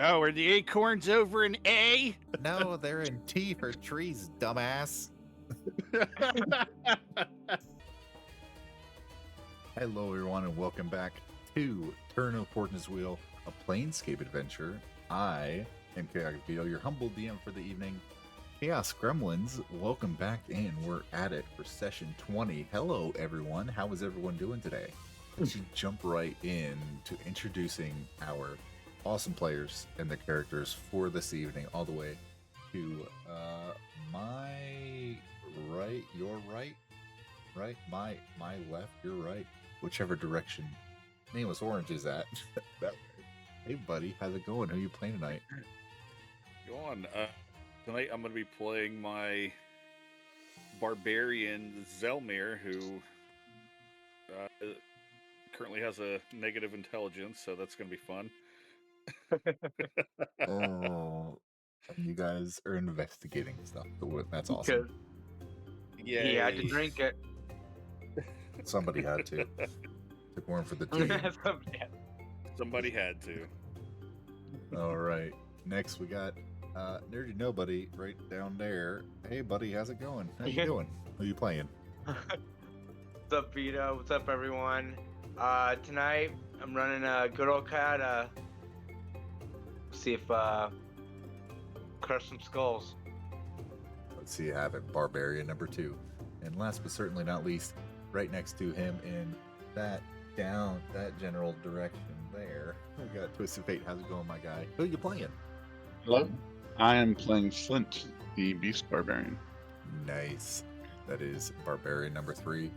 Oh, are the acorns over in A? No, they're in T for trees, dumbass. Hello, everyone, and welcome back to Turn of Fortune's Wheel, a Planescape adventure. I am Chaotic Vito, your humble DM for the evening. Chaos Gremlins, welcome back in. We're at it for session 20. Hello, everyone. How is everyone doing today? Let's just jump right in to introducing our awesome players and their characters for this evening, all the way to my right, your right, my left, your right, whichever direction Nameless Orange is at. That way. Hey, buddy, how's it going? Who are you playing tonight? Go on. Tonight I'm going to be playing my barbarian Zelmir, who currently has a negative intelligence, so that's going to be fun. Oh, you guys are investigating stuff. That's awesome. Yeah, He had to drink it. Somebody had to. Took one for the team. Somebody had to. All right. Next, we got Nerdy Nobody right down there. Hey, buddy, how's it going? How you doing? Who are you playing? What's up, Vito? What's up, everyone? Tonight, I'm running a good old cat. See if crush some skulls. Let's see you have it. Barbarian number 2. And last but certainly not least, right next to him in that general direction there, we got Twisted Fate. How's it going, my guy? Who are you playing? Hello, I am playing Flint, the Beast Barbarian. Nice. That is Barbarian number 3.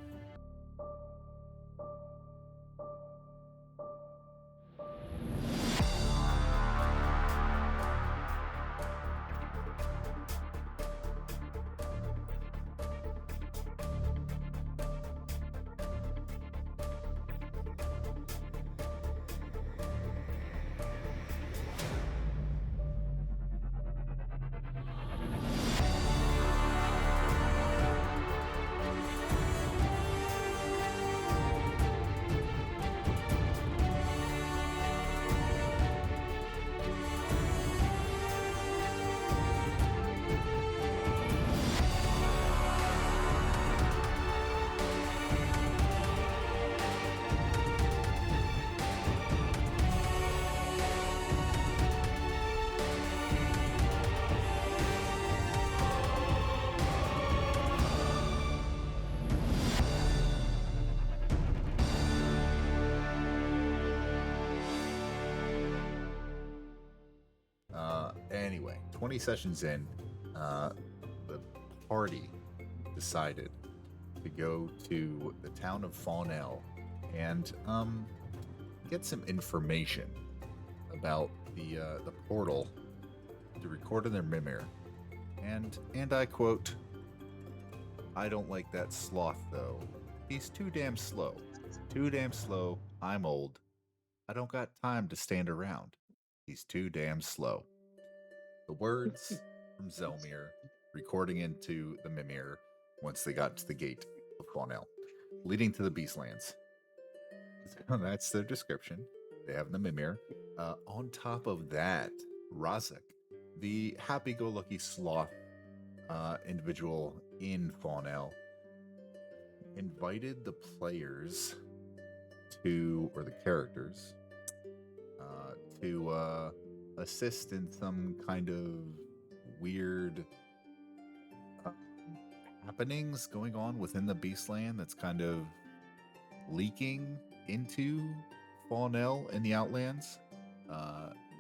Anyway, 20 sessions in, the party decided to go to the town of Faunel and get some information about the portal to record in their mimir. And I quote, "I don't like that sloth though. He's too damn slow. Too damn slow. I'm old. I don't got time to stand around. He's too damn slow." The words from Zelmir recording into the Mimir once they got to the gate of Faunel, leading to the Beastlands. That's their description. They have the Mimir. On top of that, Razak, the happy-go-lucky sloth individual in Faunel, invited the players or the characters, to assist in some kind of weird happenings going on within the Beastland that's kind of leaking into Faunel in the Outlands.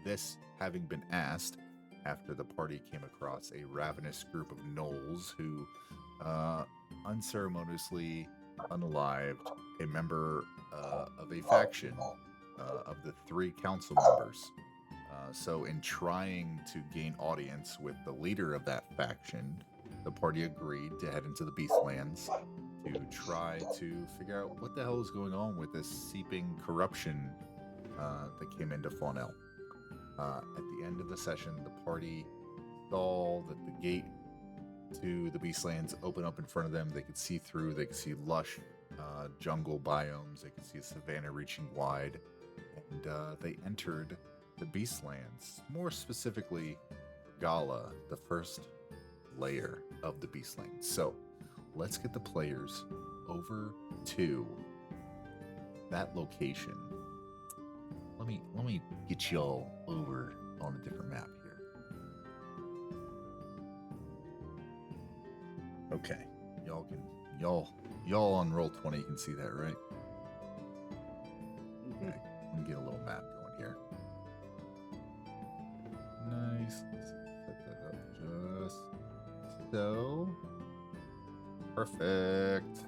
This having been asked after the party came across a ravenous group of gnolls who unceremoniously unalived a member of a faction of the 3 council members. So in trying to gain audience with the leader of that faction, the party agreed to head into the Beastlands to try to figure out what the hell is going on with this seeping corruption that came into Faunel. At the end of the session, the party saw that the gate to the Beastlands open up in front of them. They could see through. They could see lush jungle biomes. They could see a savanna reaching wide. And they entered the Beastlands, more specifically Gala, the first layer of the Beastlands. So let's get the players over to that location. Let me get y'all over on a different map here. Okay, y'all on roll 20 can see that, right? Okay, let me get a little map going here. Nice. Let's set that up just so. Perfect.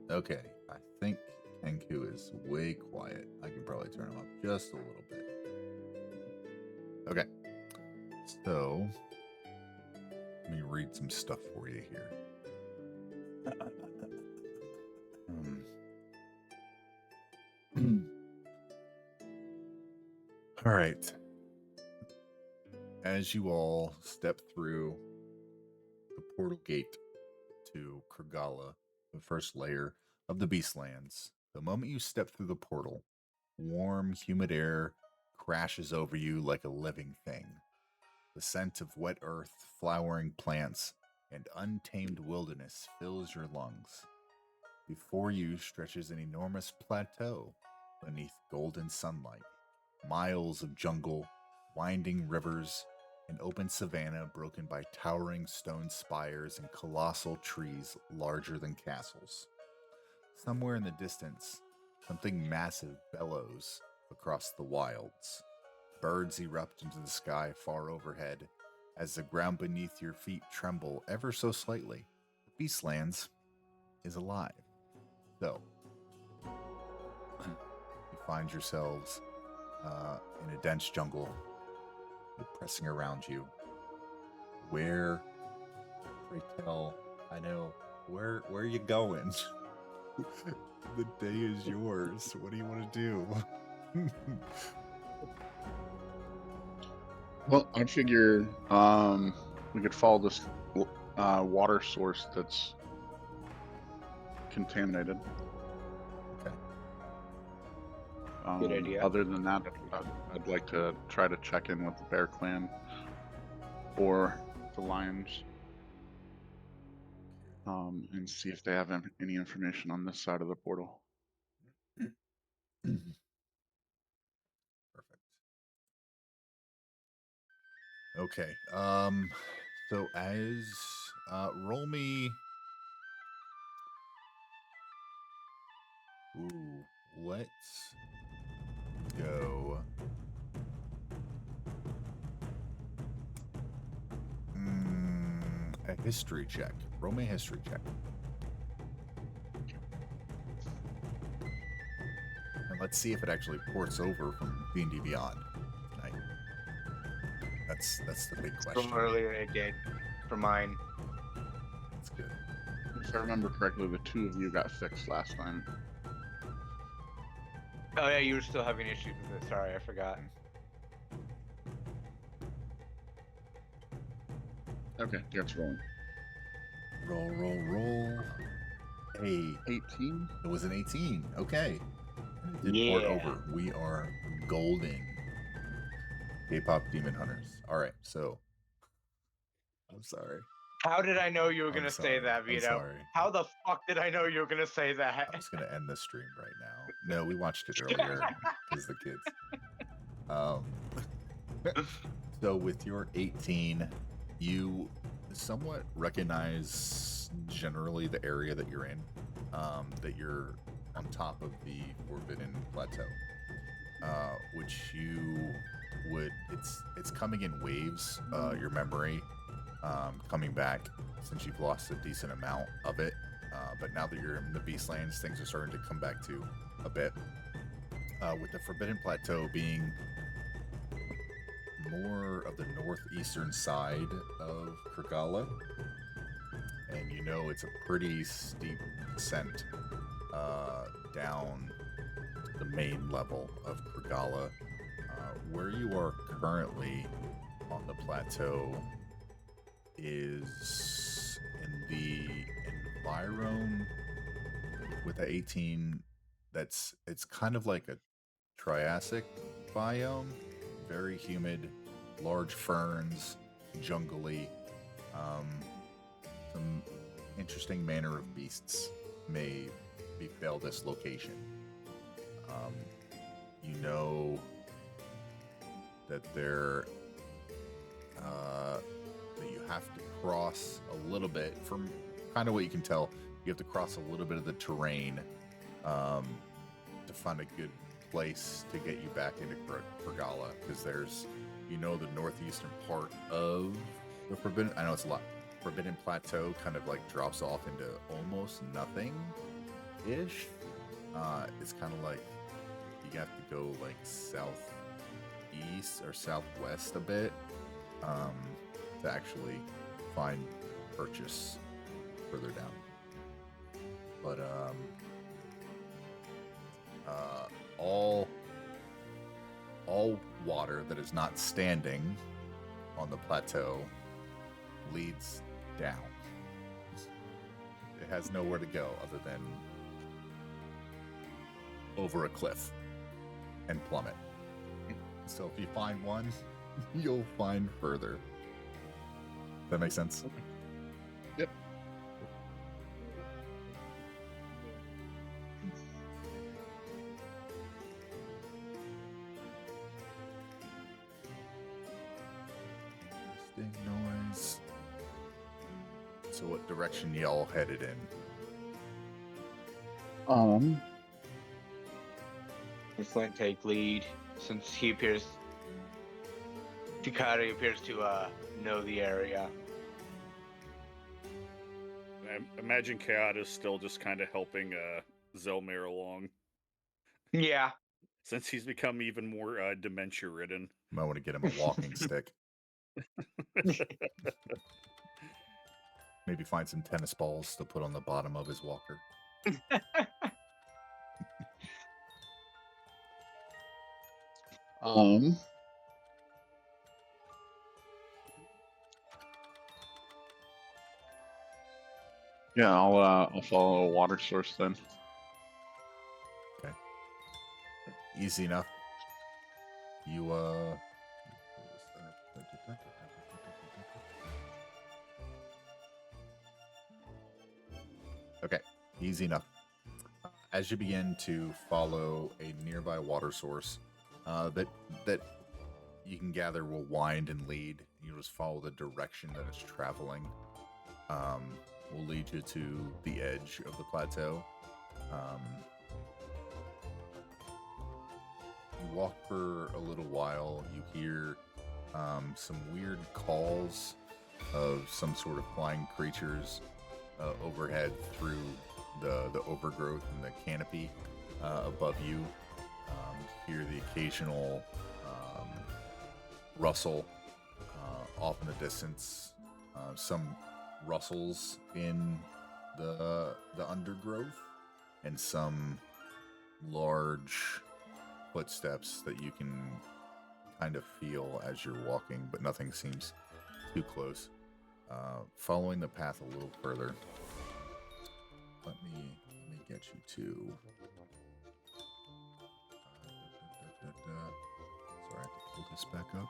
Okay, I think Kenku is way quiet. I can probably turn him up just a little bit. Okay, so let me read some stuff for you here. All right. As you all step through the portal gate to Krigala, the first layer of the Beastlands, the moment you step through the portal, warm, humid air crashes over you like a living thing. The scent of wet earth, flowering plants, and untamed wilderness fills your lungs. Before you stretches an enormous plateau beneath golden sunlight. Miles of jungle, winding rivers, an open savanna broken by towering stone spires and colossal trees larger than castles. Somewhere in the distance, something massive bellows across the wilds. Birds erupt into the sky far overhead as the ground beneath your feet tremble ever so slightly. The Beastlands is alive. So, you find yourselves in a dense jungle, pressing around you. Where, Raquel, I know, where are you going? The day is yours. What do you want to do? Well, I figure we could follow this water source that's contaminated. Okay. Good idea. Other than that, I'd like to try to check in with the Bear Clan or the Lions and see if they have any information on this side of the portal. Perfect. Okay. So as roll me. Ooh, let's go. A history check. Roll me a history check. And let's see if it actually ports over from D&D Beyond tonight. That's the big question. From earlier it did. For mine. That's good. If I remember correctly, the two of you got fixed last time. Oh yeah, you were still having issues with it. Sorry, I forgot. Okay, that's rolling. Roll. Hey, 18? it was an 18. Okay. It did port over. We are golden. K-pop Demon Hunters. All right, so I'm sorry. How did I know you were I'm gonna sorry. say that, I'm Vito? sorry. How the fuck did I know you were gonna say that? I'm just gonna end the stream right now. No, we watched it earlier because the kids. So with your 18, you somewhat recognize generally the area that you're in. That you're on top of the Forbidden Plateau, which you would. It's coming in waves. Your memory coming back since you've lost a decent amount of it. But now that you're in the Beastlands, things are starting to come back to a bit. With the Forbidden Plateau being more of the northeastern side of Krigala, and you know it's a pretty steep descent down to the main level of Krigala. Where you are currently on the plateau is in the environ with the 18. It's kind of like a Triassic biome, very humid, large ferns, jungly. Some interesting manner of beasts may befell this location. You know that that you have to cross a little bit. From kind of what you can tell, you have to cross a little bit of the terrain to find a good place to get you back into Krigala, because there's, the northeastern part of the Forbidden. I know it's a lot. Forbidden Plateau kind of like drops off into almost nothing ish. It's kind of like you have to go like southeast or southwest a bit to actually find purchase further down. But all water that is not standing on the plateau leads down. It has nowhere to go other than over a cliff and plummet. So if you find one, you'll find further. Does that make sense? Yep. Interesting noise. So what direction y'all headed in? Let's let take lead, since Takari appears to know the area. I imagine Chaot is still just kind of helping Zelmir along, Yeah. since he's become even more dementia-ridden. Might want to get him a walking stick. Maybe find some tennis balls to put on the bottom of his walker. Yeah, I'll follow a water source then. Okay. Easy enough. You Okay, easy enough. As you begin to follow a nearby water source that you can gather will wind and lead, you just follow the direction that it's traveling. Will lead you to the edge of the plateau. You walk for a little while. You hear some weird calls of some sort of flying creatures overhead through the overgrowth and the canopy above you. Hear the occasional rustle off in the distance. Some rustles in the undergrowth, and some large footsteps that you can kind of feel as you're walking, but nothing seems too close. Following the path a little further, let me get you to sorry, I have to pull this back up.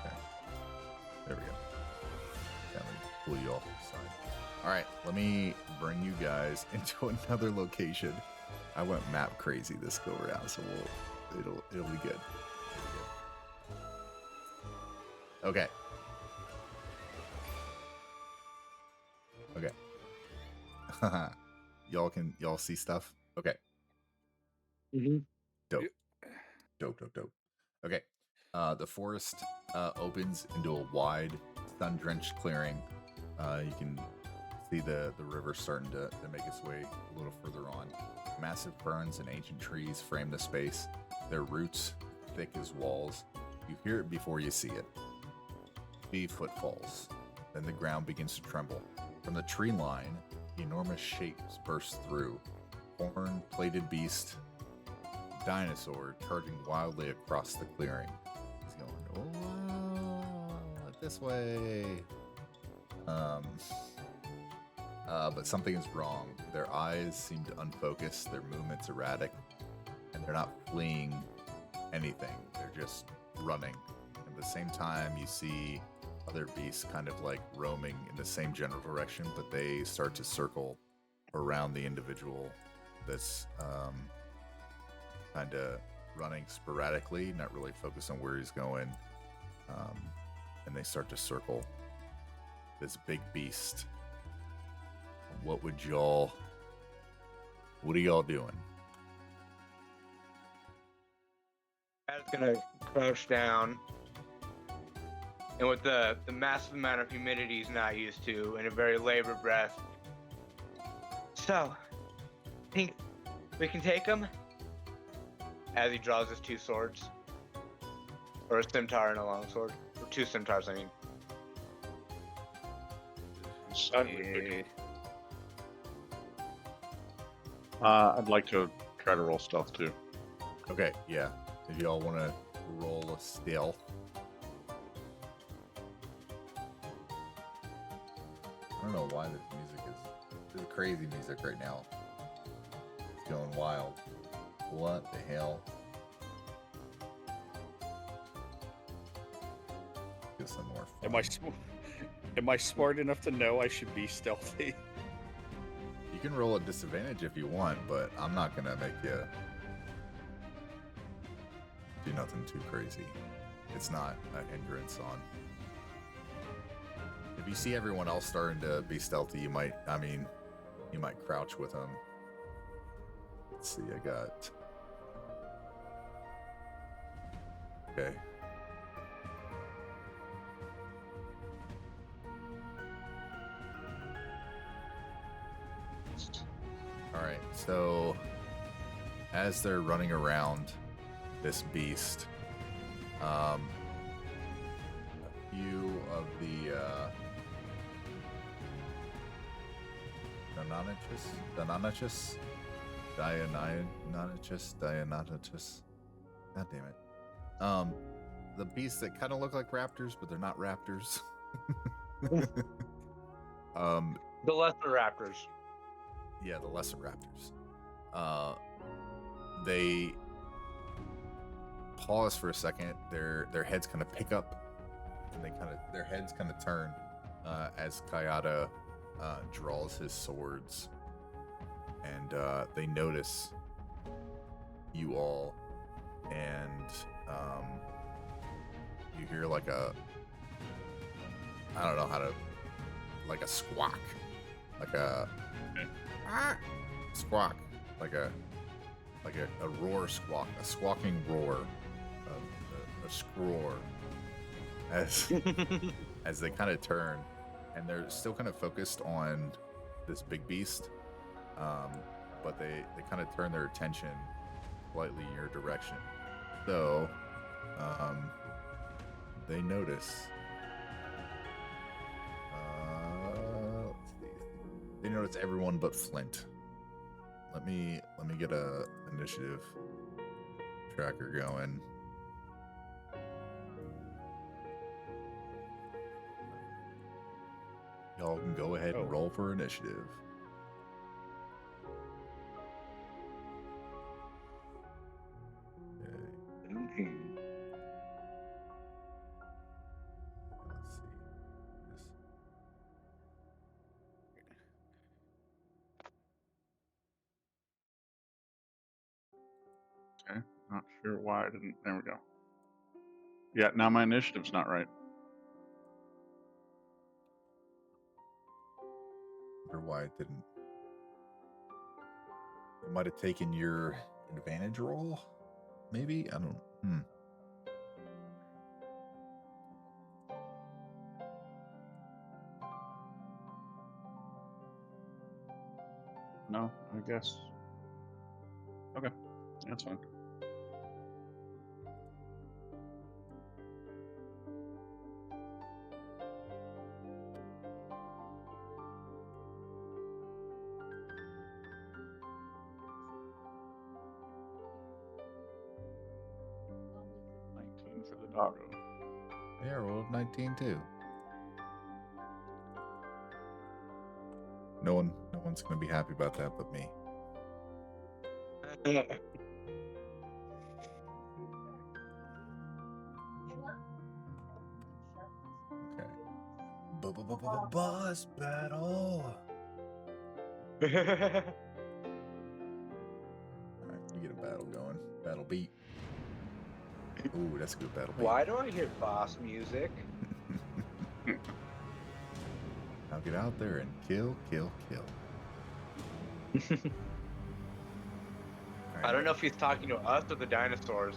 Okay. There we go. That would pull you off to the side. Alright, let me bring you guys into another location. I went map crazy this go around, so it'll be good. Okay. Okay. Y'all see stuff? Okay. Mm-hmm. Dope. Okay. The forest opens into a wide, sun-drenched clearing. You can see the river starting to make its way a little further on. Massive ferns and ancient trees frame the space, their roots thick as walls. You hear it before you see it. 3 footfalls. Then the ground begins to tremble. From the tree line, enormous shapes burst through. Horn-plated beast, dinosaur charging wildly across the clearing. He's going, oh, this way. But something is wrong. Their eyes seem to unfocus, their movements erratic, and they're not fleeing anything. They're just running. At the same time, you see other beasts kind of like roaming in the same general direction, but they start to circle around the individual that's kind of running sporadically, not really focused on where he's going. And they start to circle this big beast. What are y'all doing? Pat's gonna crouch down, and with the massive amount of humidity he's not used to, and a very labored breath. So, think we can take him? As he draws his two swords, or a scimitar and a longsword, or two scimitars, I mean. Yeah. I'd like to try to roll stealth too. Okay, yeah. If y'all want to roll a stealth. I don't know why this is crazy music right now. It's going wild. What the hell? Get some more fun. Am I smart enough to know I should be stealthy? You can roll at disadvantage if you want, but I'm not gonna make you do nothing too crazy. It's not a hindrance on. If you see everyone else starting to be stealthy, you might crouch with them. Let's see, I got. Okay. Alright, so as they're running around this beast, a few of the Dionychus. God damn it. The beasts that kind of look like raptors, but they're not raptors. The lesser raptors. Yeah, the lesser raptors. They pause for a second. Their heads kind of pick up, and their heads kind of turn as Kayada draws his swords, and they notice you all, and you hear like a squawk, like a squawk, like a roar squawk, a squawking roar, a scroar, as they kind of turn, and they're still kind of focused on this big beast, but they kind of turn their attention slightly in your direction. So they notice. Let's see. They notice everyone but Flint. Let me get a initiative tracker going. Y'all can go ahead and roll for initiative. Okay. Let's see. Okay, not sure why I didn't. There we go. Yeah, now my initiative's not right. Wonder why it didn't. It might have taken your advantage roll. Maybe? I don't. No, I guess. Okay, that's fine. For the doggo. Yeah, rolled 19 too. No one's gonna be happy about that but me. Okay. Boss battle. All right, we get a battle going. Battle beat. Ooh, that's a good battle beat. Why do I hear boss music? Now get out there and kill. I don't know if he's talking to us or the dinosaurs.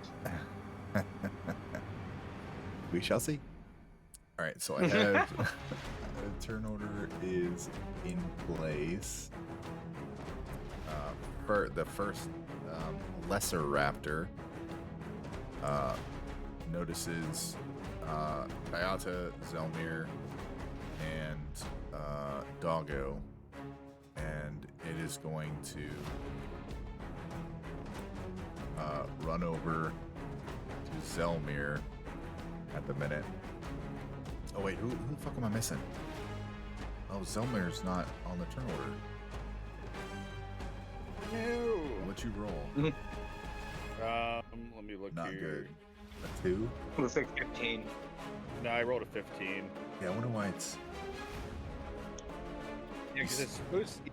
We shall see. All right, so I have the turn order is in place. For the first lesser raptor notices Kayata, Zelmir, and Doggo, and it is going to run over to Zelmir at the minute. Oh wait, who the fuck am I missing? Oh, Zelmir's not on the turn order. No. What'd you roll? Let me look Not here. good. A 2? Looks like 15. No, I rolled a 15. Yeah, I wonder why it's. Yeah, because it's supposed to,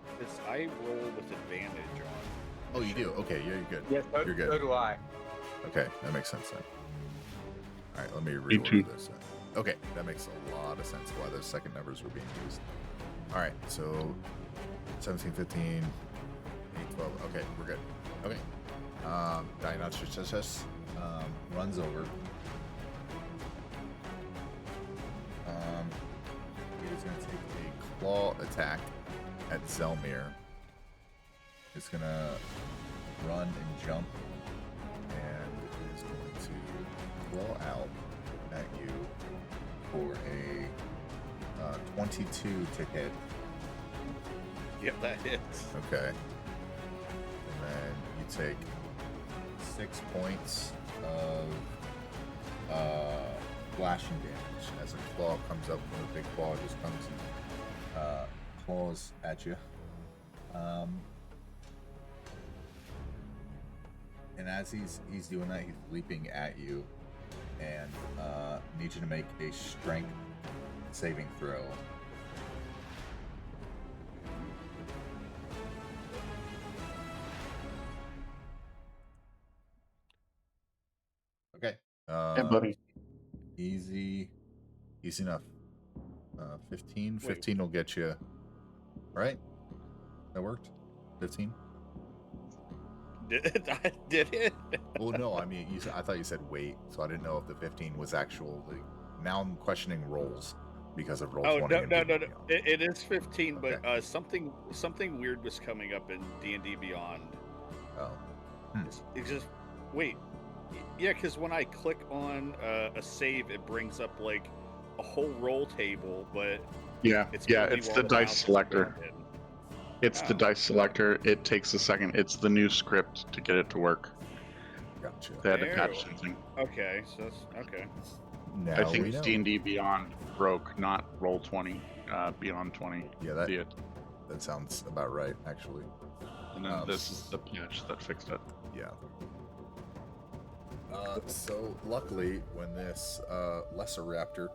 I roll with advantage on. Oh, you do? Okay, yeah, you're good. Yes, You're good. so do I. Okay, that makes sense then. All right, let me too. reorder this. Okay, that makes a lot of sense why those second numbers were being used. All right, so 17, 15, 8, 12. Okay, we're good. Okay. Dinosaurus runs over. He is going to take a claw attack at Zelmir. It's going to run and jump, and it is going to claw out at you for a 22 to hit. Yep, that hits. Okay. And then you take 6 points of flashing damage as a claw comes up. When a big claw just comes and claws at you. And as he's doing that, he's leaping at you, and needs you to make a strength saving throw. Okay. Yeah, buddy. Easy enough. 15. Wait. 15 will get you. Right? That worked? 15? Did it? Well, no, I mean, I thought you said wait, so I didn't know if the 15 was actually. Now I'm questioning rolls because of roll 20. No. and D&D It is 15, Okay. but something weird was coming up in D&D Beyond. Oh. It's just wait. Yeah, because when I click on a save, it brings up like a whole roll table, but Yeah, it's yeah, only it's while the mouse dice is selector. pointed. It's the Oh. dice selector. It takes a second. It's the new script to get it to work. Gotcha. They had to Ew. patch something. Okay, so that's okay. Now I think we know. D&D Beyond broke, not Roll 20, Beyond 20. Yeah, that sounds about right, actually. And then this is the patch that fixed it. Yeah. So luckily, when this lesser raptor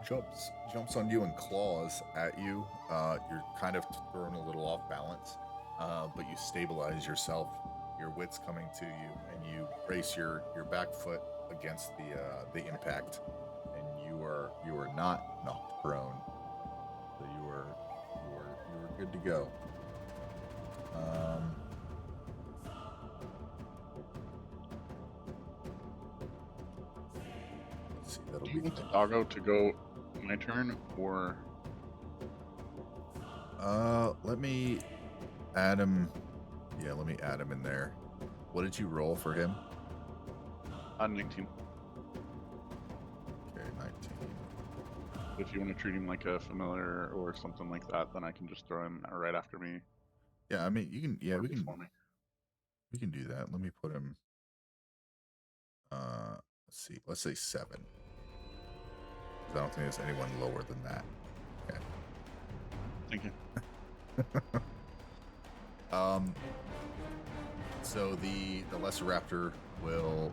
jumps on you and claws at you, you're kind of thrown a little off balance, but you stabilize yourself. Your wit's coming to you, and you brace your back foot against the impact, and you are not knocked prone. So you are good to go. Let's see. That'll Do be you want the doggo to go my turn, or let me add him. Yeah, let me add him in there. What did you roll for him? 19? Okay, 19. If you want to treat him like a familiar or something like that, then I can just throw him right after me. Yeah, I mean, you can. Yeah, we Works can. for me. We can do that. Let me put him. Let's see. Let's say 7. 'Cause I don't think there's anyone lower than that. Okay. Thank you. So the lesser raptor will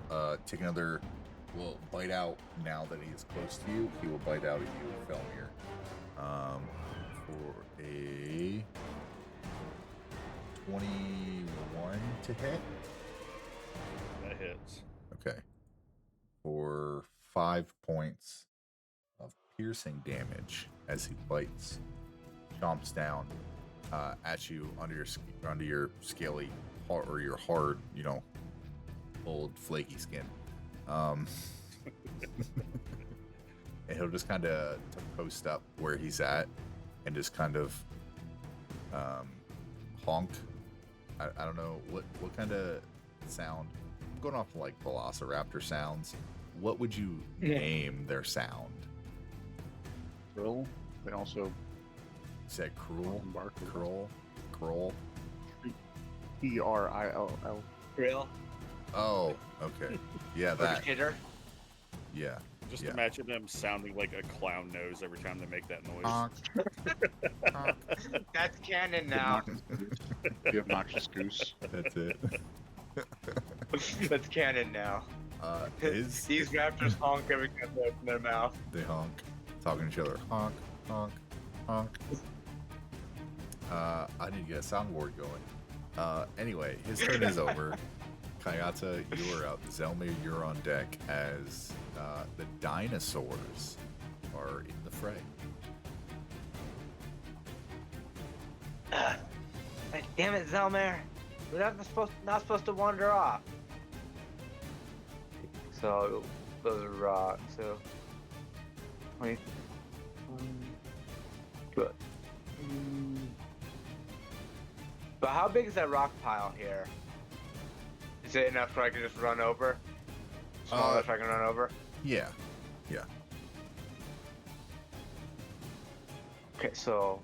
will bite out now that he is close to you. He will bite out at you, Felmir. For a 21 to hit. That hits. Okay. For 5 points of piercing damage as he bites, chomps down at you under your scaly or your hard, old flaky skin. And he'll just kind of post up where he's at and just kind of honk. I don't know what kind of sound. I'm going off like velociraptor sounds. What would you name their sound? Krill. They also Said cruel, bark. cruel. P-R-I-L-L. Real. Oh, okay. Yeah, that. Hitter. Yeah. Just Yeah. imagine them sounding like a clown nose every time they make that noise. Honk. Honk. That's canon now. The obnoxious goose. That's it. That's canon now. These raptors honk every time they open their mouth. They honk, talking to each other. Honk, honk, honk. I need to get a soundboard going. Anyway, his turn is over. Kayata, you are up. Zelmir, you're on deck as the dinosaurs are in the fray. Damn it, Zelmir. We're not supposed to wander off. So, those are rocks. So, 20. Good. But how big is that rock pile here? Is it enough for I can just run over? Small enough I can run over? Yeah. Okay, so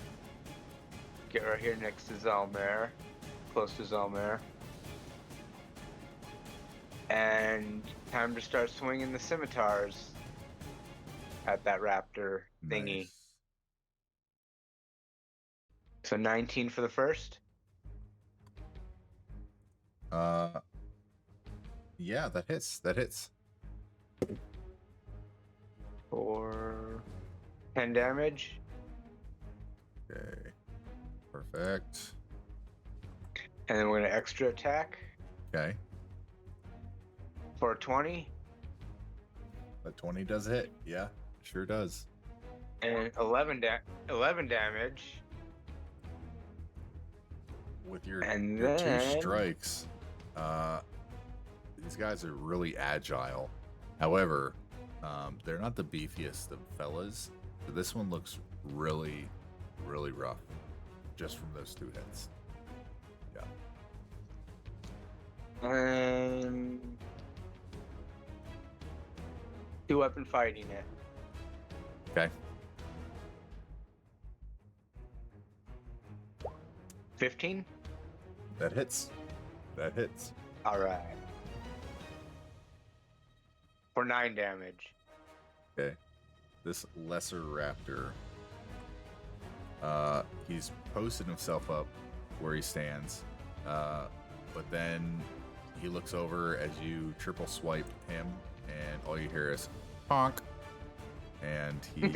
get right here next to Zelmir, close to Zelmir. And time to start swinging the scimitars at that raptor thingy. Nice. So 19 for the first. Yeah, that hits. For 10 damage. Okay. Perfect. And then we're gonna extra attack Okay. for 20. That 20 does hit. Yeah, sure does. And 11 damage. With your, And your then- 2 strikes, these guys are really agile. However, they're not the beefiest of fellas. So this one looks really, really rough just from those 2 hits. Yeah. 2-weapon fighting it. Okay. 15. That hits. All right. For 9 damage. Okay. This lesser raptor, he's posted himself up where he stands, but then he looks over as you triple swipe him, and all you hear is honk, and he. Oh,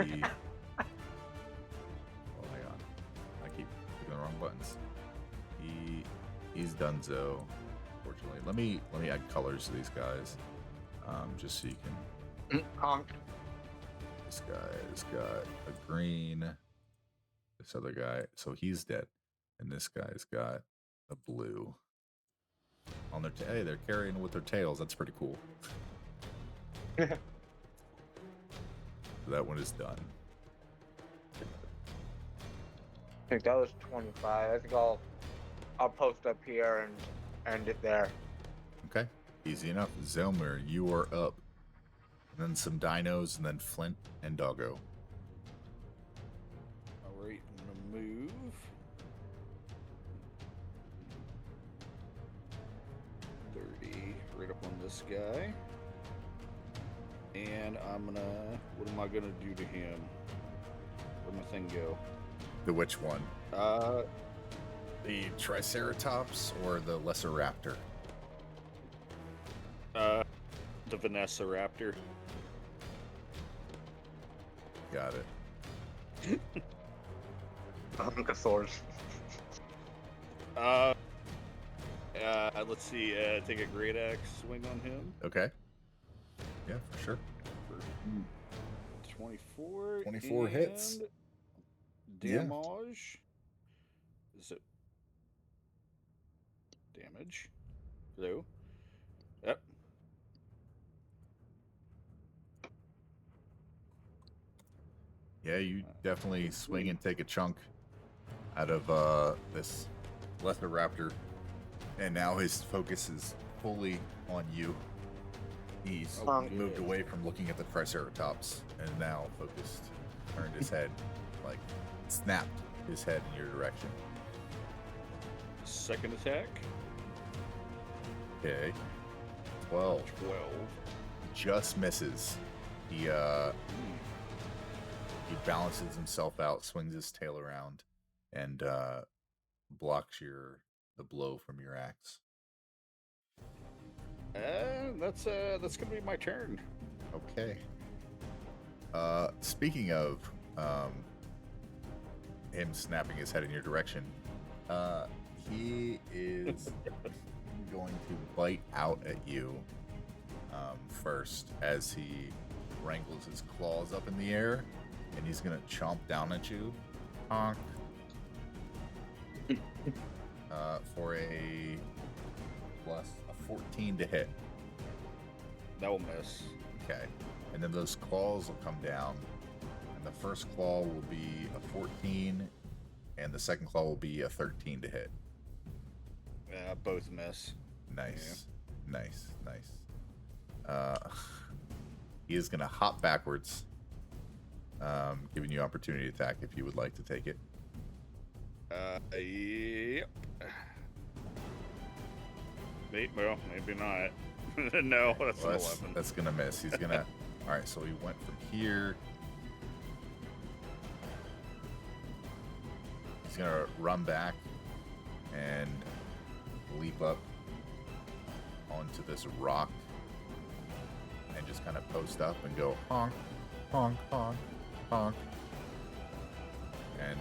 hang on, I keep clicking the wrong buttons. He's donezo. Fortunately, let me add colors to these guys, just so you can. Honk. This guy's got a green. This other guy, so he's dead, and this guy's got a blue. On their hey, they're carrying with their tails. That's pretty cool. That one is done. I think that was 25. I think I'll post up here and end it there. Okay, easy enough. Zelmir, you are up. And then some dinos, and then Flint and Doggo. Alright, I'm gonna move. Right up on this guy. And what am I gonna do to him? Where'd my thing go? The which one? The Triceratops or the Lesser Raptor? The Vanessa Raptor. Got it. Oncosaurs. Let's see. Take a great axe swing on him. Okay. Yeah, for sure. 24. 24 hits. Yeah. Damage. Is it damage? Hello? Yep. Yeah, you definitely swing and take a chunk out of this Lesser Raptor. And now his focus is fully on you. He's moved away from looking at the Triceratops and now focused, turned his head, like snapped his head in your direction. Second attack. Okay. 12. 12. Just misses. He balances himself out, swings his tail around, and blocks the blow from your axe. That's gonna be my turn. Okay. Speaking of him snapping his head in your direction, he is going to bite out at you first as he wrangles his claws up in the air, and he's gonna chomp down at you. Honk. For a 14 to hit. That will miss. Okay. And then those claws will come down. And the first claw will be a 14, and the second claw will be a 13 to hit. Both miss. Nice. Yeah. Nice. He is going to hop backwards, giving you opportunity attack if you would like to take it. Yep. Well, maybe not. No, that's an 11. That's going to miss. He's going to... All right, so he went from here. He's going to run back and leap up onto this rock and just kind of post up and go honk, honk, honk, honk. And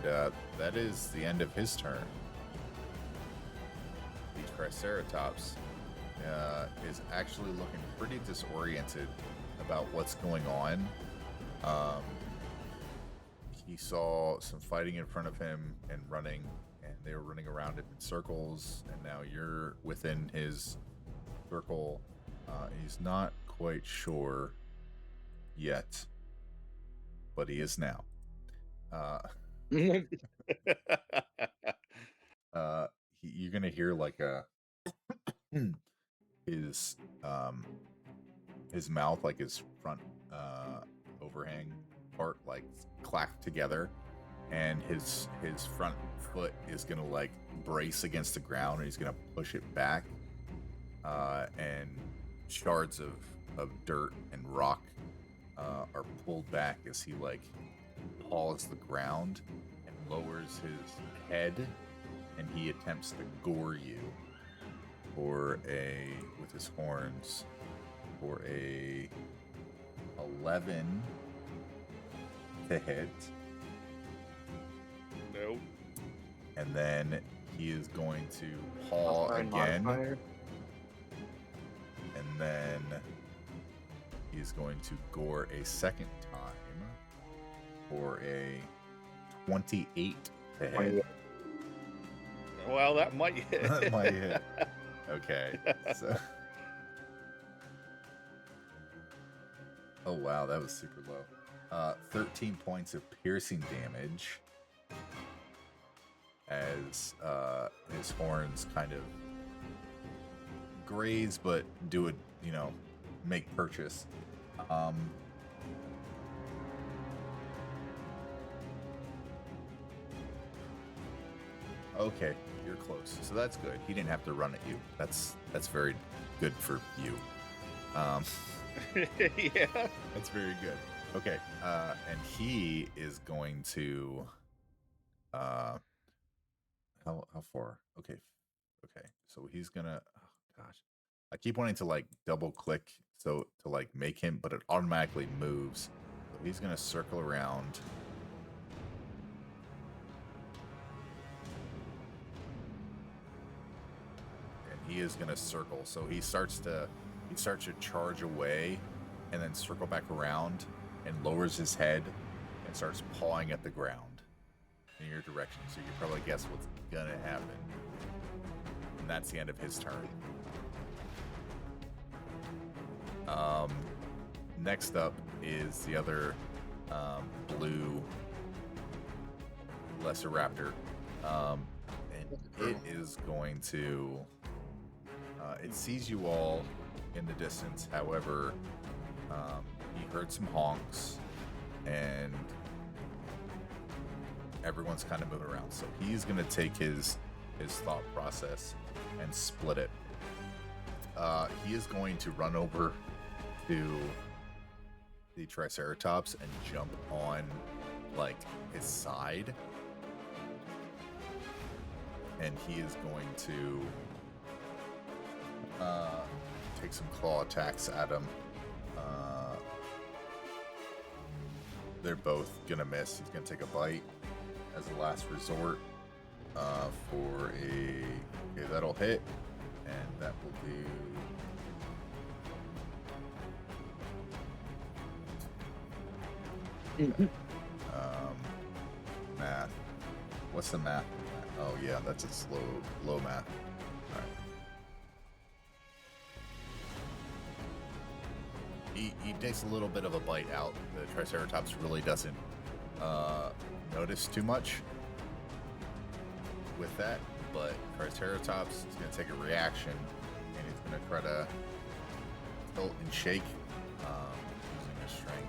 that is the end of his turn. The Triceratops is actually looking pretty disoriented about what's going on. He saw some fighting in front of him and running, and they were running around him in circles, and now you're within his circle. He's not quite sure yet, but he is now. You're gonna hear like a his mouth, like his front overhang part, like clack together, and his front foot is gonna like brace against the ground, and he's gonna push it back, and shards of dirt and rock are pulled back as he like paws the ground and lowers his head, and he attempts to gore you with his horns for a 11 to hit. Nope. And then he is going to paw again. Modifier. And then he's going to gore a second time for a 28 to hit. Well, that might hit. That might hit. Okay. So. Oh wow, that was super low. 13 points of piercing damage as his horns kind of graze, but do it, make purchase. Okay, you're close. So that's good. He didn't have to run at you. That's very good for you. Yeah. That's very good. Okay, and he is going to how far? Okay, okay. So he's gonna. Oh gosh, I keep wanting to like double click so to like make him, but it automatically moves. So he's gonna circle around. He is going to circle. So he starts to charge away and then circle back around and lowers his head and starts pawing at the ground in your direction. So you can probably guess what's going to happen. And that's the end of his turn. Next up is the other blue lesser raptor. And it is going to... it sees you all in the distance. However, he heard some honks, and everyone's kind of moving around. So he's going to take his thought process and split it. He is going to run over to the Triceratops and jump on, like, his side. And he is going to take some claw attacks at him. They're both gonna miss. He's gonna take a bite as a last resort for a... Okay, that'll hit, and that will do... Math. What's the math? Oh yeah, that's a low math. All right. He takes a little bit of a bite out. The Triceratops really doesn't notice too much with that, but Triceratops is going to take a reaction, and he's going to try to tilt and shake using his strength.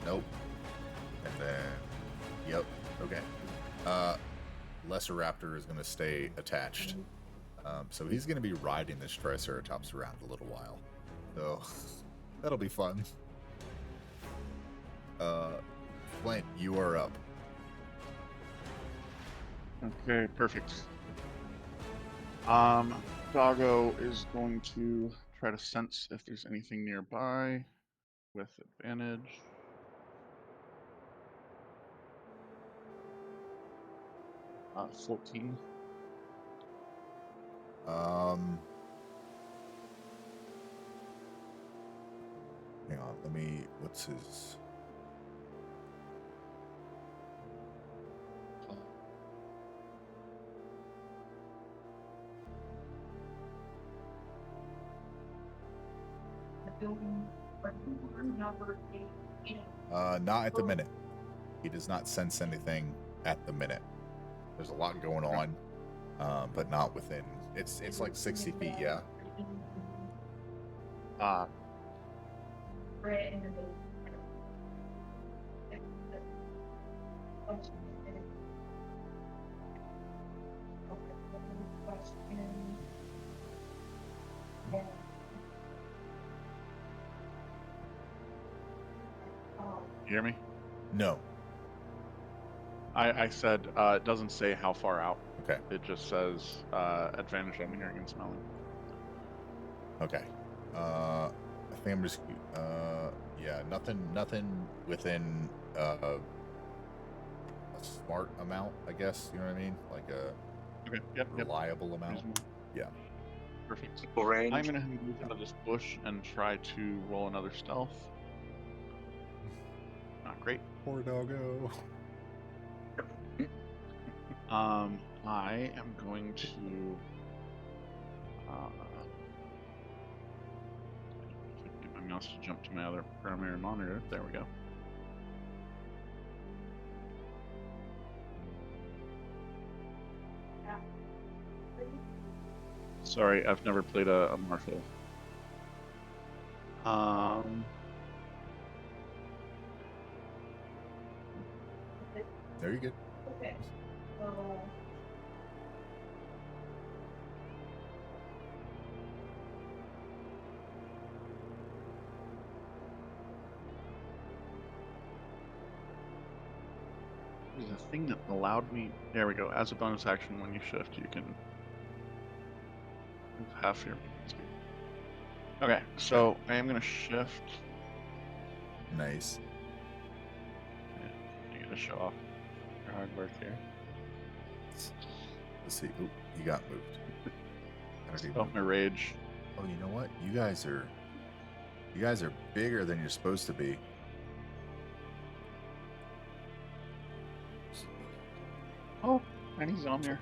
Nope. And then, yep, okay. Lesser Raptor is going to stay attached. So he's going to be riding this Triceratops around a little while. So that'll be fun. Flint, you are up. Okay, perfect. Doggo is going to try to sense if there's anything nearby with advantage. Uh, 14. Hang on, what's his... not at the minute. He does not sense anything at the minute. There's a lot going on, but not within. It's like 60 feet, yeah. You hear me? No. I said it doesn't say how far out. Okay. It just says advantage on hearing and smelling. Okay. I think I'm just yeah, nothing within a smart amount, I guess, you know what I mean? Like a reliable amount. Reasonable. Yeah. Perfect. Range. I'm gonna move into this bush and try to roll another stealth. Not great. Poor doggo. I am going to get my mouse to jump to my other primary monitor. There we go. Sorry, I've never played a Marshall. No, you're good. Okay. What is thing that allowed me. There we go. As a bonus action, when you shift, you can move half your movement speed. Okay, so I am gonna shift. Nice. You get to show off your hard work here. Let's see. Oop, you got moved. How did he Oh, move? my rage. Oh, you know what? You guys are bigger than you're supposed to be. Oh, tiny Zomir.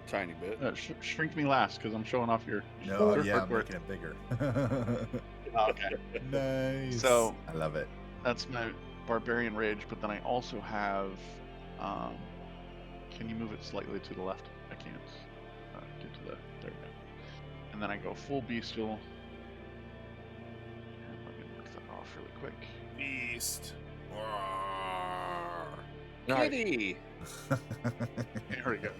Tiny bit. Shrink me last because I'm showing off your. No, your yeah, hard I'm work. making it bigger. Okay. Nice. So- I love it. That's my barbarian rage, but then I also have. Can you move it slightly to the left? I can't. Get to the. There we go. And then I go full bestial. And let me work that off really quick. Beast. Kitty. There we go.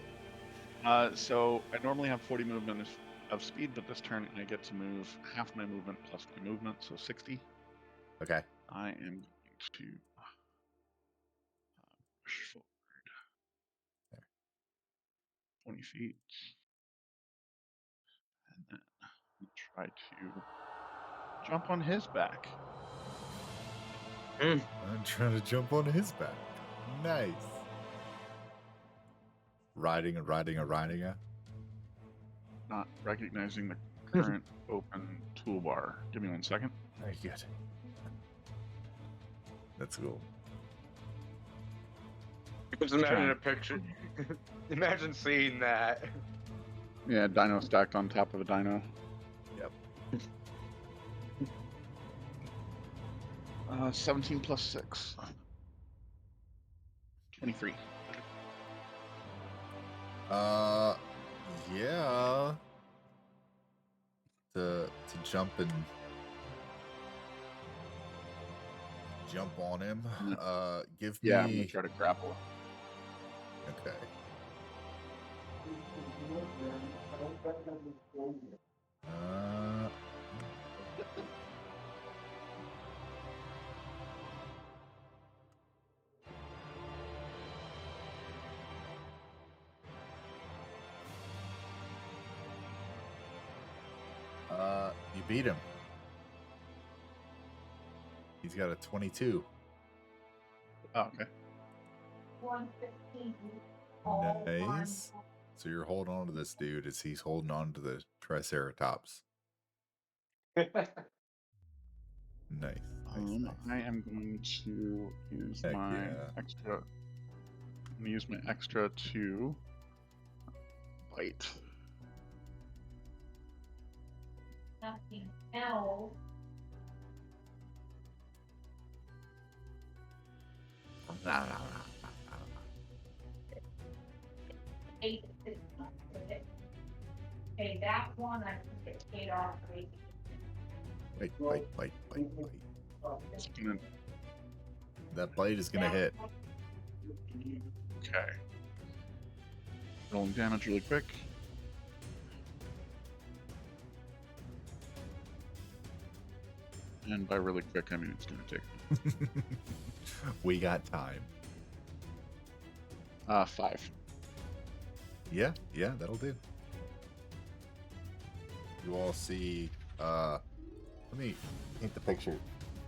So I normally have 40 movement of speed, but this turn I get to move half my movement plus my movement, so 60. Okay. I am going to push forward There. 20 feet, and then try to jump on his back. I'm trying to jump on his back. Nice. Riding. Not recognizing the current open toolbar. Give me 1 second. Very good. That's cool. Just imagine a picture. Imagine seeing that. Yeah, dino stacked on top of a dino. Yep. 17 plus 6. 23. Yeah. To jump on him. Give me. Yeah, I'm gonna try to grapple. Okay. You beat him. He's got a 22. Oh, okay. 115. Nice. So you're holding on to this dude as he's holding on to the Triceratops. Nice. Nice. I am going to use Heck my yeah. extra. I'm gonna use my extra to bite. Nothing else. Eight is not good. Okay, that one I can get paid off. Bite. It's gonna. That blade is gonna hit. Okay. Rolling damage really quick. And by really quick, I mean it's gonna take We got time. 5. Yeah, that'll do. You all see, let me paint the picture.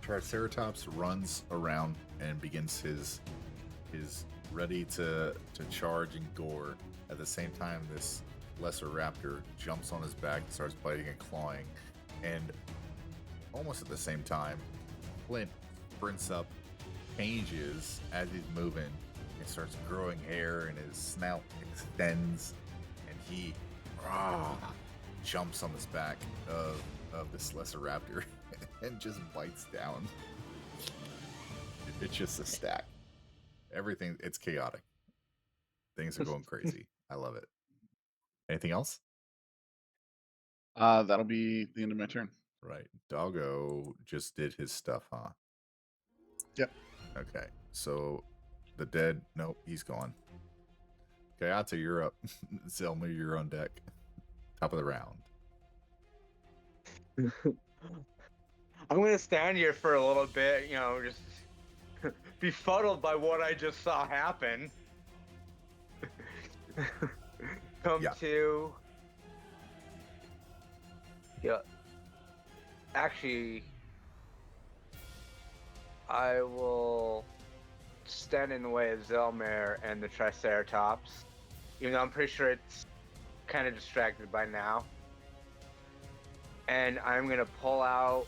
Triceratops runs around and begins his ready to charge and gore. At the same time, this lesser raptor jumps on his back and starts biting and clawing. And almost at the same time, Flint sprints up, changes as he's moving, and starts growing hair, and his snout extends, and he jumps on this back of this lesser raptor and just bites down. It's just a stack. Everything, it's chaotic. Things are going crazy. I love it. Anything else? That'll be the end of my turn. Right. Doggo just did his stuff, huh? Yep. Okay. So the dead, nope, he's gone. Kayata, you're up. Zelma, you're on deck. Top of the round. I'm gonna stand here for a little bit, just befuddled by what I just saw happen. come Yeah. to. Yeah. Actually, I will stand in the way of Zelmir and the Triceratops. Even though I'm pretty sure it's kind of distracted by now. And I'm going to pull out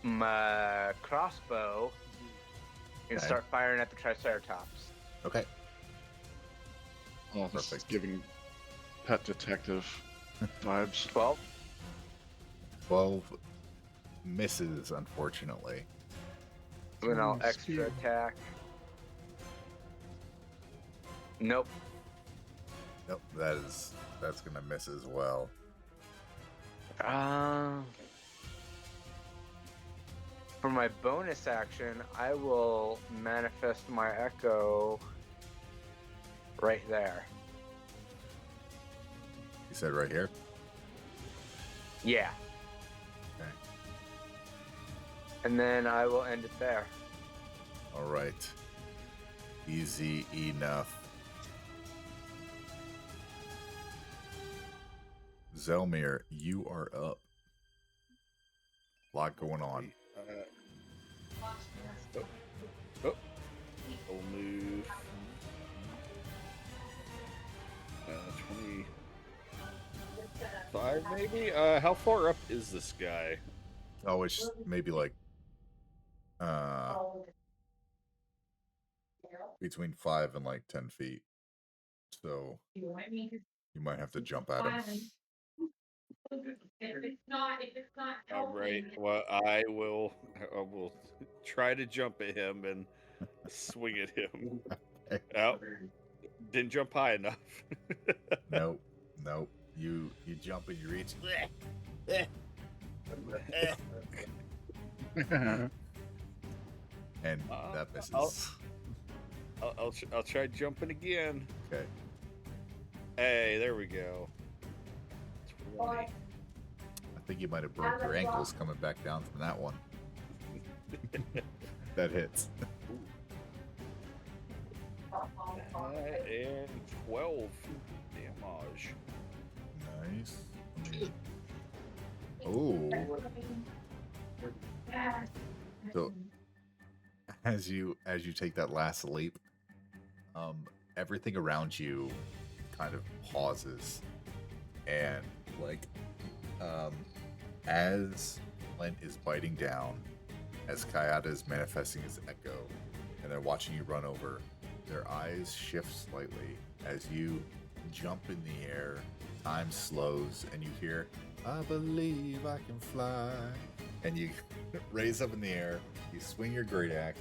my crossbow and Okay. start firing at the Triceratops. Okay. Oh, this is Perfect. giving pet detective vibes. 12. 12 misses, unfortunately. Then I'll Ooh, extra speed. attack. Nope. Nope, that's gonna miss as well. For my bonus action, I will manifest my echo right there. You said right here? Yeah. Okay. And then I will end it there. Alright. Easy enough. Zelmir, you are up. A lot going on. I'll move. 25 maybe? How far up is this guy? Oh, it's maybe like between 5 and like 10 feet. So you might have to jump at him. If it's not All right. helping, Well, I will try to jump at him and swing at him. Oh, didn't jump high enough. Nope. Nope. You jump and you reach. And that misses. I'll try jumping again. Okay. Hey, there we go. 20. I think you might have broke your ankles coming back down from that one. That hits. And 12 damage. Nice. Oh. So as you take that last leap, everything around you kind of pauses, and like as Lent is biting down, as Kayada is manifesting his echo, and they're watching you run over, their eyes shift slightly as you jump in the air. Time slows, and you hear, "I believe I can fly," and you raise up in the air. You swing your great axe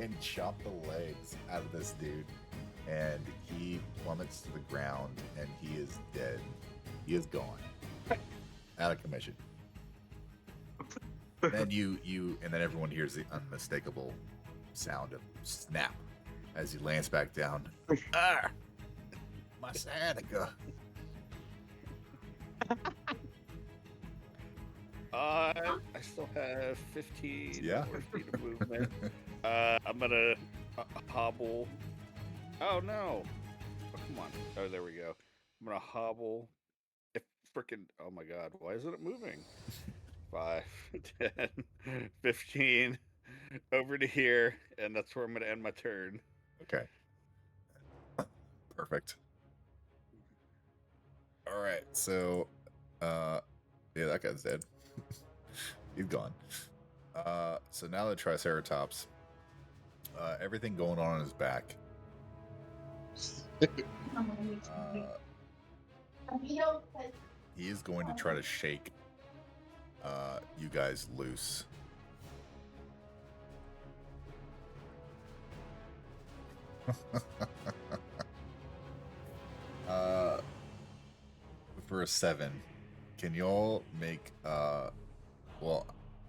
and chop the legs out of this dude, and he plummets to the ground, and he is dead. He is gone, out of commission. Then and then everyone hears the unmistakable sound of snap as he lands back down. Ah, my sciatica. I still have 15 Yeah. more feet of movement. I'm gonna hobble. Oh no! Oh, come on! Oh, there we go. I'm gonna hobble. If freaking! Oh my God! Why isn't it moving? 5, 10, 15, over to here, and that's where I'm gonna end my turn. Okay. Perfect. All right. So, yeah, that guy's dead. He's gone. So now the Triceratops, everything going on his back. He is going to try to shake you guys loose. For a 7, can y'all make well,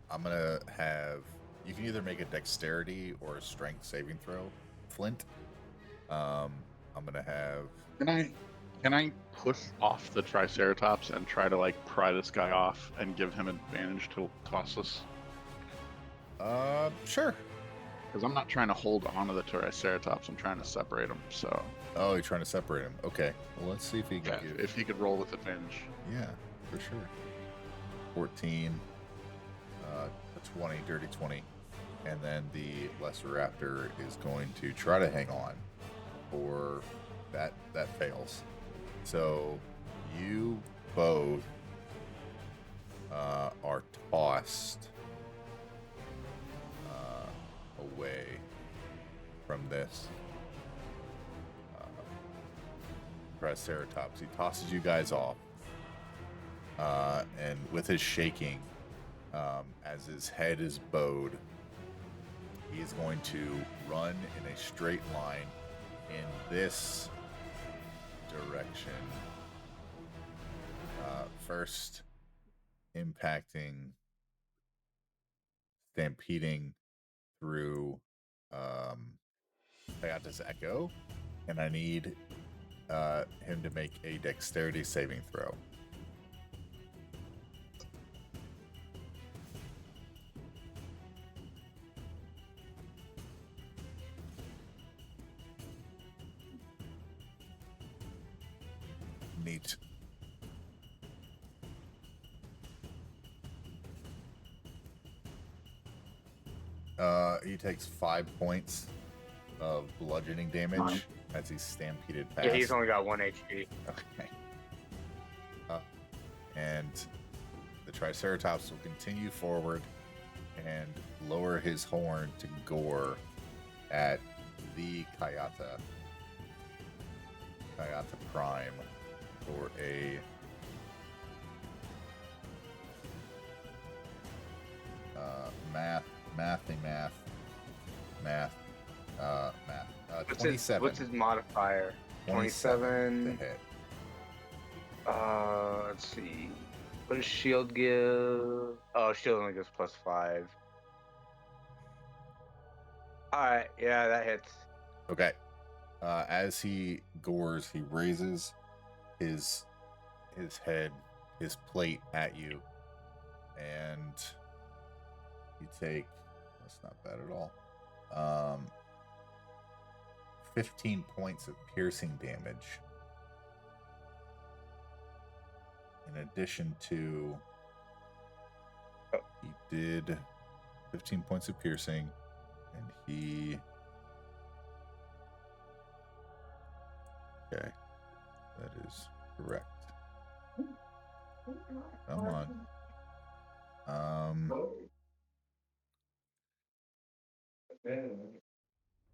I'm gonna have, you can either make a dexterity or a strength saving throw, Flint. I'm gonna have, Can I push off the Triceratops and try to like pry this guy off and give him advantage to toss us? sure. Because I'm not trying to hold onto the Triceratops. I'm trying to separate them. So Oh, you're trying to separate him. Okay. Well, let's see if he can yeah, give. if he could roll with advantage. Yeah, for sure. 14, a 20, dirty 20. And then the Lesser Raptor is going to try to hang on, or that fails. So you both are tossed away from this Triceratops. He tosses you guys off, and with his shaking, as his head is bowed, he is going to run in a straight line in this direction. First, stampeding through Hayata's Echo, and I need him to make a dexterity saving throw. Neat. He takes 5 points of bludgeoning damage as he's stampeded past. Yeah, he's only got 1 HP. Okay. And the Triceratops will continue forward and lower his horn to gore at the Kayata Prime for a math. 27. What's his modifier? 27 to hit. Let's see. What does shield give? Oh, shield only gives +5. Alright, yeah, that hits. Okay. As he gores, he raises his head, his plate at you, and you take, that's not bad at all, 15 points of piercing damage. In addition to, he did 15 points of piercing, and he, okay, that is correct. Come on.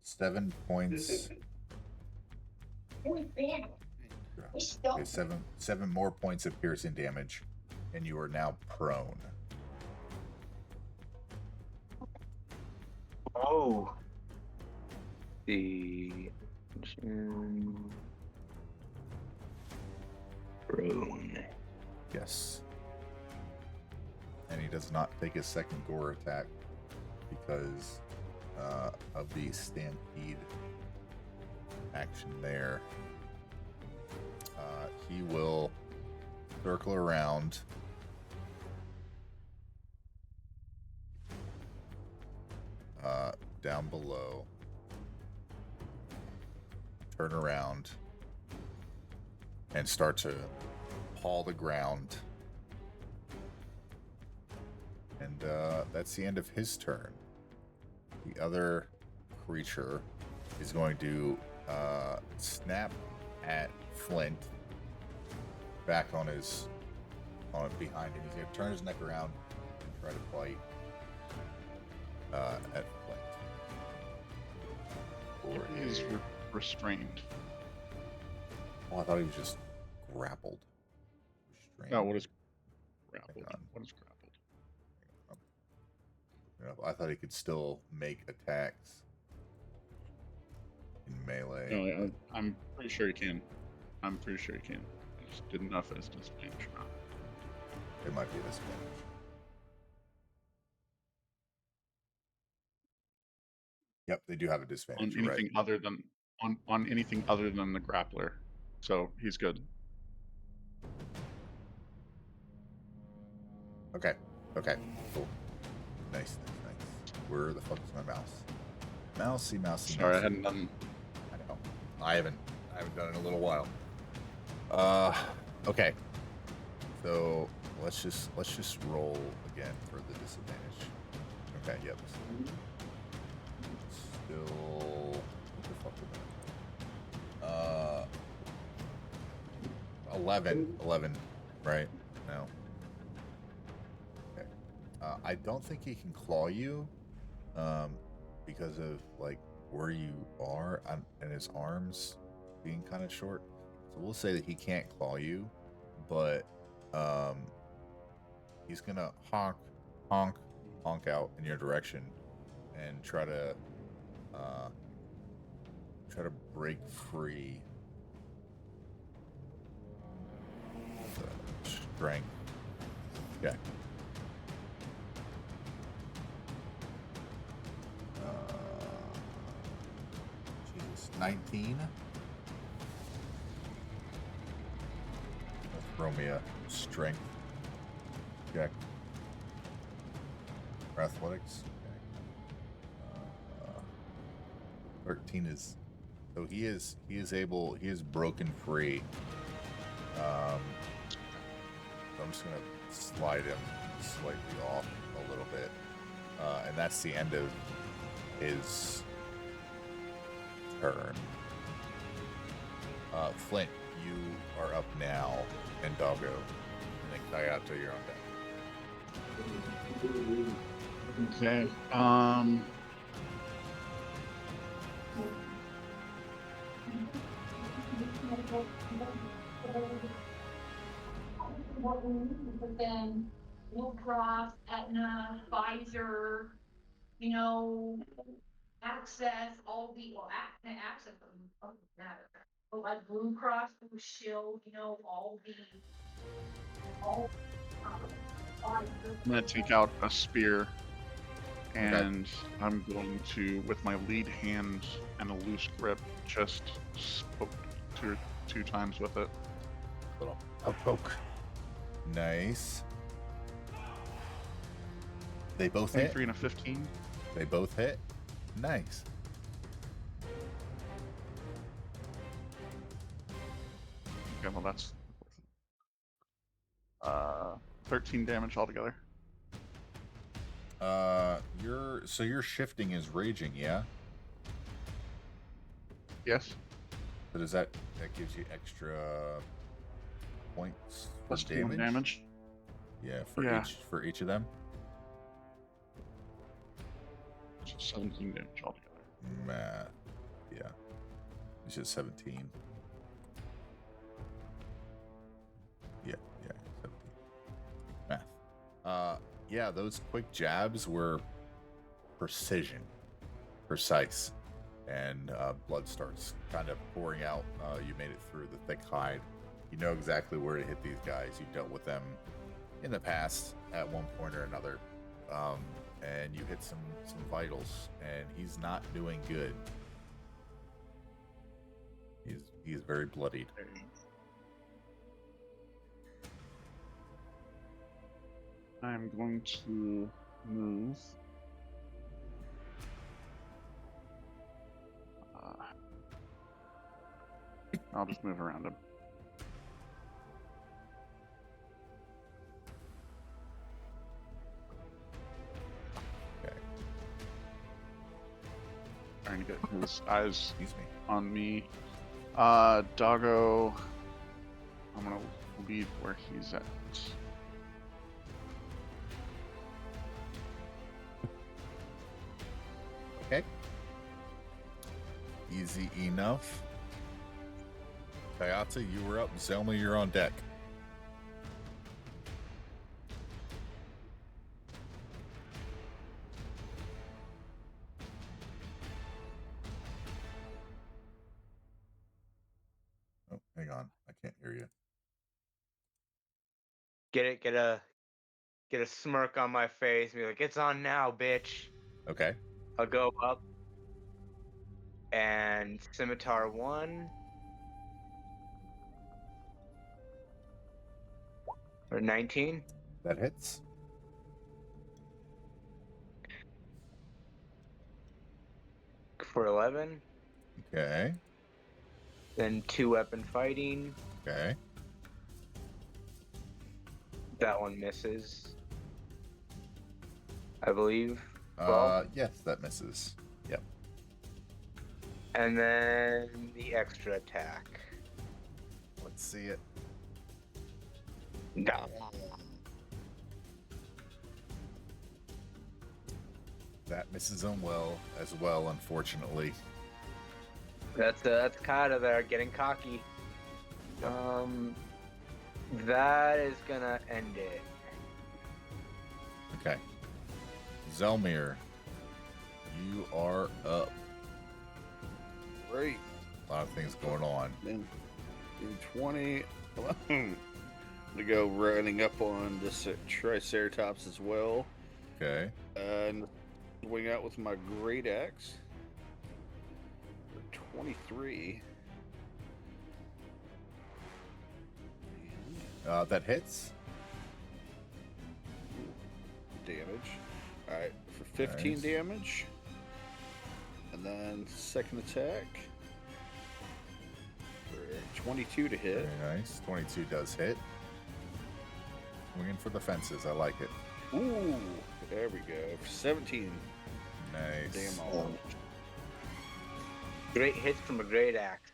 7 points. Okay, seven more points of piercing damage, and you are now prone. Oh. The prone. Yes. And he does not take his second gore attack because of the stampede action there. He will circle around down below, turn around, and start to paw the ground. And that's the end of his turn. The other creature is going to snap at Flint, back on behind him. He's going to turn his neck around and try to bite at Flint. He is restrained. Oh, I thought he was just grappled. Restrained. No, what is grappled? What is grappled? I thought he could still make attacks in melee. No, I'm pretty sure he can. I just didn't know if it's disadvantage or not. It might be a disadvantage. Yep, they do have a disadvantage. On anything other than on anything other than the grappler. So he's good. Okay. Cool. Nice. Where the fuck is my mouse? Mousy. Sorry, I hadn't done. I know. I haven't done it in a little while. Okay. So let's just roll again for the disadvantage. Okay, yep. Still what the fuck am I? 11, right? No. Okay. I don't think he can claw you, because of like where you are and his arms being kind of short. So we'll say that he can't claw you, but he's gonna honk out in your direction and try to break free. Strength. Okay. Jesus, 19. Let's throw me a strength check. For athletics. Okay. 13 is. So he is broken free. So I'm just gonna slide him slightly off a little bit, and that's the end of his turn. Flint, you are up now, and Doggo, and then Kayato, you're on deck. Okay. But then Blue Cross, Aetna, Pfizer, you know, Access, all the, well, Aetna Access doesn't matter. But like Blue Cross, Blue Shield, you know, I'm gonna take out a spear, and I'm going to, with my lead hand and a loose grip, just poke two times with it. Little poke. Nice. They both hit. 23 and a 15. They both hit. Nice. Okay, well that's 13 damage altogether. Your shifting is raging, yeah? Yes. So does that gives you extra points for Plus 2 damage. Yeah, Yeah. for each of them. So 17 damage altogether. Math. Yeah. It's just 17. Yeah, 17. Math. Yeah, those quick jabs were precise, and blood starts kind of pouring out. You made it through the thick hide. You know exactly where to hit these guys. You dealt with them in the past at one point or another, and you hit some vitals, and he's not doing good. He's very bloodied. I'm going to move. I'll just move around him. Okay. Trying to get his eyes Excuse me. on me. Doggo, I'm gonna lead where he's at. Okay. Easy enough. Kayata, you were up. Zelma, you're on deck. Oh, hang on. I can't hear you. Get a smirk on my face. Be like, it's on now, bitch. Okay. I'll go up and scimitar 1 or 19. That hits. for 11. Okay. Then 2 weapon fighting. Okay. That one misses, I believe. 12. Yes, that misses. Yep. And then the extra attack. Let's see it. No. That misses him as well, unfortunately. That's Kata there getting cocky. That is gonna end it. Okay. Zelmir, you are up. Great. A lot of things going on. Then in 20. I'm gonna go running up on this Triceratops as well. Okay. And swing out with my great axe. For 23. That hits. Damage. Alright, for 15 Nice. damage. And then second attack. For 22 to hit. Very nice. 22 does hit. Swinging for the fences. I like it. Ooh, there we go. For 17. Nice. Damn all. Great hits from a great axe.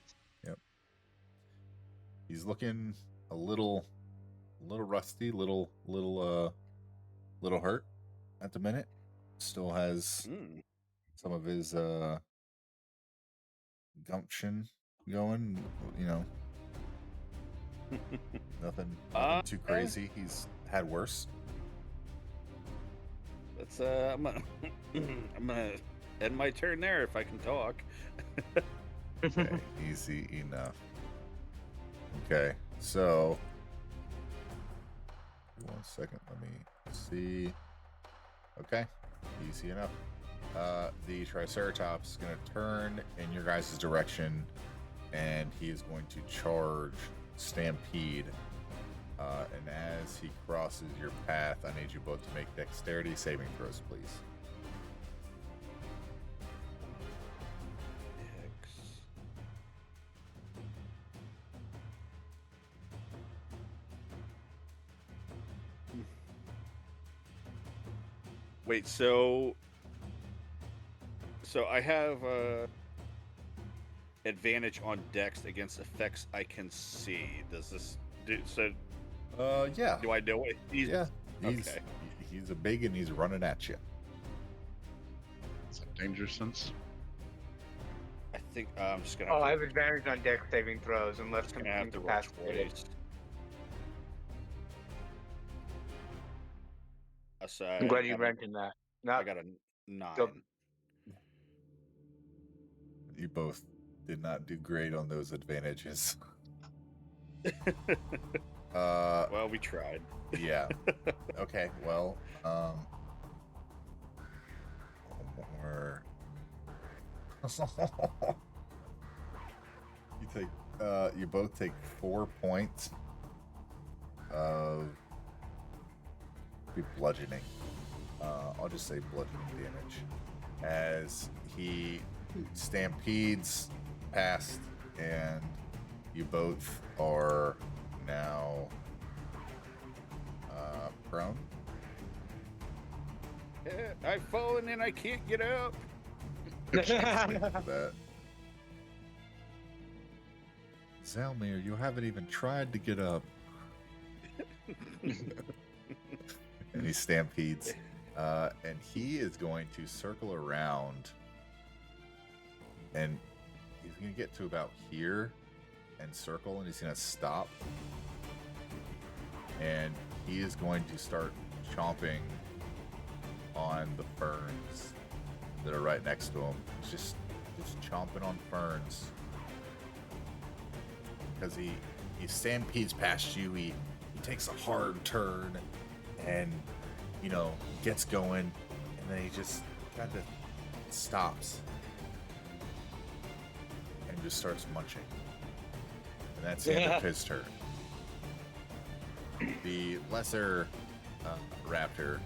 He's looking a little rusty, little hurt at the minute. Still has Mm. some of his gumption going, you know. Nothing too crazy. He's had worse. That's I'm gonna end my turn there if I can talk. Okay, easy enough. Okay, so 1 second, let me see. Okay, easy enough. The Triceratops is going to turn in your guys' direction, and he is going to charge Stampede. And as he crosses your path, I need you both to make dexterity saving throws, please. Wait, so I have advantage on dex against effects I can see. Does this do so? Yeah. Do I know it? Yeah. Okay. He's a big and he's running at you. Is that danger sense? I think I'm just gonna. Oh, have I to, have advantage on dex saving throws unless just gonna have something to roll incapacitated. twice. I'm glad you mentioned that. I Not got a 9. Go- You both did not do great on those advantages. Well, we tried. Yeah. Okay. Well, more. You both take 4 points of bludgeoning. I'll just say bludgeoning damage as he stampedes past, and you both are now prone. I've fallen and I can't get up. That. Zelmir, you haven't even tried to get up. And he stampedes. And he is going to circle around. And he's going to get to about here and circle, and he's going to stop. And he is going to start chomping on the ferns that are right next to him. He's just chomping on ferns. Because he stampedes past you, he takes a hard turn and, you know, gets going, and then he just kind of stops and just starts munching. And that's the end of his turn. The lesser raptor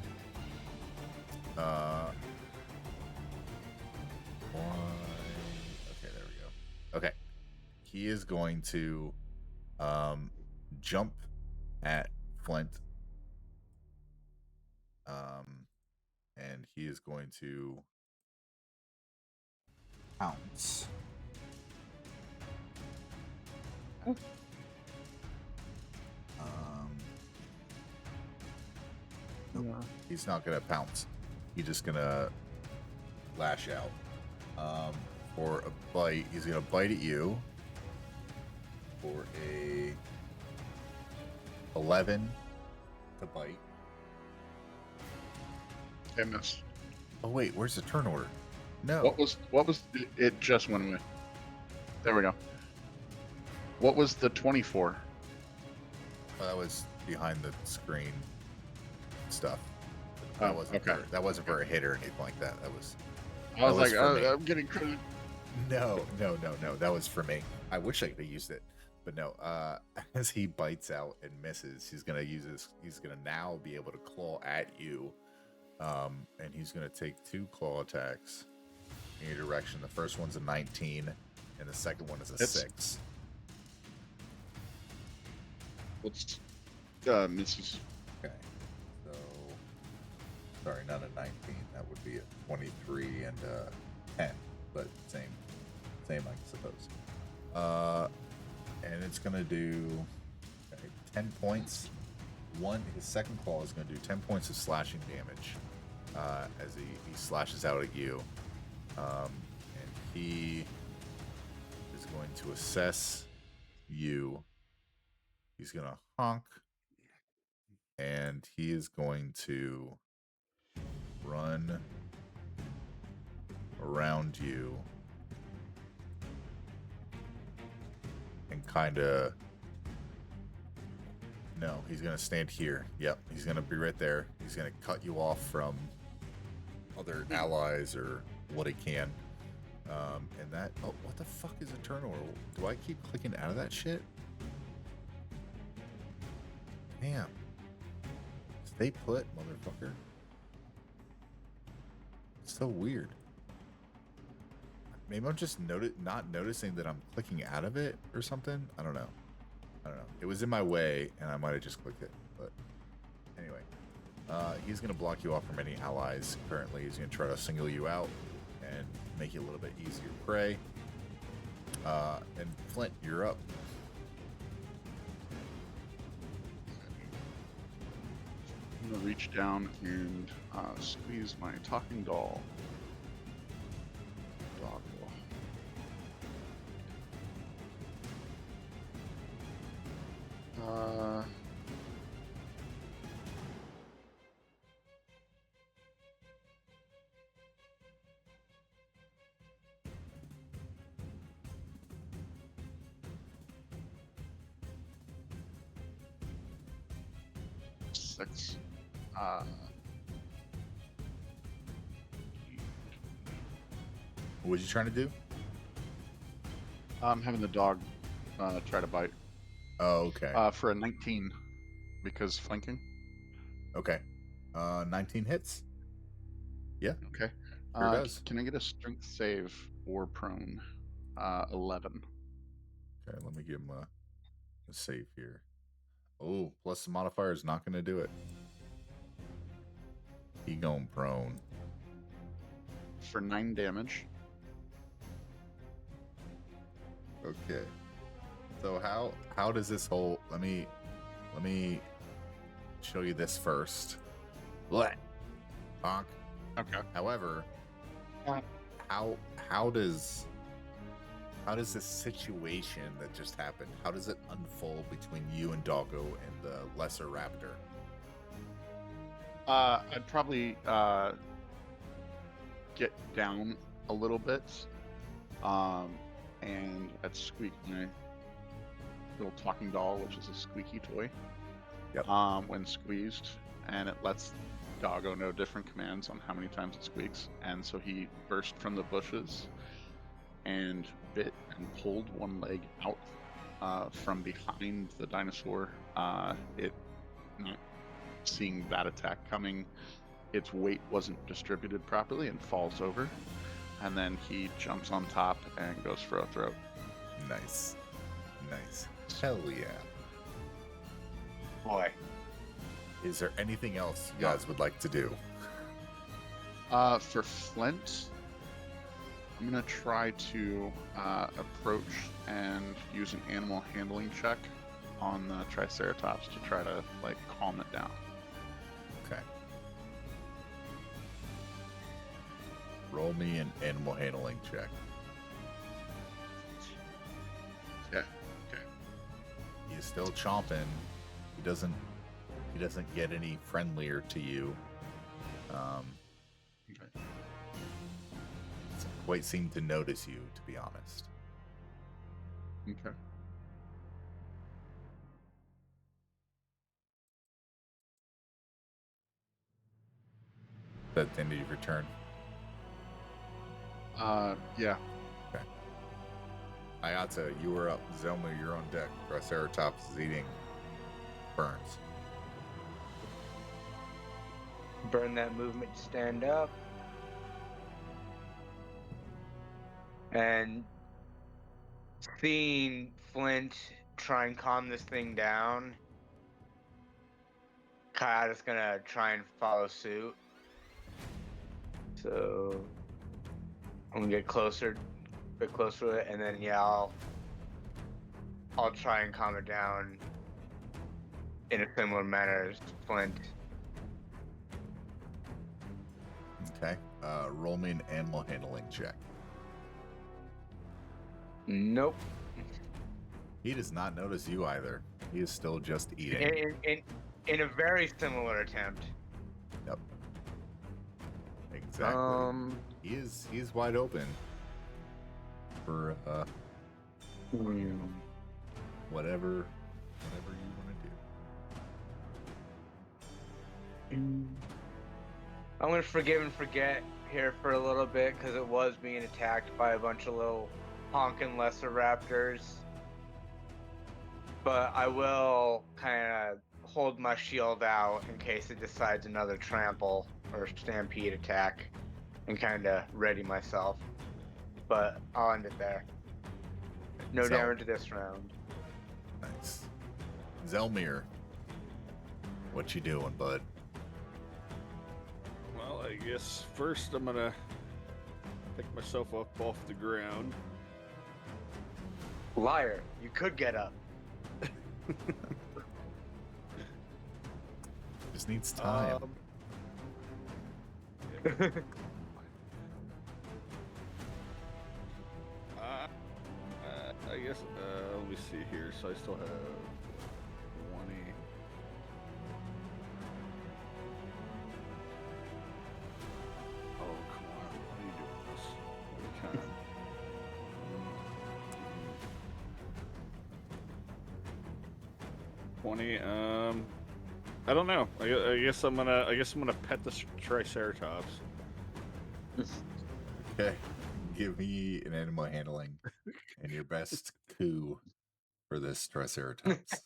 he is going to jump at Flint. And he is going to pounce. Nope, he's not gonna pounce. He's just gonna lash out. For a bite, he's gonna bite at you for a 11 to bite. I missed. Oh wait, where's the turn order? No. What was it just went away. There we go. What was the 24? That was behind the screen stuff. Oh, That wasn't okay. that wasn't for a hit or anything like that. That was. I was that was like, for me. I'm getting credit. No. That was for me. I wish I could have used it, but no. As he bites out and misses, he's gonna use his. He's gonna now be able to claw at you, and he's gonna take 2 claw attacks in your direction. The first one's a 19, and the second one is a 6. What's misses? Okay. So, sorry, not a 19. That would be a 23 and a 10, but same, I suppose. And it's gonna do 10 points. His second claw is gonna do 10 points of slashing damage as he slashes out at you. And he is going to assess you. He's gonna honk, and he is going to run around you and kind of. No, he's gonna stand here. Yep, he's gonna be right there. He's gonna cut you off from other allies or what he can. And that. Oh, what the fuck is a turn order? Do I keep clicking out of that shit? Damn. Stay put, motherfucker. So weird. Maybe I'm just not noticing that I'm clicking out of it or something. I don't know. It was in my way, and I might have just clicked it. But anyway, he's gonna block you off from any allies. Currently, he's gonna try to single you out and make it a little bit easier prey. And Flint, you're up. I'm gonna reach down and squeeze my talking doll. Doggle. Six. What was you trying to do? I'm having the dog try to bite. Oh, okay. For a 19, because flanking. Okay. 19 hits. Yeah. Okay. Sure does. Can I get a strength save or prone? 11. Okay, let me give him a save here. Oh, plus the modifier is not going to do it. He going prone. For 9 damage. Okay. So how does this whole let me show you this first. What? Honk. Okay. However, how does this situation that just happened, how does it unfold between you and Doggo and the lesser raptor? I'd probably get down a little bit, and I'd squeak my little talking doll, which is a squeaky toy. Yep. When squeezed, and it lets Doggo know different commands on how many times it squeaks, and so he burst from the bushes and bit and pulled one leg out from behind the dinosaur. It not seeing that attack coming, its weight wasn't distributed properly and falls over, and then he jumps on top and goes for a throat. Nice. Nice. Hell yeah. Boy. Is there anything else you guys would like to do? For Flint, I'm gonna try to approach and use an animal handling check on the Triceratops to try to like calm it down. Okay. Roll me an animal handling check. Okay. He's still chomping. He doesn't get any friendlier to you. Okay. Doesn't quite seem to notice you, to be honest. Okay. That's the end of your turn. Yeah. Ayata, you were up. Zelma, you're on deck. Triceratops is eating burns. Burn that movement to stand up. And seeing Flint try and calm this thing down, Kayada's gonna try and follow suit. So I'm gonna get closer, a bit closer to it, and then yeah, I'll try and calm it down in a similar manner as Flint. Okay. Roll me an animal handling check. Nope. He does not notice you either. He is still just eating. In a very similar attempt. Yep. Exactly. He is wide open for whatever you want to do. I'm gonna forgive and forget here for a little bit because it was being attacked by a bunch of little honking lesser raptors. But I will kind of hold my shield out in case it decides another trample or stampede attack and kind of ready myself. But I'll end it there. No damage this round. Nice. Zelmir, what you doing, bud? Well, I guess first I'm gonna pick myself up off the ground. Liar, you could get up. Just needs time. I guess, let me see here. So I still have 20. Oh, come on. What are you doing this? We can. I don't know. I guess I'm gonna pet the Triceratops. Okay. Give me an animal handling and your best coup for this Triceratops.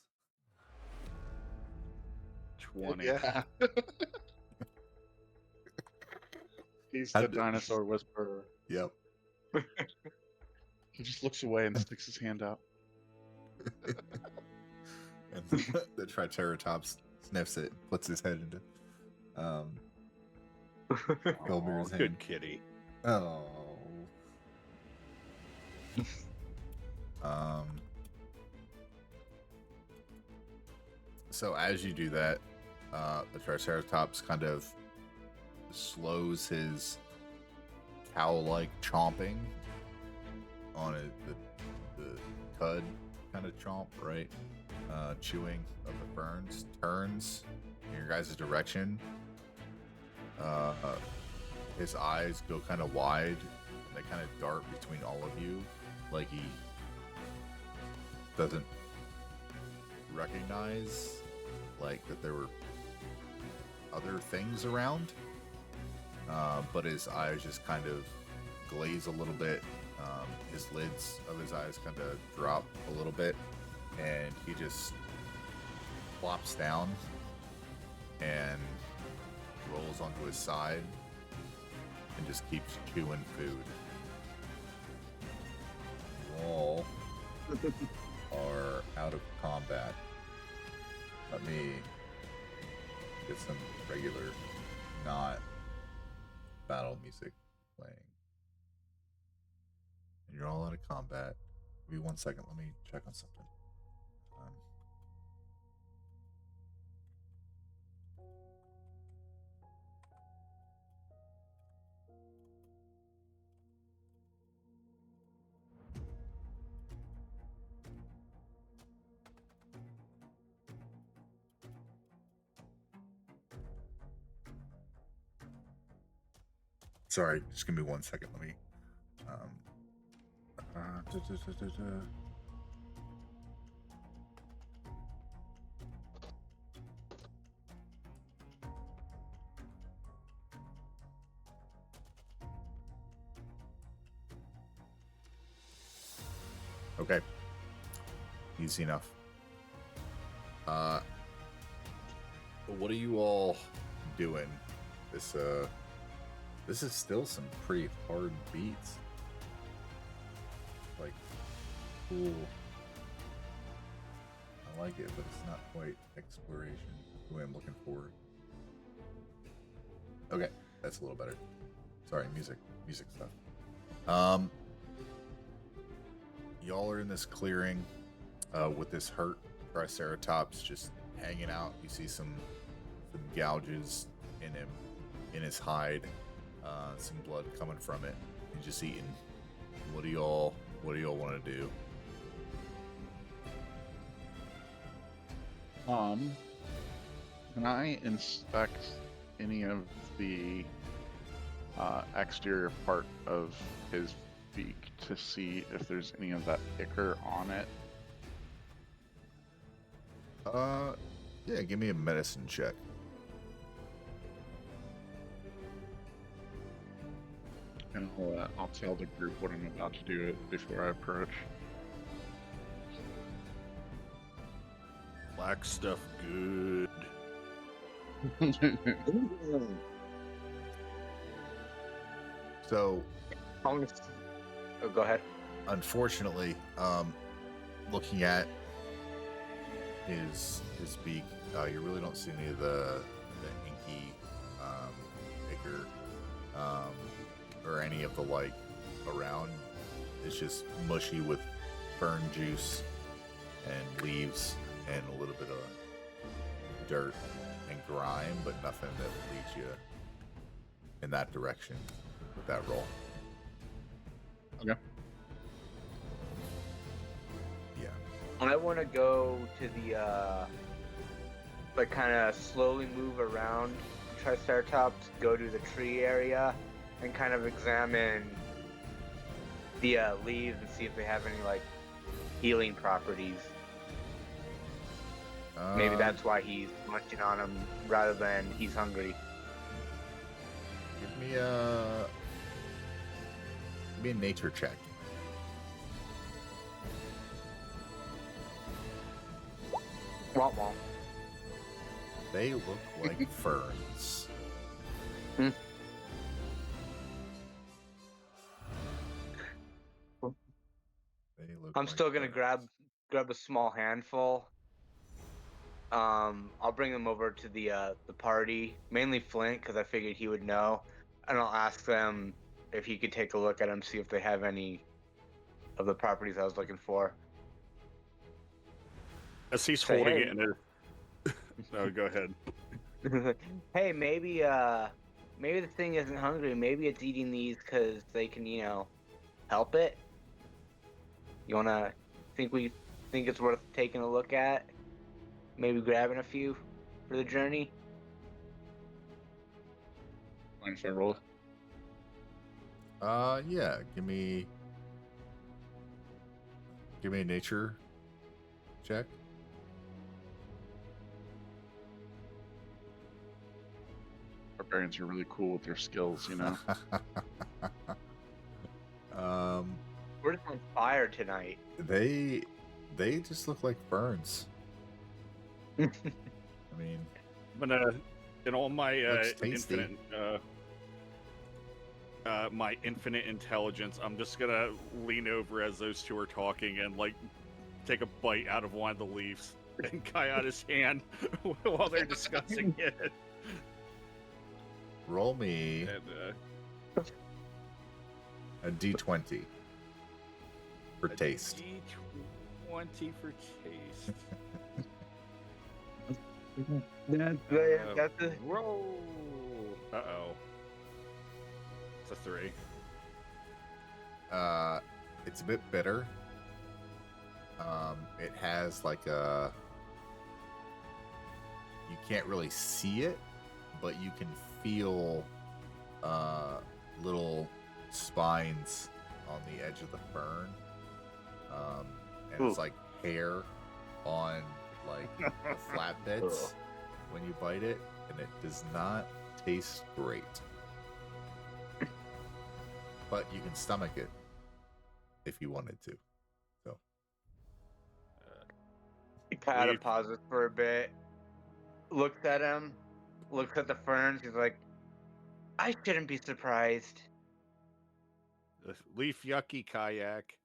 20. Yeah. He's How the did- dinosaur whisperer. Yep. He just looks away and sticks his hand out. And the Triceratops sniffs it, puts his head into Gilbert's hand. Good kitty. Oh. So as you do that, the Triceratops kind of slows his cow-like chomping on it, the cud kind of chomp, right? Chewing of the ferns, turns in your guys' direction. His eyes go kind of wide, and they kind of dart between all of you, like he doesn't recognize like that there were other things around, but his eyes just kind of glaze a little bit. His lids of his eyes kind of drop a little bit, and he just plops down and rolls onto his side and just keeps chewing food. Whoa. are out of combat. Let me get some regular, not battle music playing. And you're all out of combat. Give me 1 second. Let me check on something. Sorry, just give me 1 second. Let me. Okay. Easy enough. What are you all doing? This is still some pretty hard beats. Like, cool. I like it, but it's not quite exploration the way I'm looking for. Okay, that's a little better. Sorry, music stuff. Y'all are in this clearing with this hurt Triceratops just hanging out. You see some gouges in him, in his hide. Some blood coming from it. He's just eating. What do y'all want to do? Can I inspect any of the exterior part of his beak to see if there's any of that ichor on it? Yeah, give me a medicine check. And I'll tell the group what I'm about to do before I approach. Black stuff good. So, Oh, go ahead. unfortunately, looking at his beak, you really don't see any of the inky ichor or any of the like around. It's just mushy with fern juice and leaves and a little bit of dirt and grime, but nothing that leads you in that direction with that roll. Okay. Yeah. I want to go to the, like, kind of slowly move around Triceratops, go to the tree area, and kind of examine the leaves and see if they have any, like, healing properties. Maybe that's why he's munching on them rather than he's hungry. Give me a nature check. Womp womp. They look like ferns. Hmm. They look I'm like still gonna ferns. grab a small handful. I'll bring them over to the party, mainly Flint, because I figured he would know, and I'll ask them if he could take a look at them, see if they have any of the properties I was looking for. As he's Say, holding hey. it in his... No, go ahead. Hey, maybe the thing isn't hungry. Maybe it's eating these because they can, help it. You think it's worth taking a look at? Maybe grabbing a few for the journey? Mind if I roll? Yeah. Give me a nature check. Barbarians are really cool with their skills, you know? We're just on fire tonight. They just look like ferns. I mean, I'm gonna, in all my looks tasty. infinite intelligence, I'm just gonna lean over as those two are talking and like take a bite out of one of the leaves and Kayana's hand while they're discussing it. Roll me And, a d20 for taste. D20 for taste. That's a Roll. Uh-oh. It's a 3. It's a bit bitter. It has like a, you can't really see it, but you can feel little spines on the edge of the fern. And it's like hair on like the flat bits when you bite it, and it does not taste great. But you can stomach it if you wanted to. So kind of Leaf. pauses for a bit, looks at him, looks at the ferns. He's like, I shouldn't be surprised. Leaf yucky kayak.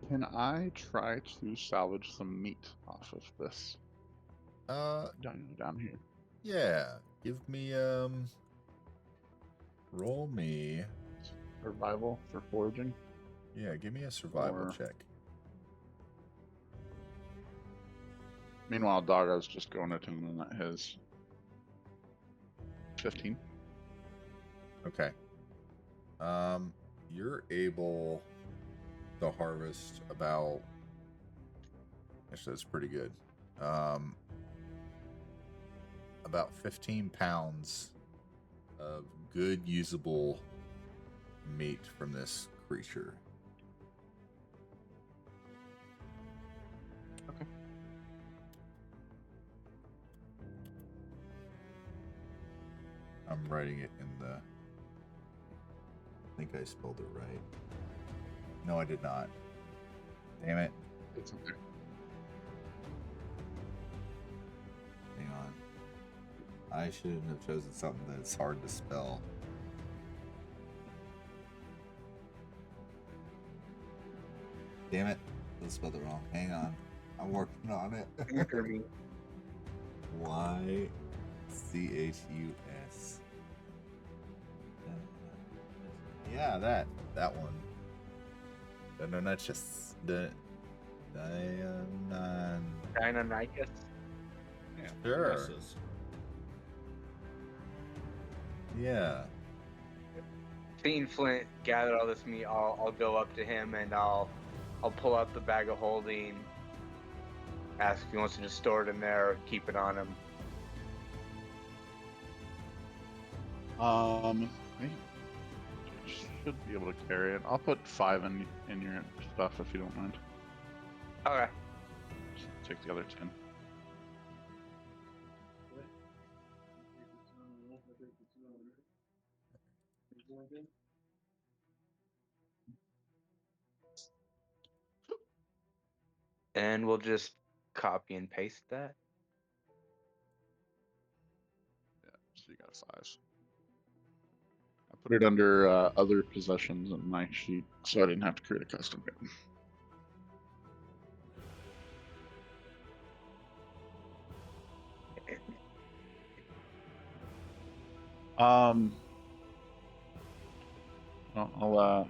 Can I try to salvage some meat off of this down here? yeah, give me roll me, Survival for foraging. yeah, give me a survival Or- check. Meanwhile, Doggo's just going to tune at his 15. Okay. You're able to harvest about, actually that's pretty good. About 15 pounds of good usable meat from this creature. Okay. I'm writing it in the, I think I spelled it right. No, I did not. Damn it. It's okay. Hang on. I shouldn't have chosen something that's hard to spell. Damn it. I spelled it wrong. Hang on. I'm working on it. YCHUS. Yeah, that one. No, not just the Deinonychus. Yeah, Sure. Reses. Yeah. Seeing Flint gather all this meat, I'll go up to him and I'll pull out the bag of holding, ask if he wants to just store it in there or keep it on him. I should be able to carry it. I'll put 5 in your stuff if you don't mind. Okay. Just take the other 10. And we'll just copy and paste that. Yeah, so you got 5. I put it under other possessions in my sheet, so I didn't have to create a custom bit.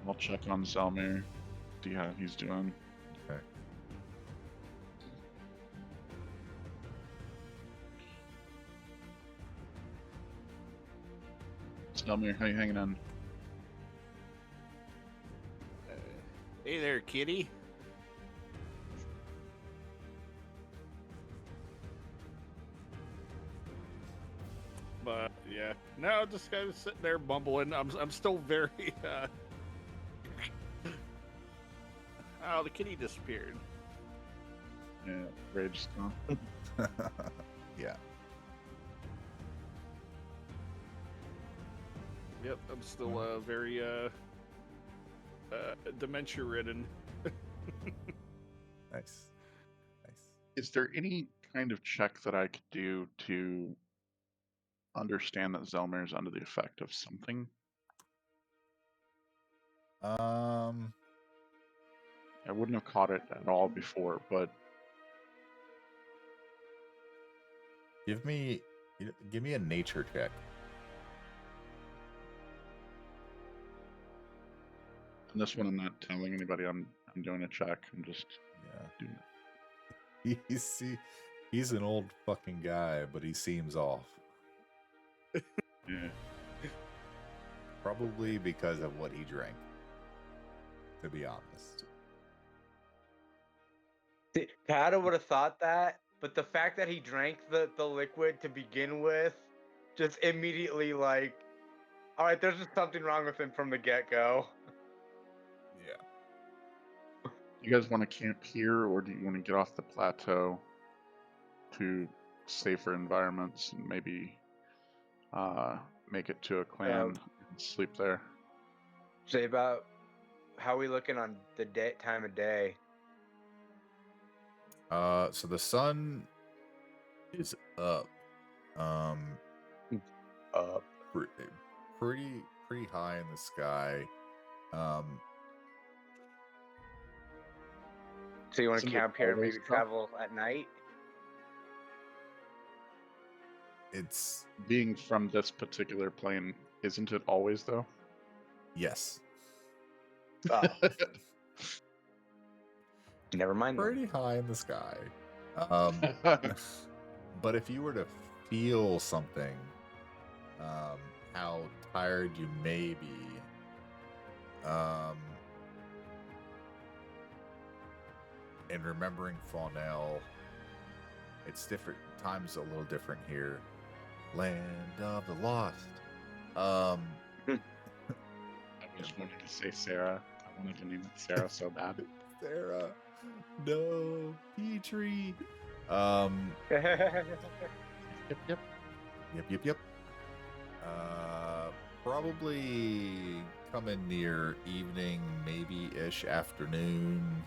I'll check on Zelmir, see how he's doing. Okay. Zelmir, how you hanging on? Hey there, kitty. But yeah, no, just kind of sitting there bumbling. I'm still very. Oh, the kitty disappeared. Yeah, rage is gone. Yeah. Yep, I'm still very dementia ridden. Nice. Nice. Is there any kind of check that I could do to understand that Zelmir is under the effect of something? I wouldn't have caught it at all before, but Give me a nature check. on this one I'm not telling anybody I'm doing a check. I'm just Yeah. doing it. He's an old fucking guy, but he seems off. Yeah. Probably because of what he drank. To be honest. Kata would have thought that, but the fact that he drank the liquid to begin with, just immediately like, all right, there's just something wrong with him from the get-go. Yeah. You guys want to camp here, or do you want to get off the plateau to safer environments and maybe make it to a clan and sleep there? Say about how we looking on the time of day. So the sun is up. Up. Pretty high in the sky. So you want to Isn't it camp here and always maybe up? travel at night? It's Being from this particular plane, isn't it always though? yes. Oh. Never mind. then. Pretty high in the sky. But if you were to feel something, how tired you may be, and remembering Faunel, it's different. Time's a little different here. Land of the lost. I just wanted to say Sarah. I wanted to name it Sarah so bad. Sarah, no, Petrie. Yep. Yep. Probably coming near evening, maybe ish afternoon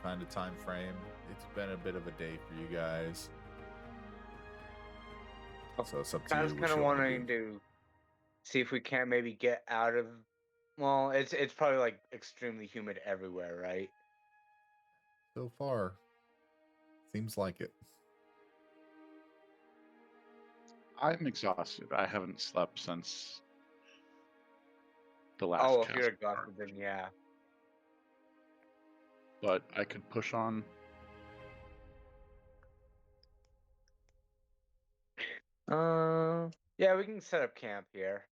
kind of time frame. It's been a bit of a day for you guys. So it's up to I you. was what kind of you wanna wanting do. to see if we can't maybe get out of. Well, it's probably like extremely humid everywhere, right? So far, seems like it. I'm exhausted. I haven't slept since the last Oh, if cast. you're exhausted, then yeah. But I could push on. Yeah, we can set up camp here.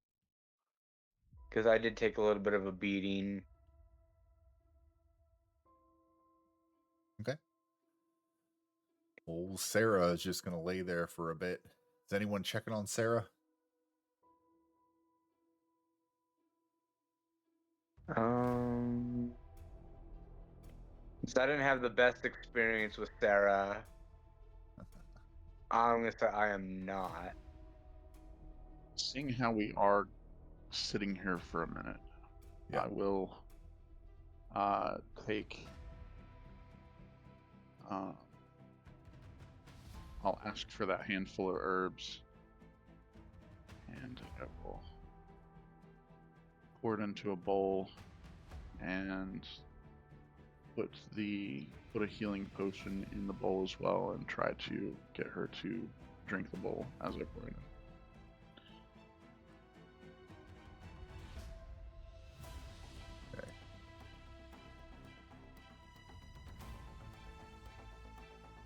Because I did take a little bit of a beating. Okay. Well, Sarah is just gonna lay there for a bit. Is anyone checking on Sarah? So I didn't have the best experience with Sarah. I'm gonna say I am not. Seeing how we are sitting here for a minute, Yeah. I will take. I'll ask for that handful of herbs, and I will pour it into a bowl and put a healing potion in the bowl as well, and try to get her to drink the bowl as I pour it in.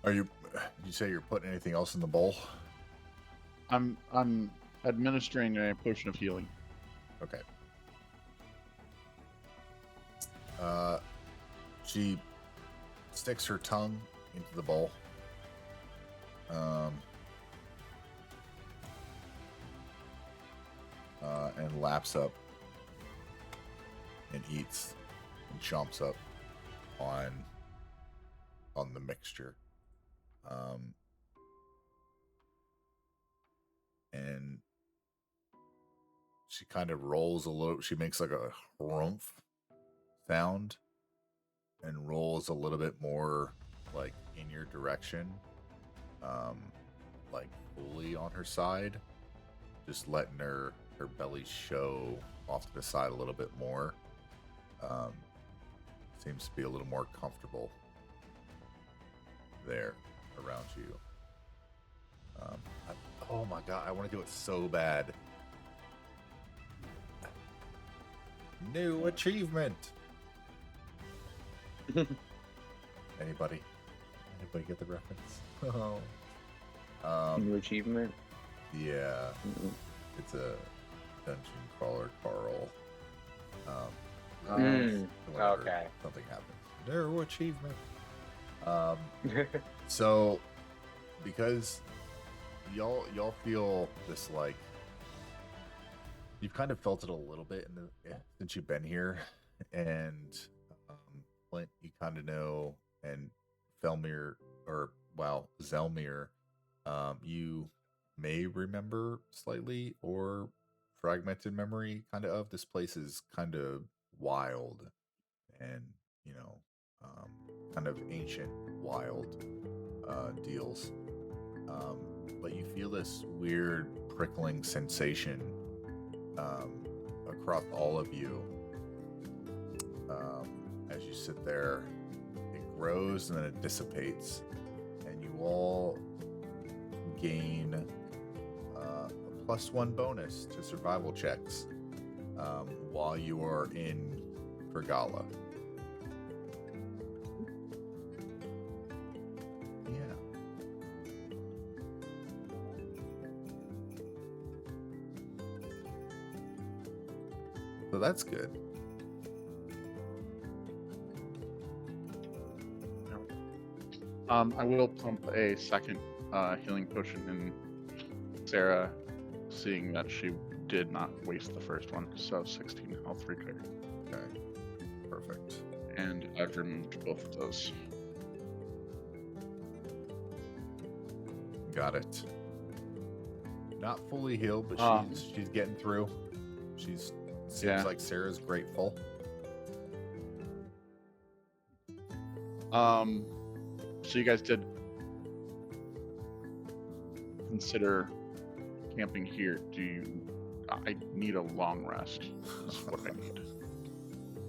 Okay. You say you're putting anything else in the bowl? I'm administering a potion of healing. Okay. She sticks her tongue into the bowl. And laps up and eats and chomps up on the mixture. And she kind of rolls a little. She makes like a harumph sound and rolls a little bit more like in your direction, like fully on her side, just letting her belly show off to the side a little bit more. seems to be a little more comfortable there around you. Oh my god, I want to do it so bad. New achievement. Anybody get the reference? Oh. New achievement. Yeah. It's a dungeon crawler, Carl. Whenever Okay. something happens. New achievement. So, because y'all feel this, like, you've kind of felt it a little bit since you've been here, and Flint, you kind of know, and Zelmir, you may remember slightly or fragmented memory kind of this place is kind of wild and kind of ancient wild deals, but you feel this weird prickling sensation across all of you as you sit there. It grows and then it dissipates, and you all gain a +1 bonus to survival checks while you are in Krigala. Yeah. So that's good. I will pump a second healing potion in Sarah, seeing that she did not waste the first one, so 16 health recovery. Okay. Perfect. And I've removed both of those. Got it. Not fully healed, but she's getting through. Seems like Sarah's grateful. So you guys did consider camping here. I need a long rest. Is what I need.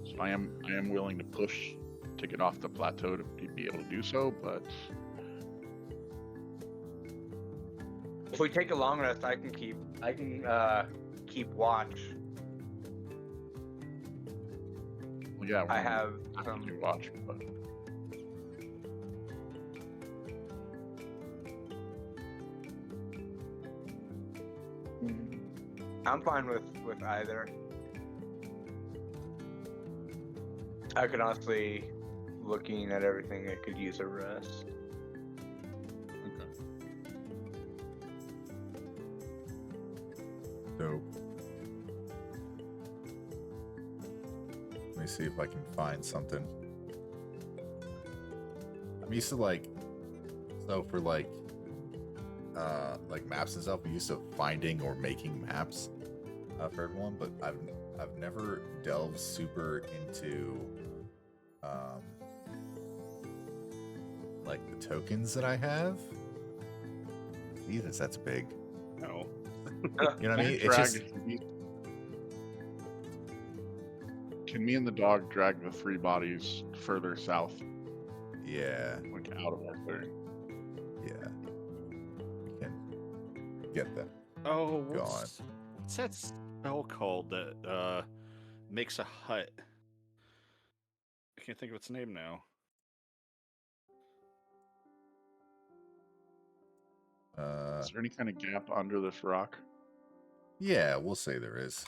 So I am willing to push to get off the plateau to be able to do so, but If we take a long rest, I can keep watch. well, yeah, I have I can watch, but I'm fine with either. I could honestly, looking at everything, I could use a rest. okay. Dope. Let me see if I can find something. I'm used to for maps and stuff, we used to finding or making maps for everyone, but I've never delved super into the tokens that I have. Jesus, that's big. No. You know what I mean? It's Drag, just can me and the dog drag the 3 bodies further south, yeah. like out of our clearing? Yeah, we can get them. Oh, Gone. what's that spell called that makes a hut? I can't think of its name now. Is there any kind of gap under this rock? Yeah, we'll say there is.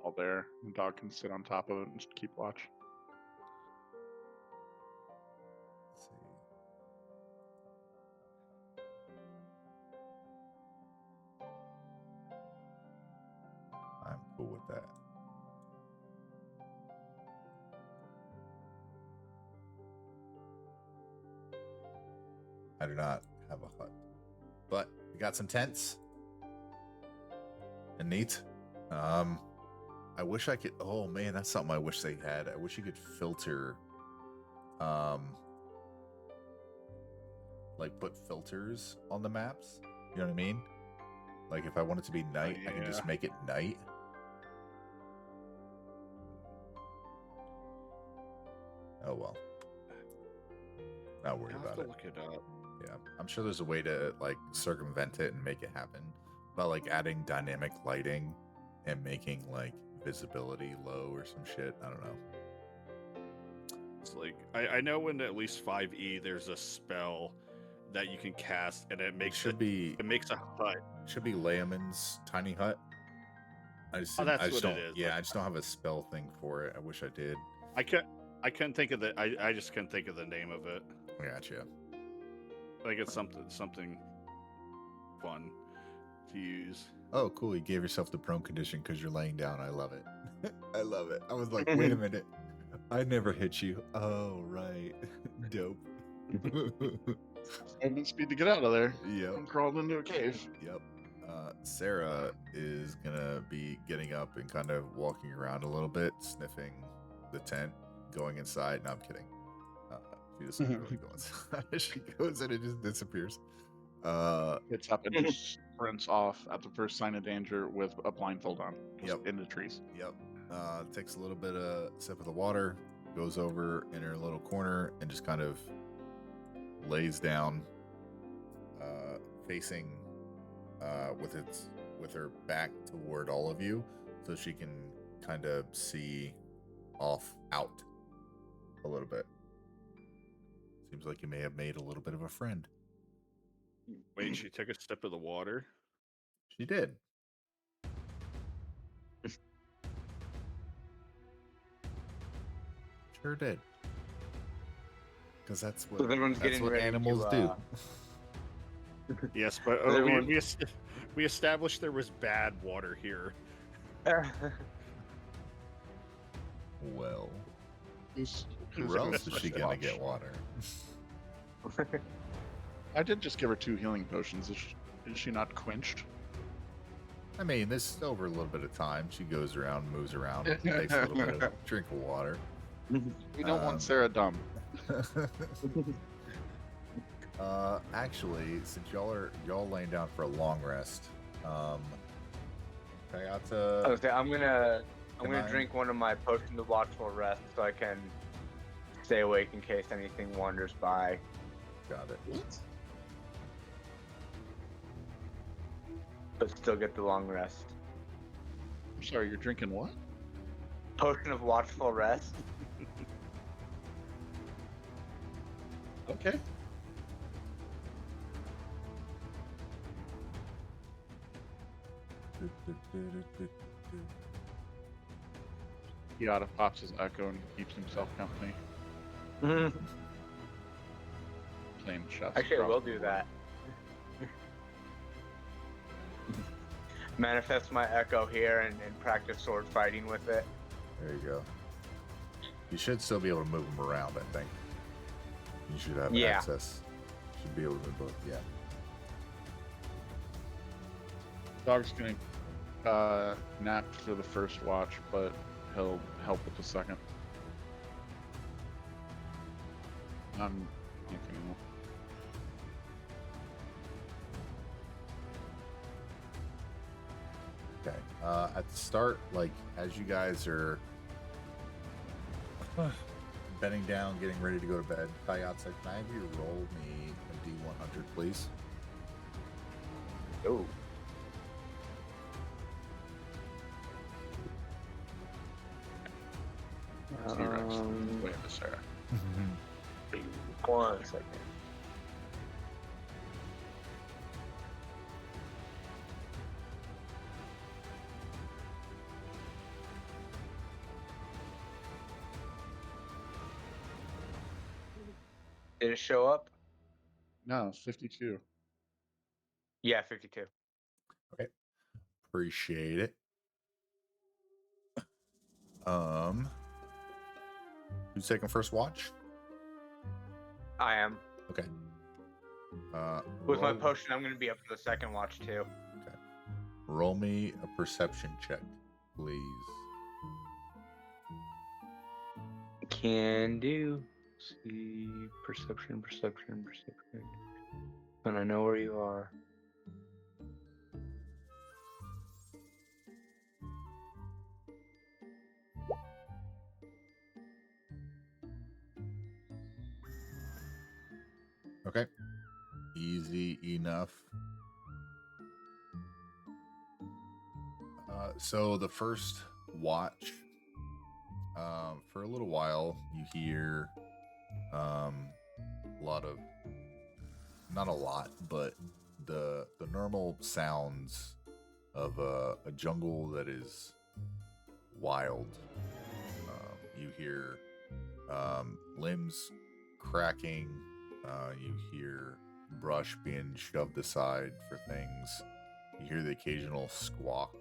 All there. The dog can sit on top of it and just keep watch. Let's see. I'm cool with that. I do not have a hut, but we got some tents. And neat. I wish I could. Oh man, that's something I wish they had. I wish you could filter, put filters on the maps. You know what I mean? Like if I want it to be night, I can just make it night. Oh well. Not worried I'll have about to it. look it up. Yeah, I'm sure there's a way to like circumvent it and make it happen. But like adding dynamic lighting and making like visibility low or some shit. I don't know. It's like I know in at least 5e there's a spell that you can cast and it makes Should be it makes a hut. should be Layman's tiny hut. I just Oh, that's I just what it don't. is, Yeah, like- I just don't have a spell thing for it. I wish I did. I couldn't think of I just couldn't think of the name of it. I gotcha. Like it's something fun to use. Oh, cool. You gave yourself the prone condition because you're laying down. I love it. I love it. I was like, wait a minute. I never hit you. Oh, right. Dope. Movement speed to get out of there. Yep. I'm crawled into a cave. Yep. Sarah is gonna be getting up and kind of walking around a little bit, sniffing the tent, going inside. No, I'm kidding. She doesn't really go inside. She goes and it just disappears. Gets up and just sprints off at the first sign of danger with a blindfold on. Just Yep. in the trees. Yep. Takes a little bit of sip of the water, goes over in her little corner, and just kind of lays down, facing with her back toward all of you, so she can kind of see out a little bit. Seems like you may have made a little bit of a friend. Wait, she took a step of the water. She did. Sure did. Because that's what, So everyone's that's getting what ready animals to, do. Yes, but Everyone- we established there was bad water here. Well, Who's where else is supposed she to gonna watch? get water? I did just give her 2 healing potions. Is she not quenched? I mean, this is over a little bit of time. She goes around, moves around, takes a little bit of drink of water. We don't Um, want Sarah dumb. Actually, since y'all laying down for a long rest, Kayata, Okay, I'm gonna Am I- drink one of my potions of watchful rest so I can stay awake in case anything wanders by. got it. But still get the long rest. I'm sorry, you're drinking what? Potion of watchful rest. Okay. Yada pops his echo and keeps himself company. Playing chess. Actually, I across will the do board. that. Manifest my echo here and practice sword fighting with it. There you go. You should still be able to move them around, I think. You should have Yeah. access. Should be able to move both, yeah. Dog's gonna nap for the first watch, but he'll help with the second. I'm thinking. Okay. At the start, like, as you guys are bedding down, getting ready to go to bed, Kayatsa, can I have you roll me a D100, please? Oh. T-Rex. Wait a Sarah. 1 second. Did it show up? No, 52. Yeah, 52. Appreciate it. Who's taking first watch? I am. Okay. With my roll- potion, I'm going to be up for the second watch too. Roll me a perception check, please. Can do. See, perception. And I know where you are. Okay. Easy enough. So the first watch, for a little while, you hear a lot of, not a lot, but the normal sounds of a jungle that is wild. You hear limbs cracking. You hear brush being shoved aside for things. You hear the occasional squawk.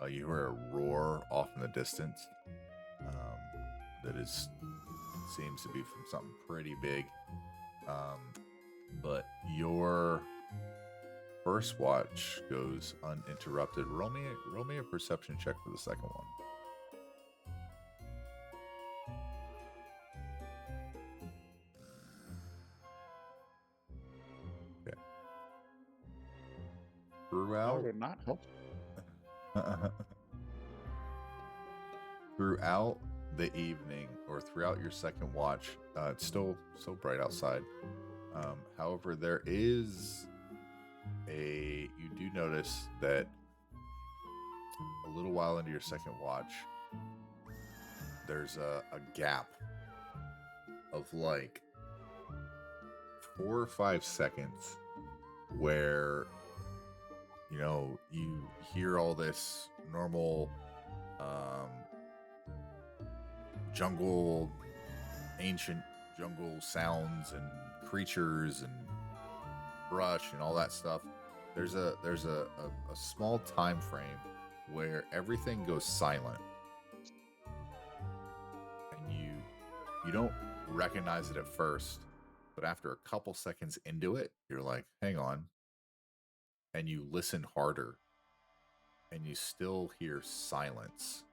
You hear a roar off in the distance. That seems to be from something pretty big. But your first watch goes uninterrupted. Roll me a perception check for the second one. Okay. That would not help. Throughout the evening, or throughout your second watch, it's still so bright outside. However, you do notice that a little while into your second watch, there's a gap of like 4 or 5 seconds where, you know, you hear all this normal ancient jungle sounds and creatures and brush and all that stuff. There's a small time frame where everything goes silent, and you don't recognize it at first, but after a couple seconds into it, you're like, hang on, and you listen harder, and you still hear silence.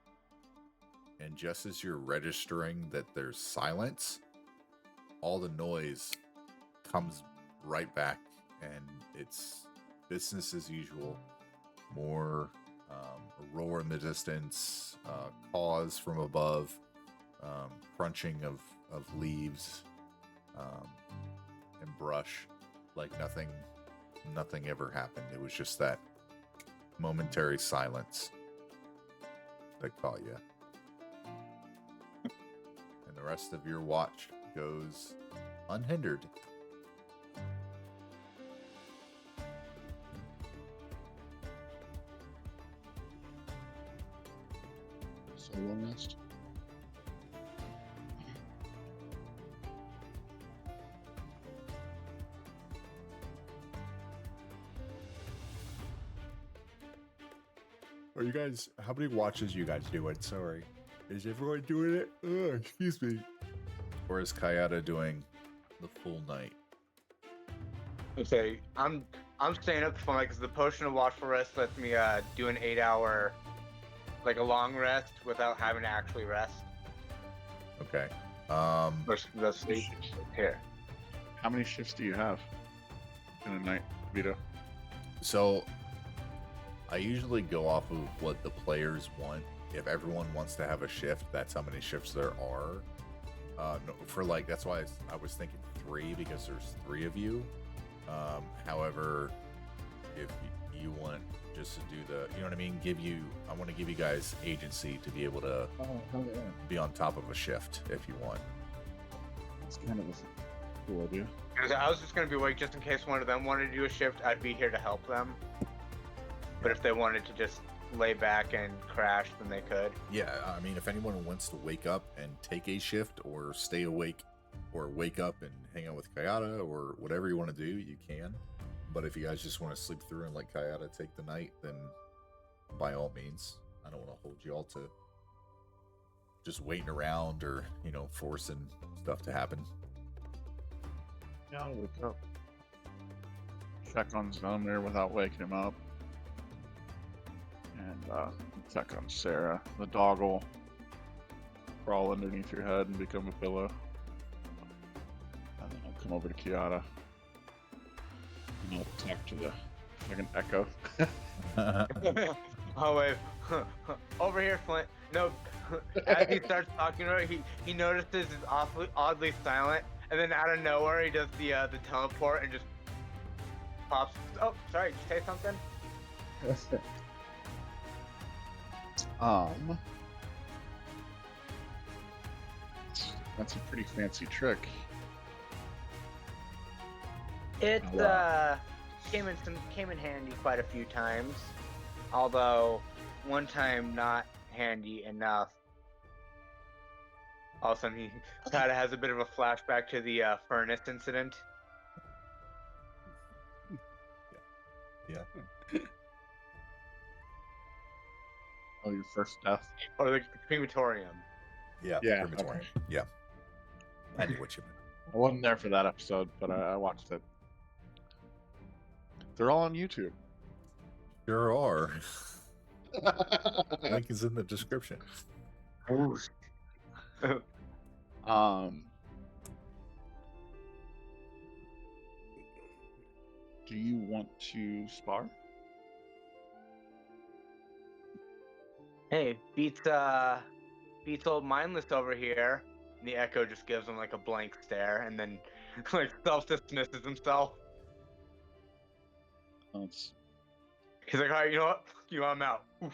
And just as you're registering that there's silence, all the noise comes right back, and it's business as usual. More a roar in the distance, caws from above, crunching of leaves and brush, like nothing ever happened. It was just that momentary silence that caught you. And the rest of your watch goes unhindered. Solo nest. Are you guys, how many watches you guys doing? Sorry. Is everyone doing it? Excuse me. Or is Kayata doing the full night? Okay, I'm staying up for because the potion of watchful rest lets me do an 8-hour, like a long rest without having to actually rest. Okay. The sleep here. How many shifts do you have in a night, Vito? So I usually go off of what the players want. If everyone wants to have a shift, that's how many shifts there are. No, for like, that's why I was thinking 3, because there's 3 of you. However, if you want just to do the, you know what I mean? I want to give you guys agency to be able to be on top of a shift if you want. It's kind of a cool idea. I was just gonna be awake just in case one of them wanted to do a shift. I'd be here to help them. But if they wanted to just lay back and crash, then they could. Yeah, I mean, if anyone wants to wake up and take a shift, or stay awake, or wake up and hang out with Kayata, or whatever you want to do, you can. But if you guys just want to sleep through and let Kayata take the night, then by all means. I don't want to hold you all to just waiting around or, you know, forcing stuff to happen. Yeah, I'll wake up. Check on Zelmir without waking him up. And check on Sarah. The dog will crawl underneath your head and become a pillow. And then I'll come over to Kiara. And I'll talk to the like an echo. Oh wait, over here, Flint. No, as he starts talking to her, he notices it's oddly silent, and then out of nowhere he does the teleport and just pops. Oh, sorry, did you say something? That's a pretty fancy trick. It Oh, wow. came in handy quite a few times, although one time not handy enough. All of a sudden he kind of has a bit of a flashback to the furnace incident. Yeah. Oh, your first death. Or the crematorium. Yeah. Yeah, Crematorium. okay. Yeah. I knew what you meant. I wasn't there for that episode, but I watched it. They're all on YouTube. Sure are. Link is in the description. Do you want to spar? Hey, beats old mindless over here. And the Echo just gives him like a blank stare and then like self-dismisses himself. It's He's like, all right, you know what? Fuck you, I'm out. Oof.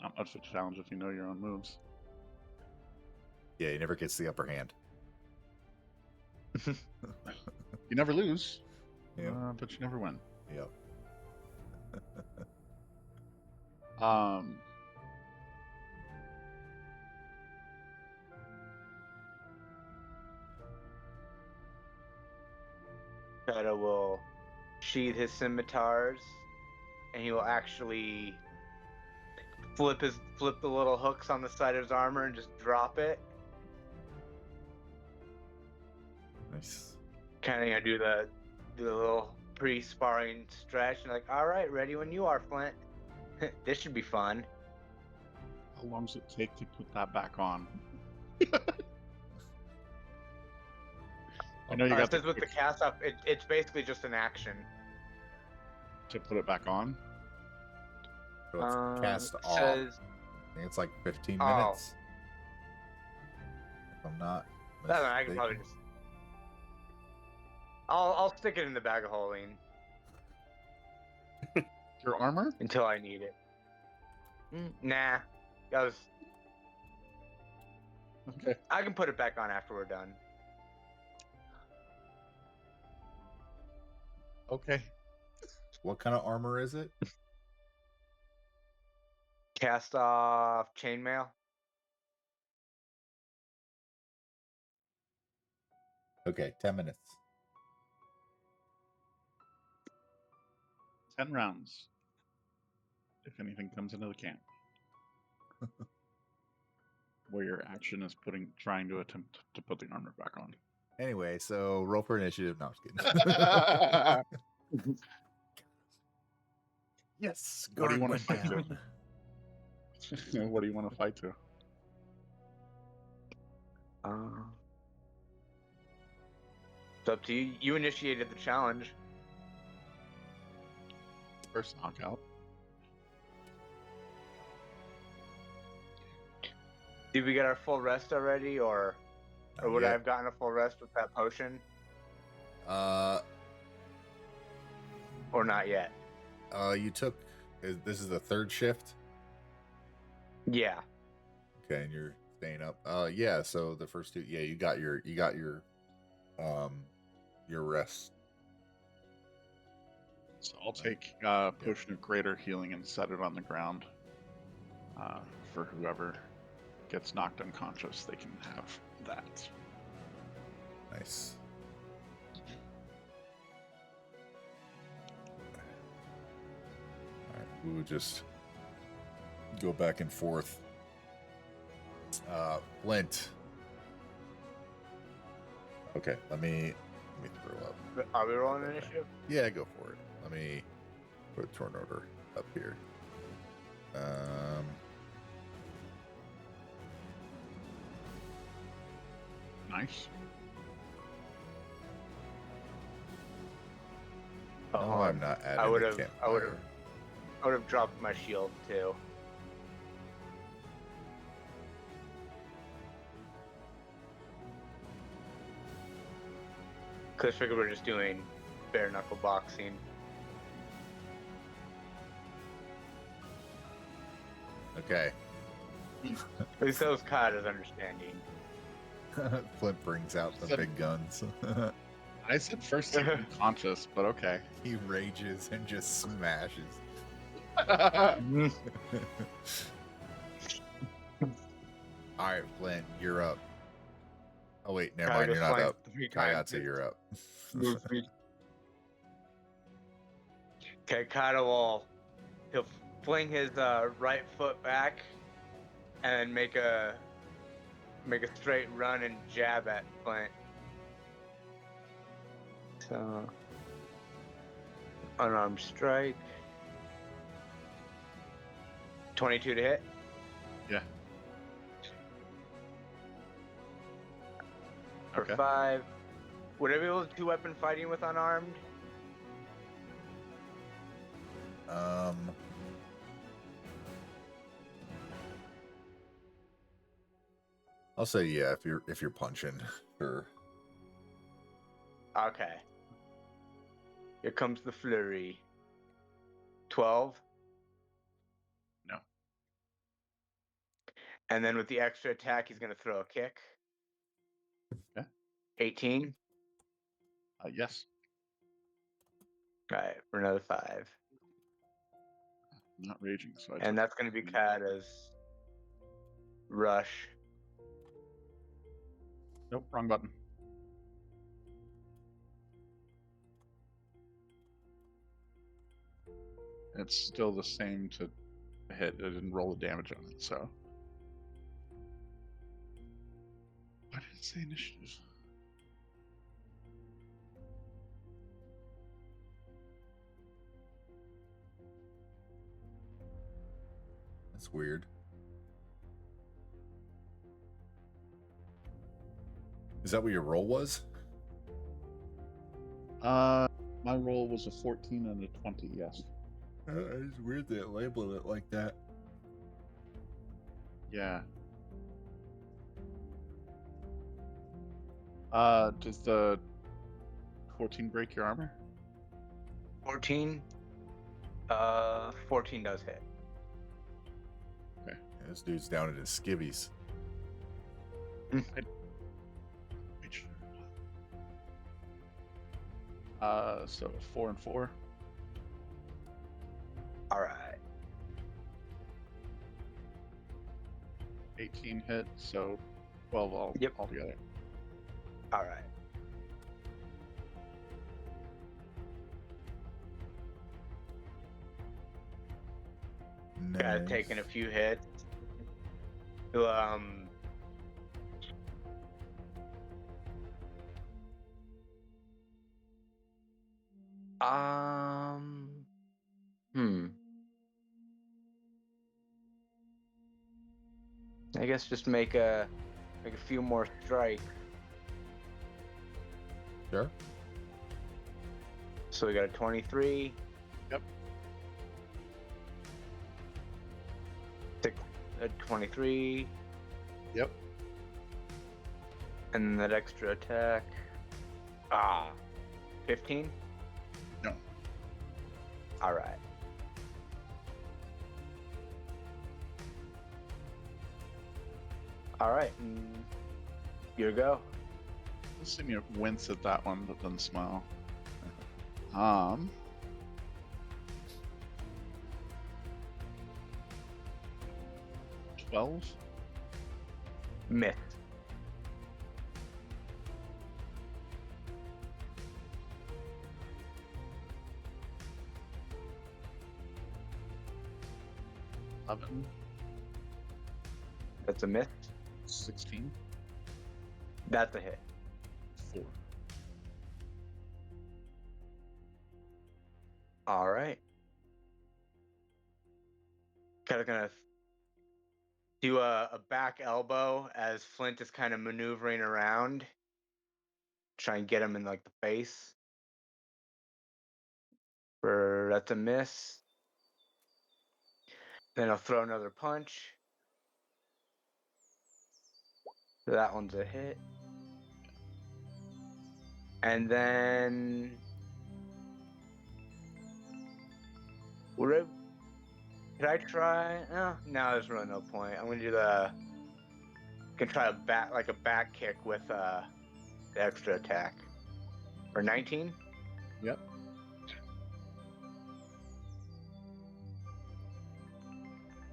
not much of a challenge if you know your own moves. Yeah, he never gets the upper hand. You never lose, Yeah. but you never win. Yep. Shadow will sheathe his scimitars, and he will actually flip the little hooks on the side of his armor and just drop it. Nice. Kind of do the little pre-sparring stretch, and like, all right, ready when you are, Flint. This should be fun. How long does it take to put that back on? I know you got It says with the cast off, it's basically just an action. to put it back on. So it's cast It off. says, I think it's like 15 Oh. minutes. If I'm not I can probably mistaken. just. I'll stick it in the bag of holding Your armor? until I need it. Nah, Okay. I can put it back on after we're done. Okay. What kind of armor is it? Cast off chainmail. Okay, 10 minutes. 10 rounds. If anything comes into the camp. Where your action is trying to attempt to put the armor back on. Anyway, so roll for initiative. No, I'm just kidding. Yes. What do you guard want to went fight down. to? What do you want to fight to? It's up to you. You initiated the challenge. First knockout. Did we get our full rest already, or would I have gotten a full rest with that potion, or not yet? You took. This is the third shift. Yeah. Okay, and you're staying up. Yeah. So the first two. Yeah, you got your rest. So I'll take Potion of Greater Healing and set it on the ground. For whoever gets knocked unconscious, they can have that. Nice. All right, we would just go back and forth. Flint. Okay, let me throw up. Are we rolling initiative? Yeah, go for it. Let me put turn order up here. Nice. No, I'm not adding. I would the have campfire. dropped my shield too. Cause I figured we're just doing bare knuckle boxing. Okay. At least that was Kata's understanding. Flint brings out the Said- big guns. I said first he's unconscious, but okay. He rages and just smashes. Alright, Flint, you're up. Oh wait, never mind, you're not up. Kayatsu, you're up. Okay, Kata he'll fling his right foot back and make a straight run and jab at Flint. So unarmed strike. 22 to hit. Yeah. For Okay. 5. Would I be able to two-weapon fighting with unarmed? I'll say yeah if you're punching. Sure. Okay. Here comes the flurry. 12. No. And then with the extra attack, he's going to throw a kick. Okay. 18. Yes. Right, for another 5. I'm not raging, so I And that's going to be Kata's rush. Nope, wrong button. It's still the same to hit. It didn't roll the damage on it, so. Why did it say initiative? That's weird. Is that what your roll was? My roll was a 14 and a 20, yes. It's weird they labeled it like that. Yeah. Does the 14 break your armor? 14. 14 does hit. Yeah, this dude's down at his skivvies. So 4 and 4. All right. 18 hit, so 12 Yep. altogether. All right. Guy's taking a few hits. I guess just make a few more strikes. Sure. So we got a 23. Yep. A 23. Yep. And then that extra attack. 15? No. All right. All right. Your go. Let's see me wince at that one, but then smile. 12? Miss. That's a miss. 16? That's a hit. 4. All right. Kind of gonna do a back elbow as Flint is kind of maneuvering around. Try and get him in like the face. That's a miss. Then I'll throw another punch. That one's a hit. And then could I try? No, there's really no point. I'm gonna do can try a back kick with the extra attack. For 19? Yep.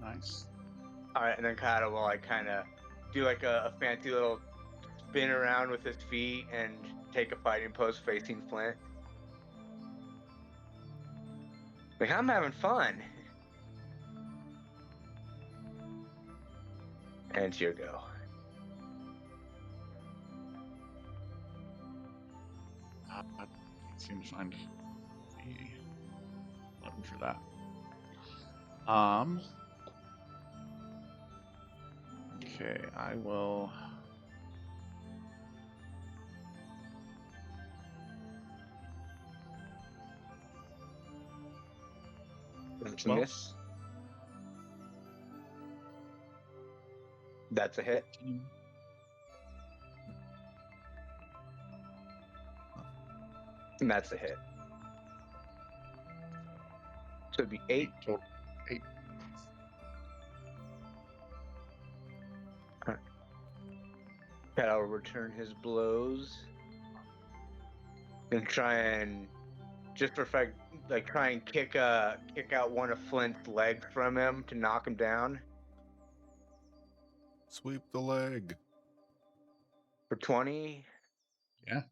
Nice. Alright, and then Kata will like kinda do like a fancy little spin around with his feet and take a fighting pose facing Flint. Like, I'm having fun. And it's your go. I can't seem to find the button for that. Okay, I will. That's a Well- miss. That's a hit. And that's a hit. So it'd be 8. Total. 8. Kata will return his blows. And try and just perfect, like try and kick out one of Flint's legs from him to knock him down Sweep the leg. for 20. Yeah.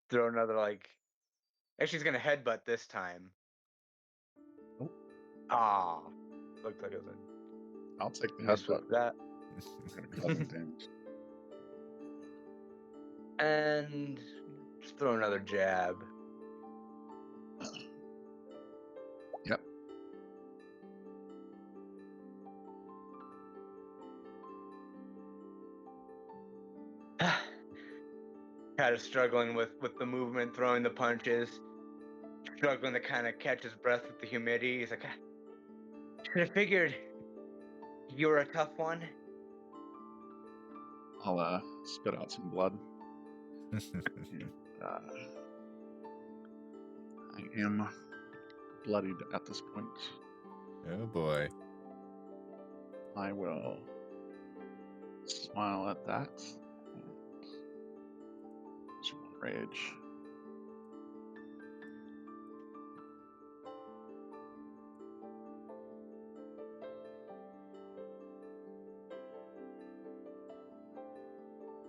Throw another actually he's gonna headbutt this time. Oh. Ah, looked like it was I'll take the a miss headbutt. with that. I'm gonna cause some damage. And just throw another jab. Yep. Kind of struggling with the movement, throwing the punches, struggling to kind of catch his breath with the humidity. He's like, should have figured you were a tough one. I'll spit out some blood. I am bloodied at this point. Oh boy. I will smile at that. Just one rage.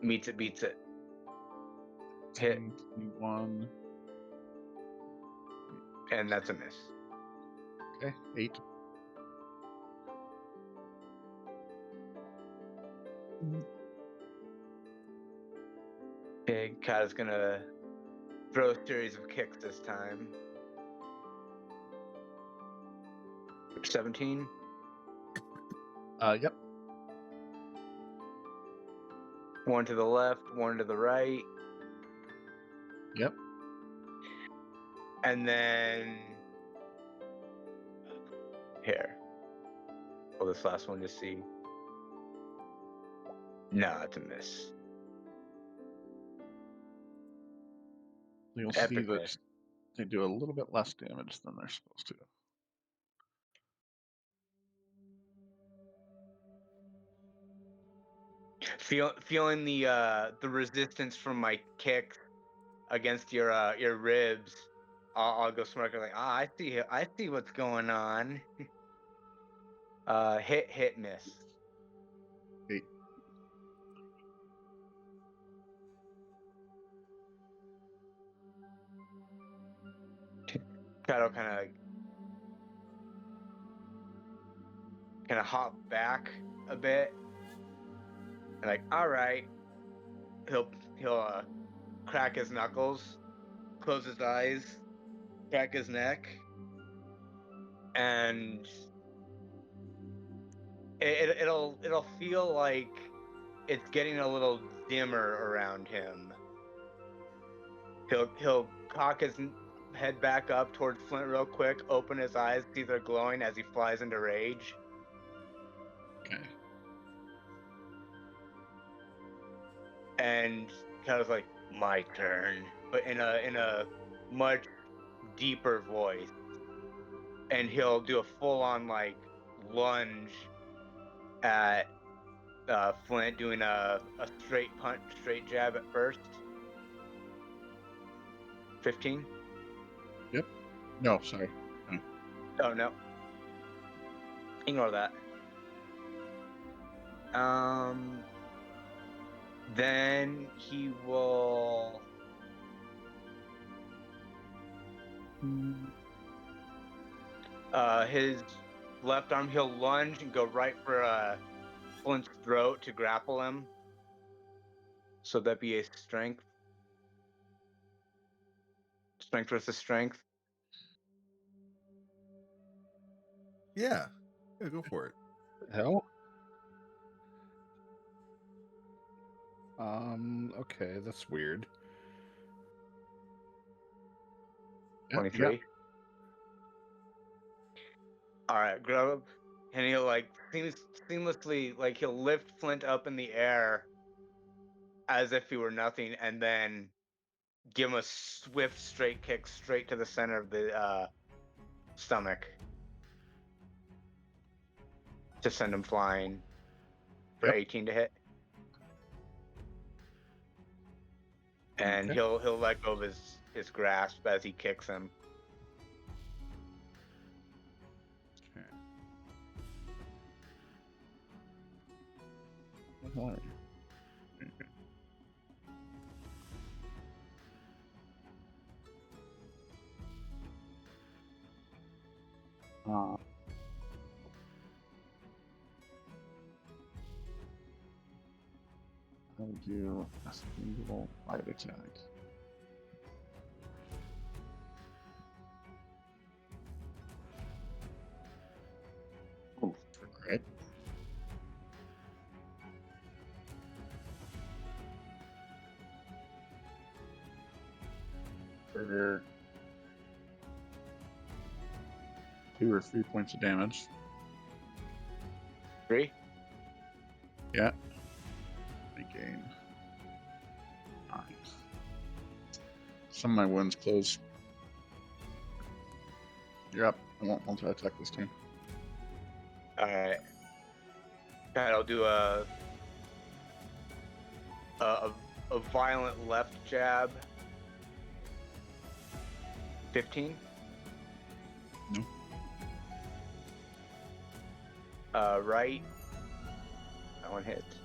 Meets it, beats it. Hit. 21. And that's a miss. Okay, 8. Okay, Kata's gonna throw a series of kicks this time. 17. Yep. One to the left, one to the right. Yep. And then here. Well, this last one to see. No, it's a miss. You'll Epic see that miss. they do a little bit less damage than they're supposed to. Feeling the resistance from my kick against your ribs, I'll go smirking like, I see what's going on. Hit, miss. 8. Shadow kind of hop back a bit, and like, all right, he'll crack his knuckles, close his eyes, crack his neck, and it'll feel like it's getting a little dimmer around him. He'll cock his head back up towards Flint real quick, open his eyes, see they're glowing as he flies into rage. Okay. and kind of like, my turn, but in a much deeper voice. And he'll do a full-on like lunge at Flint, doing a straight punch, straight jab at first. 15? Yep. No, sorry. No. Oh no. Ignore that. Then he will. His left arm, he'll lunge and go right for Flint's throat to grapple him. So that'd be a strength. Strength versus strength. Yeah, go for it. Hell. Okay, that's weird. 23. All right, grab, and he'll like seamlessly, like he'll lift Flint up in the air as if he were nothing, and then give him a swift straight kick straight to the center of the stomach to send him flying for 18 to hit. And Okay. he'll let go of his grasp as he kicks him. Okay. Alright. I'll do a single light attack. Oh, for crit. For 2 or 3 points of damage. 3? Yeah. Regain. Nice. Some of my wounds close. You're up. I won't multi-attack this time. Alright. I'll do a violent left jab. 15? No. Right. That one hits.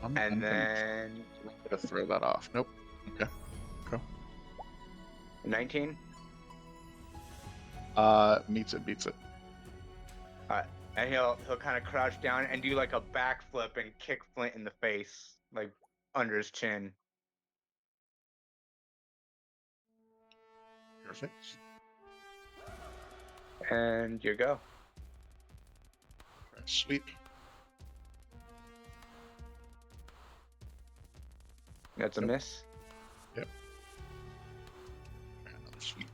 I'm And then gonna throw that off. Nope. Okay. Go. 19? Meets it, beats it. And he'll kind of crouch down and do like a backflip and kick Flint in the face, like under his chin. Perfect. And you go. Right, sweep. That's a Nope. miss. And another sweep.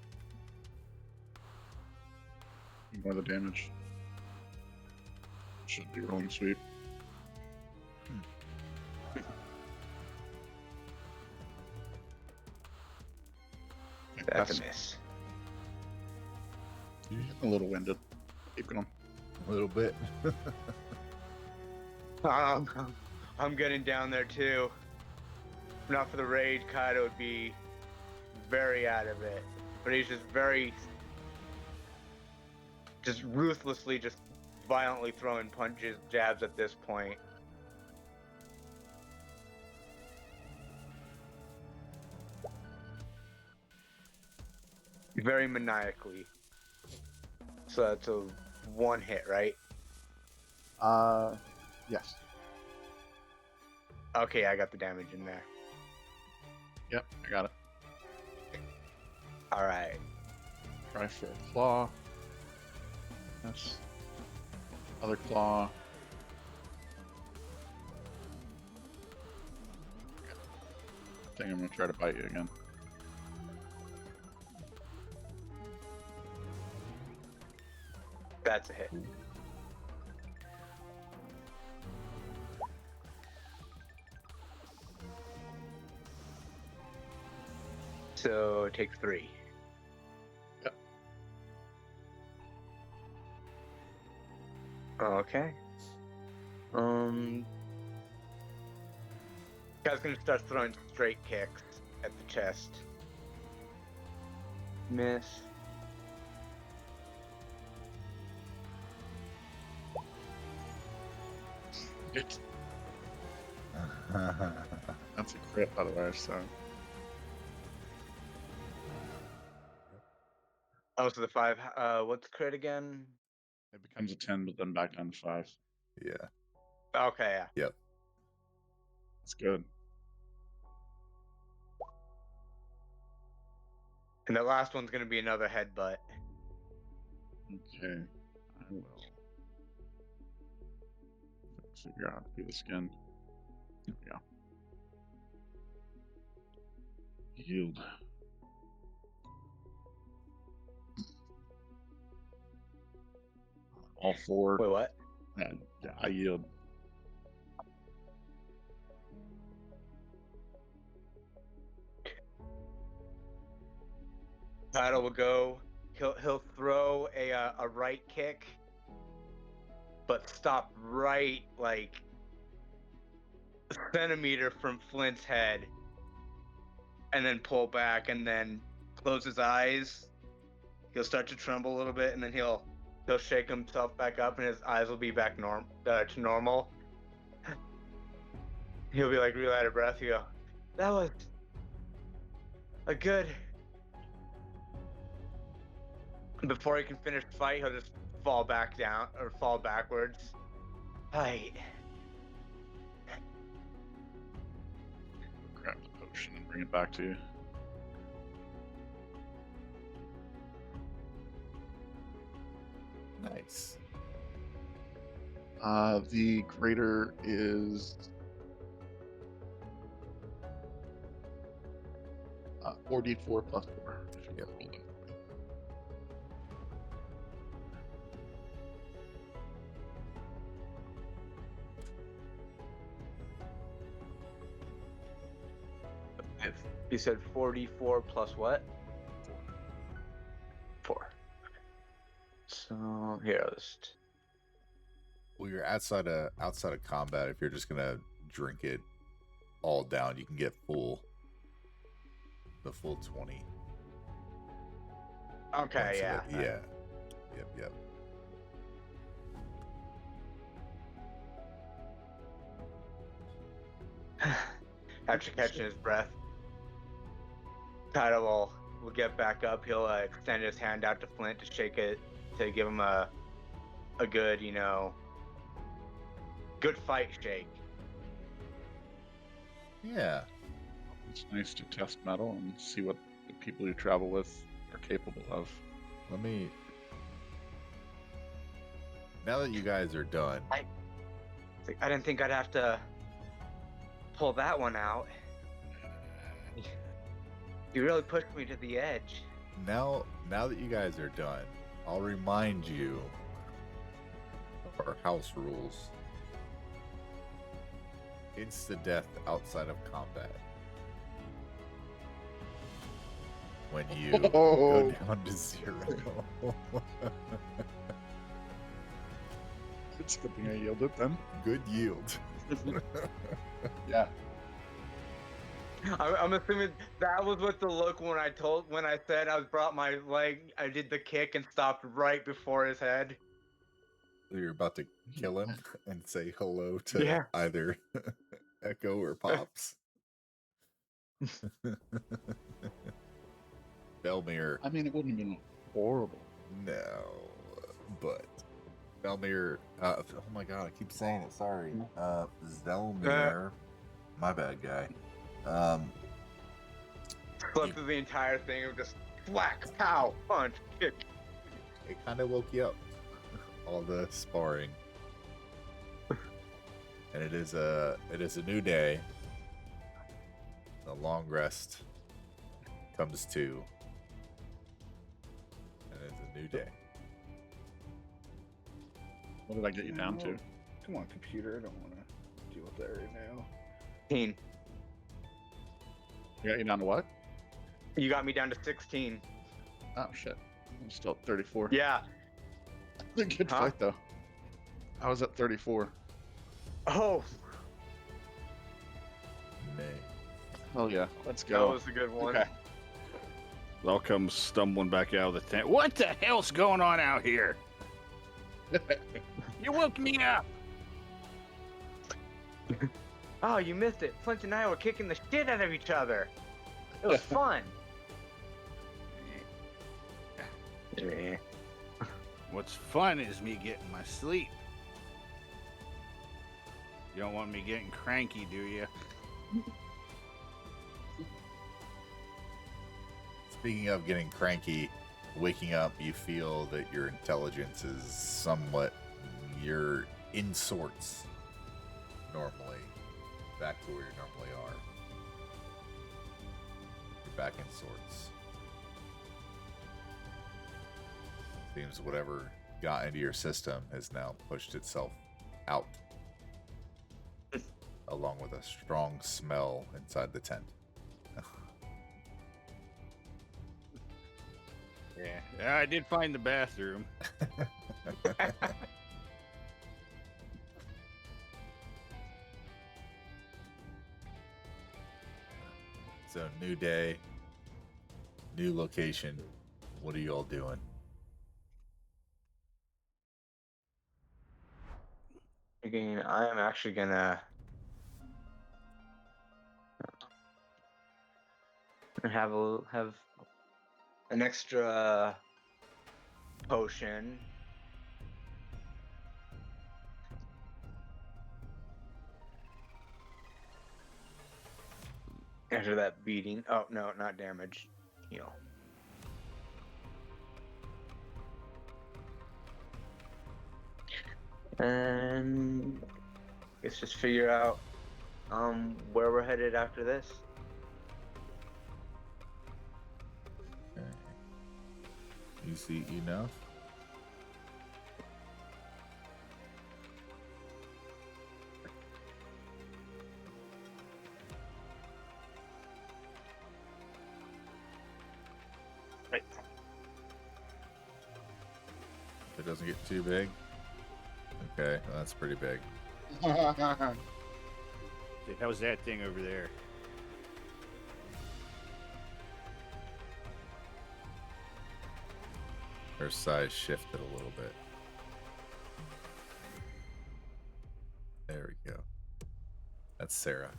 Ignore the damage. Should be rolling sweep. That's a miss. A little winded. Keep going. A little bit. I'm getting down there too. If not for the rage, Kaido would be very out of it. But he's just ruthlessly, just violently throwing punches, jabs at this point. Very maniacally. So that's a 1 hit, right? Yes. Okay, I got the damage in there. Yep, I got it. All right. Try for a claw. Yes. Other claw. I think I'm gonna try to bite you again. That's a hit. So take 3. Yep. Okay. Guy's gonna start throwing straight kicks at the chest. Miss. It's, that's a crit, by the way. So Oh, so the 5. What's crit again? it becomes a 10, but then back down to 5. Yeah. Okay, yeah. Yep. That's good. And the last one's gonna be another headbutt. Okay, I will figure out how to do this again. There we go. Yield. All 4. Wait, what? Yeah, I yield. Title will go. He'll throw a right kick, but stop right like a centimeter from Flint's head, and then pull back, and then close his eyes. He'll start to tremble a little bit, and then he'll shake himself back up, and his eyes will be back to normal. He'll be like real out of breath. He'll go, "That was a good." Before he can finish the fight, he'll just fall back down or fall backwards. Fight. Grab the potion and bring it back to you. Nice. The greater is 4d4 plus 4. Yep. You said 44 plus what? 4. So here, Well, you're outside of combat. If you're just gonna drink it all down, you can get the full 20. okay, Once yeah. Yeah. Yep. After catching his breath, Title will get back up. He'll extend his hand out to Flint to shake it, to give him a good, good fight shake. Yeah. It's nice to test metal and see what the people you travel with are capable of. Let me. Now that you guys are done, I didn't think I'd have to pull that one out. You really pushed me to the edge. now that you guys are done, I'll remind you of our house rules. Insta death outside of combat. When you go down to 0. It's a good thing I yielded then. Good yield. Yeah. I'm assuming that was what the look when I said I brought my leg, I did the kick and stopped right before his head. You're about to kill him and say hello to Yeah. either Echo or Pops. Belmir. I mean, it wouldn't have been horrible. No, but Belmir. Oh my god, I keep saying it. Sorry. Zelmir. My bad, guy. Slept through the entire thing of just whack, pow, punch, kick. It kind of woke you up. All the sparring. And it is a new day. The long rest comes to. And it's a new day. What did I get you down to? Come on, computer. I don't want to deal with that right now. 18. I got you down to what? You got me down to 16. Oh shit. I'm still at 34. Yeah. Good Huh? fight though. I was at 34. Oh, Nay. Hell yeah. Let's that go. was a good one. Okay. I'll come stumbling back out of the tent. What the hell's going on out here? You woke me up. Oh, you missed it. Flint and I were kicking the shit out of each other. It was fun. What's fun is me getting my sleep. You don't want me getting cranky, do you? Speaking of getting cranky, waking up, you feel that your intelligence is somewhat, you're in sorts normally, back to where you normally are. You're back in sorts. Seems whatever got into your system has now pushed itself out, along with a strong smell inside the tent. Yeah, I did find the bathroom. So, new day, new location. What are you all doing? Again, I am actually gonna have an extra potion. After that beating. Oh no, not damage. Heal. And let's just figure out where we're headed after this. Okay. You see enough? Right. It doesn't get too big. Okay, well, that's pretty big. How's that thing over there? Her size shifted a little bit. There we go. That's Sarah.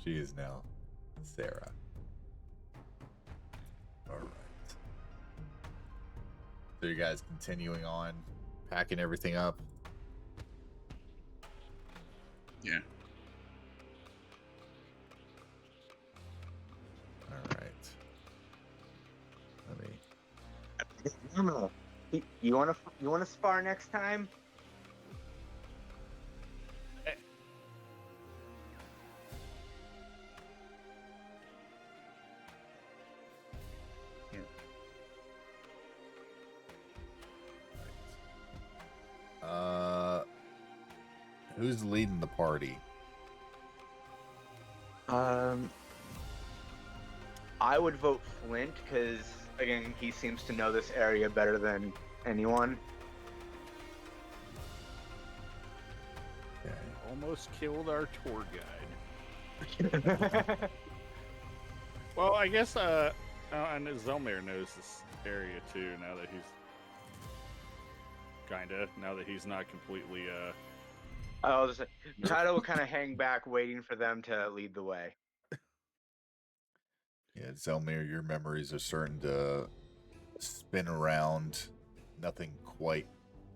She is now Sarah. All right. So you guys continuing on, packing everything up? Yeah. All right. Let me. No. You wanna spar next time? Who's leading the party? I would vote Flint because again he seems to know this area better than anyone. Okay. Almost killed our tour guide. Well, I guess and Zelmir knows this area too. Now that he's not completely I was Tyler will kind of hang back, waiting for them to lead the way. Yeah, Zelmir, your memories are starting to spin around. Nothing quite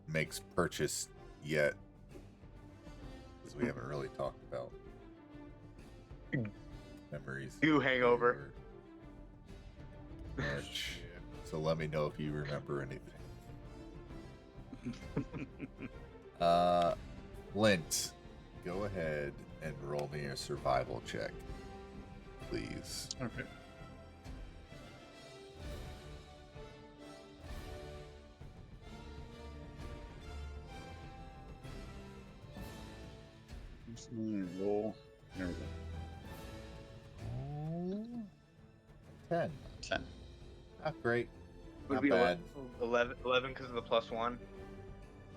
makes purchase yet, because we haven't really talked about memories. You hangover. Much. So let me know if you remember anything. Lint, go ahead and roll me a survival check, please. Okay. Roll. There we go. 10. 10. Not great. Would Not be bad. 11 because of the +1.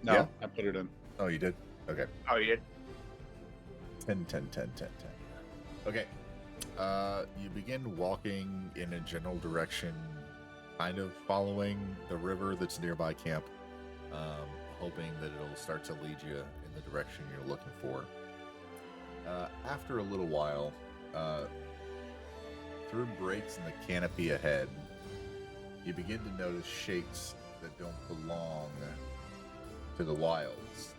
No, Yeah. I put it in. Oh, you did? Okay. Oh, you did? 10, 10, 10, 10, 10. Okay. You begin walking in a general direction, kind of following the river that's nearby camp, hoping that it'll start to lead you in the direction you're looking for. After a little while, through breaks in the canopy ahead, you begin to notice shapes that don't belong to the wilds.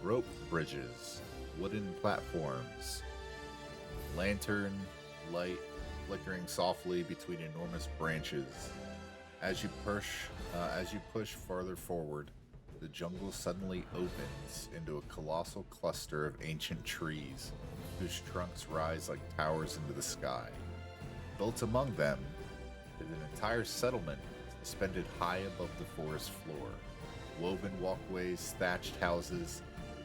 Rope bridges, wooden platforms, lantern light flickering softly between enormous branches. As you push farther forward, the jungle suddenly opens into a colossal cluster of ancient trees whose trunks rise like towers into the sky. Built among them is an entire settlement suspended high above the forest floor. Woven walkways, thatched houses,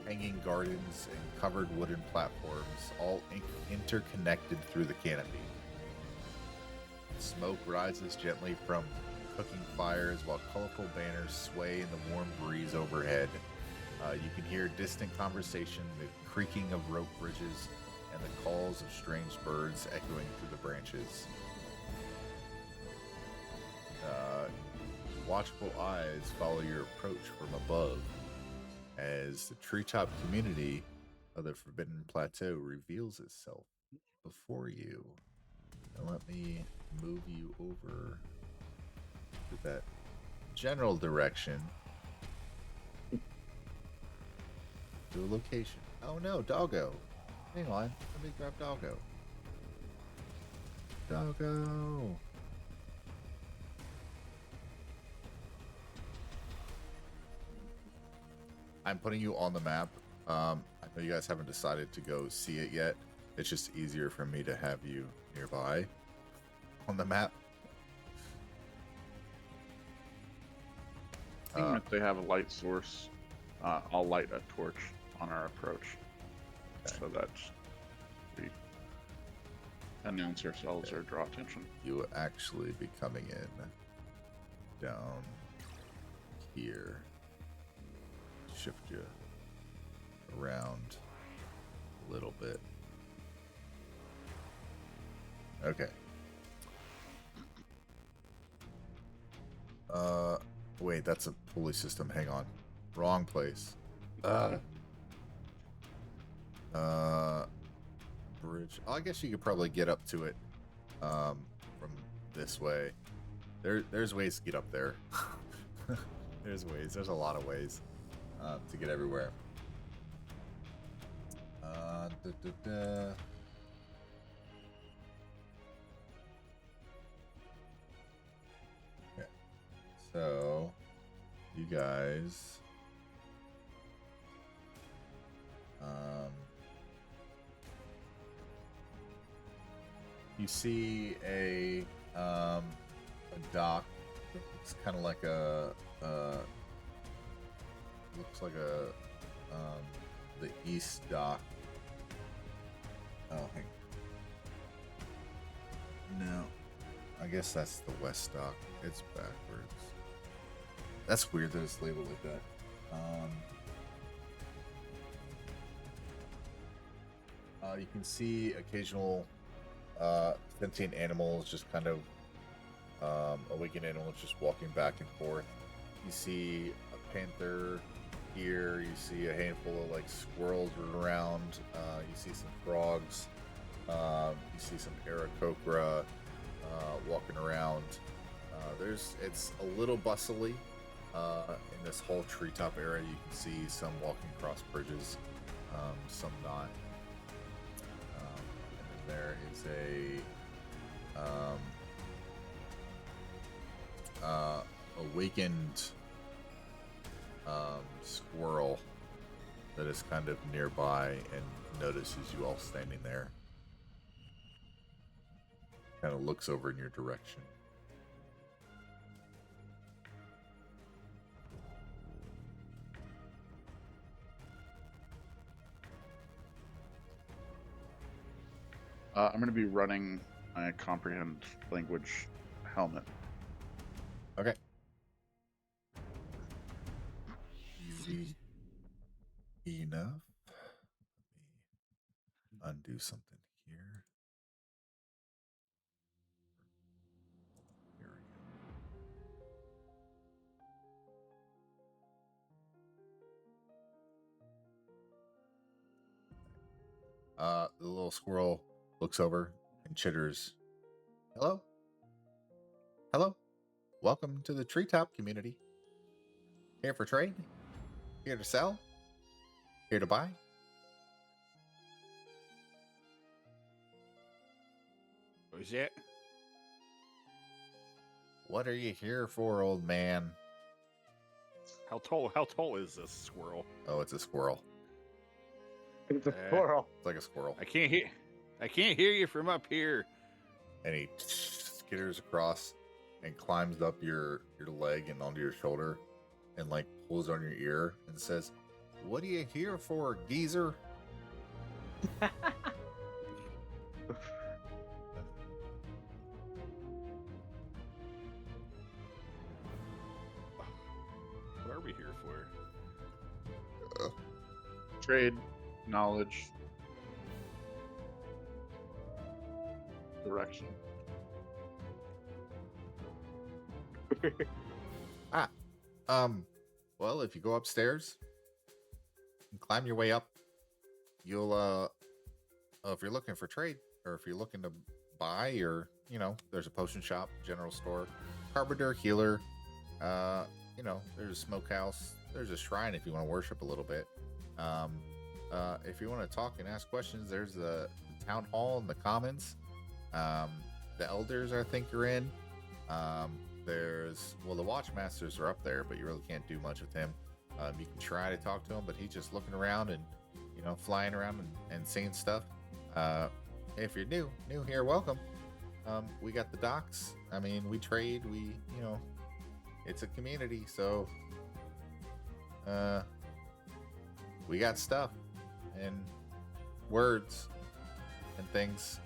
hanging gardens, and covered wooden platforms, all interconnected through the canopy. Smoke rises gently from cooking fires while colorful banners sway in the warm breeze overhead. You can hear distant conversation, the creaking of rope bridges, and the calls of strange birds echoing through the branches. Watchful eyes follow your approach from above as the treetop community of the Forbidden Plateau reveals itself before you. And let me move you over to that general direction to a location. Oh no, Doggo. Hang on. Let me grab Doggo. Doggo. I'm putting you on the map. I know you guys haven't decided to go see it yet. It's just easier for me to have you nearby on the map. Even if they have a light source, I'll light a torch on our approach, so that we announce ourselves or draw attention. You will actually be coming in down here. Shift you around a little bit. Okay. Wait, that's a pulley system. Hang on. Wrong place. Bridge. I guess you could probably get up to it from this way. There's ways to get up there. There's ways. There's a lot of ways to get everywhere. Okay. So, you guys, you see a dock. It's kind of like looks like the east dock. Oh, hang on. No, I guess that's the west dock. It's backwards. That's weird that it's labeled like that. You can see occasional sentient animals, just kind of awakened animals, just walking back and forth. You see a panther here. You see a handful of like squirrels around. You see some frogs. You see some aarakocra walking around. It's a little bustly in this whole treetop area. You can see some walking across bridges, some not. And then there is a awakened squirrel that is kind of nearby and notices you all standing there. Kind of looks over in your direction. I'm going to be running my comprehend language helmet. Okay. Easy enough. Let me undo something here. Here we go. The little squirrel looks over and chitters. Hello? Hello? Welcome to the treetop community. Here for trade? Here to sell? Here to buy? What was that? What are you here for, old man? How tall is this squirrel? Oh, it's a squirrel. It's a squirrel. It's like a squirrel. I can't hear you from up here. And he skitters across and climbs up your leg and onto your shoulder and like pulls on your ear and says, "What are you here for, geezer?" What are we here for? Trade, knowledge, direction. Well, if you go upstairs and climb your way up, you'll if you're looking for trade or if you're looking to buy, or there's a potion shop, general store, carpenter, healer, there's a smokehouse, there's a shrine if you want to worship a little bit. If you want to talk and ask questions, there's the town hall and the commons. The elders, I think, are in. The watchmasters are up there, but you really can't do much with him. You can try to talk to him, but he's just looking around and flying around and seeing stuff. If you're new here, welcome. We got the docks. I mean, we trade. It's a community, so we got stuff and words and things.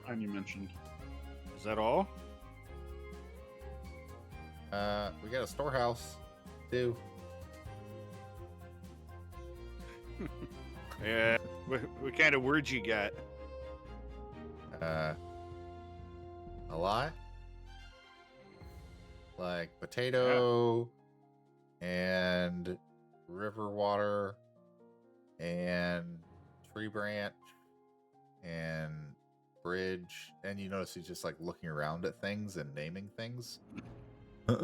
And you mentioned. Is that all? We got a storehouse too. Yeah. What kind of words you got? A lot. Like potato and river water and tree branch and bridge. And you notice he's just like looking around at things and naming things. Yeah,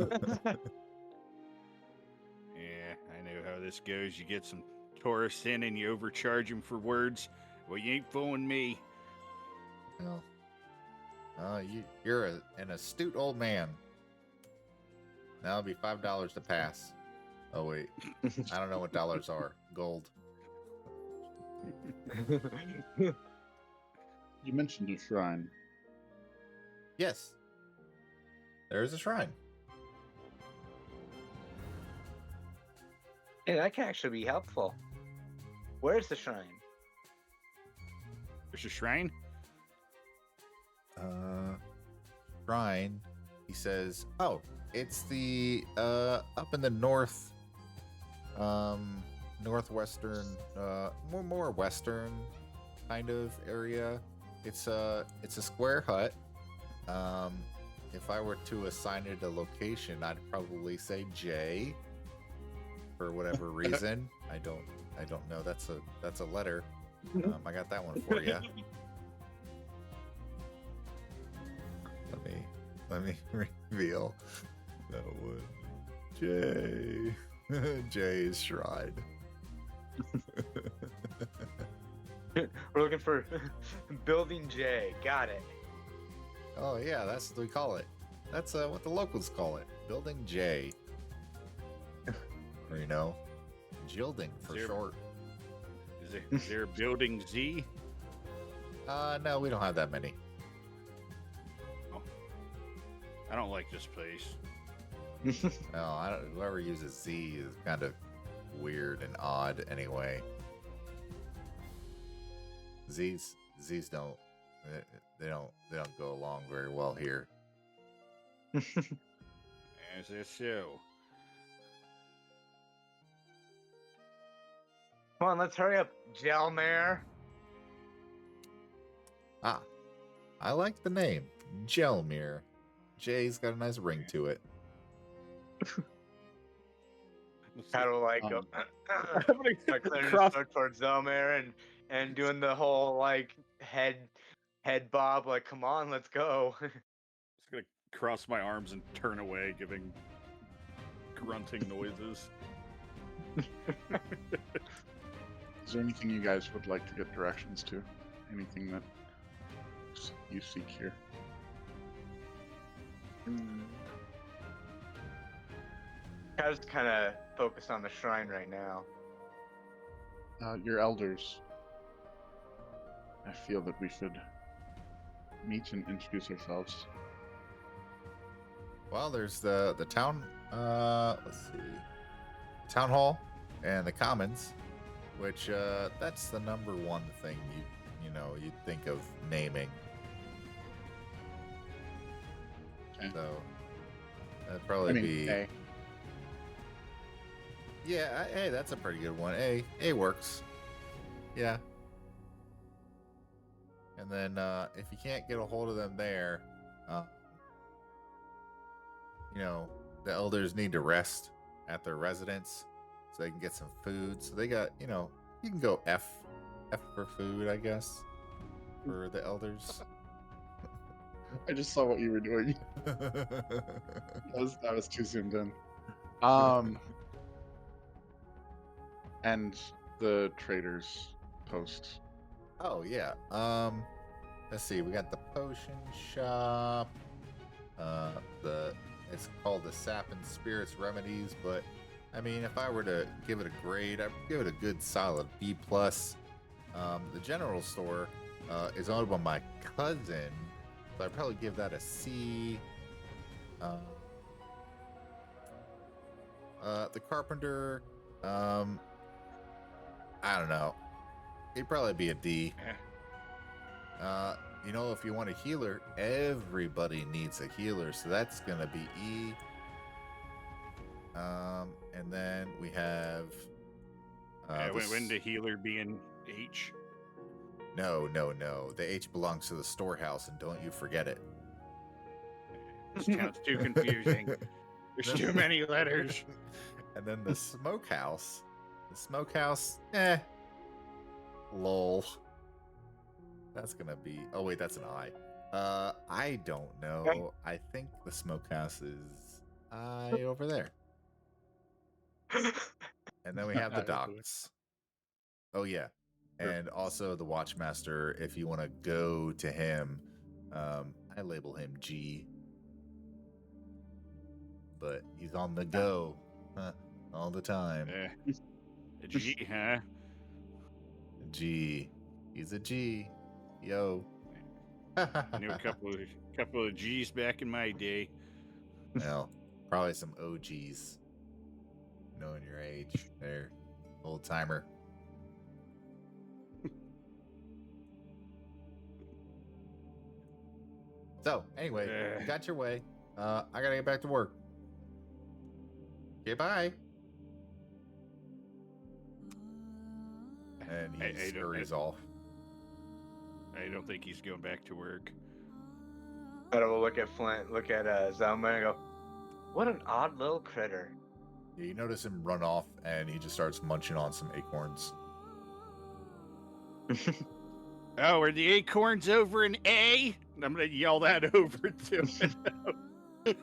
I know how this goes. You get some tourists in and you overcharge them for words. Well, you ain't fooling me. Well, you're an astute old man. That'll be $5 to pass. Oh wait, I don't know what dollars are. Gold. You mentioned a shrine. Yes, there is a shrine. Hey, that can actually be helpful. Where's the shrine? There's a shrine? Shrine. He says, "Oh, it's the up in the north, northwestern, more western kind of area. It's a square hut. If I were to assign it a location, I'd probably say J. For whatever reason, I don't know. That's a letter. I got that one for you. Let me reveal that one. J. J is shrine. We're looking for Building J. Got it. Oh yeah, that's what we call it. That's what the locals call it. Building J. Or Gilding for short. Is there a building Z? No, we don't have that many. I don't like this place. No, whoever uses Z is kind of weird and odd anyway. Z's don't. don't go along very well here. As is so. Come on, let's hurry up, Gelmare. Ah, I like the name, Gelmir. J's got a nice ring to it. Kind of like Um, I'm gonna like clearing his cross. throat towards Zelmare and doing the whole like head bob, like, come on, let's go. Just gonna cross my arms and turn away, giving grunting noises. Is there anything you guys would like to get directions to? Anything that you seek here? I was kind of focused on the shrine right now. Your elders. I feel that we should meet and introduce ourselves. Well, there's the town. Let's see, town hall and the commons, which that's the number one thing you'd think of naming. Okay. So that'd probably be. A. Yeah, hey, that's a pretty good one. A works. Yeah. And then if you can't get a hold of them there, the elders need to rest at their residence so they can get some food. So they got, you can go F for food, I guess, for the elders. I just saw what you were doing. That was too zoomed in. And the traders post. Oh yeah. Let's see. We got the potion shop. It's called the Sap and Spirits Remedies, but I mean, if I were to give it a grade, I'd give it a good solid B plus. The general store is owned by my cousin, so I'd probably give that a C. The carpenter, I don't know. It'd probably be a D. If you want a healer, everybody needs a healer, so that's gonna be E. And then we have. When the healer be in H. No. The H belongs to the storehouse, and don't you forget it. This sounds too confusing. There's too many letters. And then the smokehouse. Lol. That's gonna be. Oh wait, that's an I. I don't know. I think the smokehouse is I over there. And then we have the docks. Oh yeah, and also the watchmaster. If you want to go to him, I label him G. But he's on the go, all the time. A G, huh? G. He's a G. Yo. I knew a couple of G's back in my day. Well, probably some OGs. Knowing your age there. Old timer. So, anyway, you got your way. I gotta get back to work. Okay, bye. And he scurries off. I don't think he's going back to work. I will look at Flint, look at Zelma, and go, what an odd little critter. Yeah, you notice him run off, and he just starts munching on some acorns. Oh, are the acorns over in A? I'm going to yell that over to him.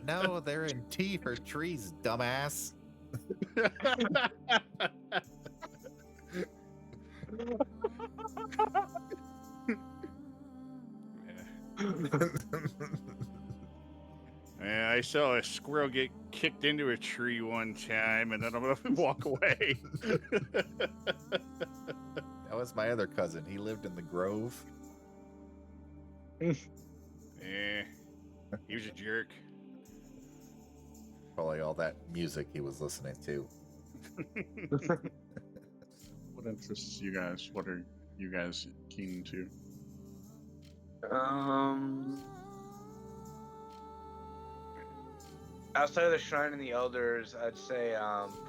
No, they're in T for trees, dumbass. Yeah, I saw a squirrel get kicked into a tree one time, and then I'm gonna walk away. That was my other cousin. He lived in the Grove. Yeah, he was a jerk. Probably all that music he was listening to. What interests you guys? What are you guys keen to? Outside of the Shrine and the Elders, I'd say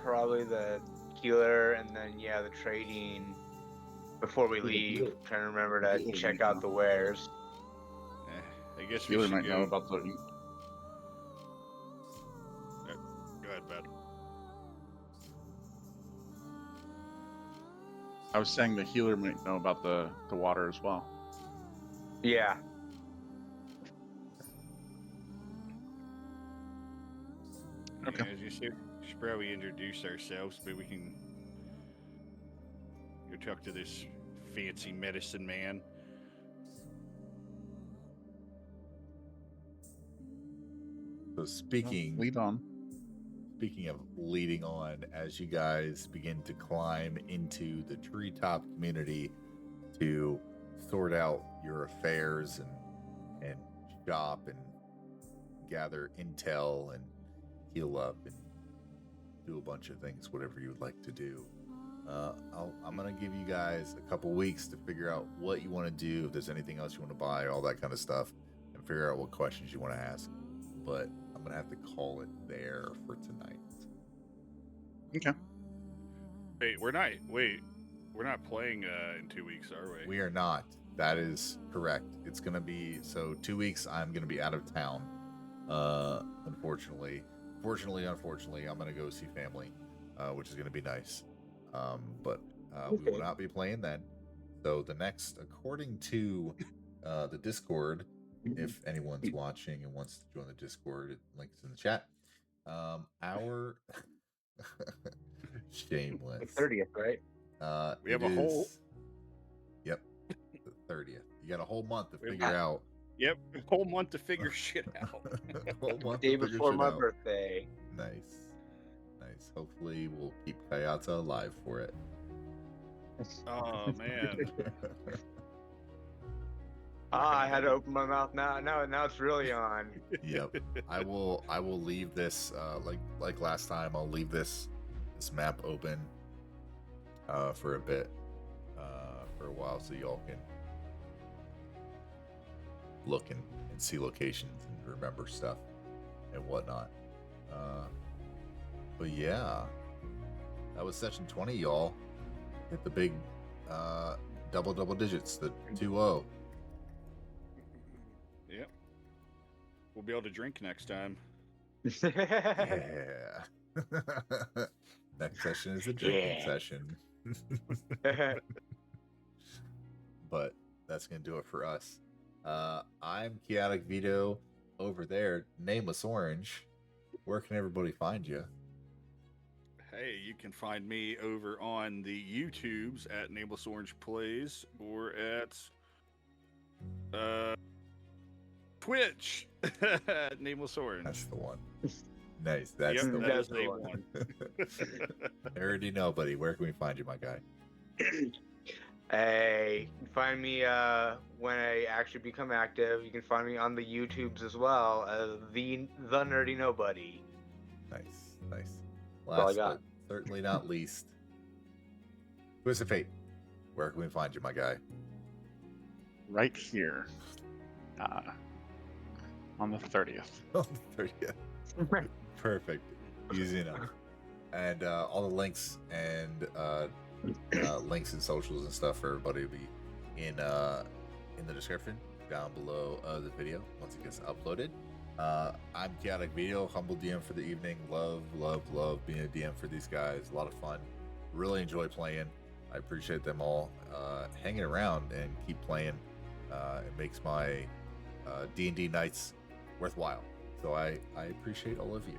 probably the healer, and then yeah, the trading before we leave. Trying to remember to check out the wares. I guess we Healer should might know go. about the. Go ahead, bud. I was saying the healer might know about the water as well. Yeah. Okay. Yeah, as you said, we should probably introduce ourselves, but we can go talk to this fancy medicine man. So speaking Lead on. Speaking of leading on, as you guys begin to climb into the treetop community to sort out your affairs and shop and gather intel and heal up and do a bunch of things, whatever you would like to do. I'm going to give you guys a couple weeks to figure out what you want to do, if there's anything else you want to buy, all that kind of stuff, and figure out what questions you want to ask. But I'm going to have to call it there for tonight. Okay. We're not playing in 2 weeks, are we? We are not. That is correct. It's going to be, so 2 weeks I'm going to be out of town. Unfortunately, I'm going to go see family, which is going to be nice. But we will not be playing then. So the next, according to the Discord, if anyone's watching and wants to join the Discord, link is in the chat. Our shameless 30th, right? We have a whole. Yep, the 30th. You got a whole month to figure out. Yep, a whole month to figure shit out. Whole month Day to figure before shit my out. birthday. Nice. Hopefully, we'll keep Kayata alive for it. Oh man. I had to open my mouth now. Now it's really on. Yep. I will leave this like last time. I'll leave this map open for a bit, for a while, so y'all can look and see locations and remember stuff and whatnot. But yeah, that was session 20, y'all. Hit the big double digits, the 2-0. Yep. We'll be able to drink next time. Yeah. Next session is a drinking session. But that's gonna do it for us. I'm Chaotic Vito over there, Nameless Orange. Where can everybody find you? Hey, you can find me over on the YouTubes at Nameless Orange Plays or at Twitch at Nameless Orange. That's the one. Nice. That's Yep, the that one. is the one. I already know, buddy. Where can we find you, my guy? Hey, you can find me when I actually become active. You can find me on the YouTubes as well as the Nerdy Nobody. Nice. all I Last got. but certainly not least, Twist of Fate. Where can we find you, my guy? Right here. On the 30th. On the 30th. Perfect. Easy enough. And all the links and links and socials and stuff for everybody will be in the description down below the video once it gets uploaded. I'm Chaotic Video, humble DM for the evening. Love being a DM for these guys. A lot of fun. Really enjoy playing. I appreciate them all hanging around and keep playing. It makes my D&D nights worthwhile. So I appreciate all of you.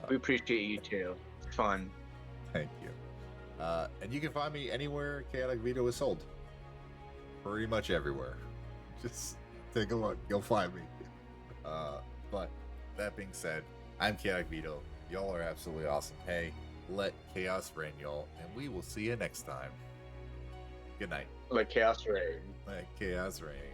We appreciate you too. It's fun. Thank you. And you can find me anywhere Chaotic Vito is sold. Pretty much everywhere. Just take a look. You'll find me. But that being said, I'm Chaotic Vito. Y'all are absolutely awesome. Hey, let chaos reign, y'all. And we will see you next time. Good night. Like Chaos Rain. Let chaos reign.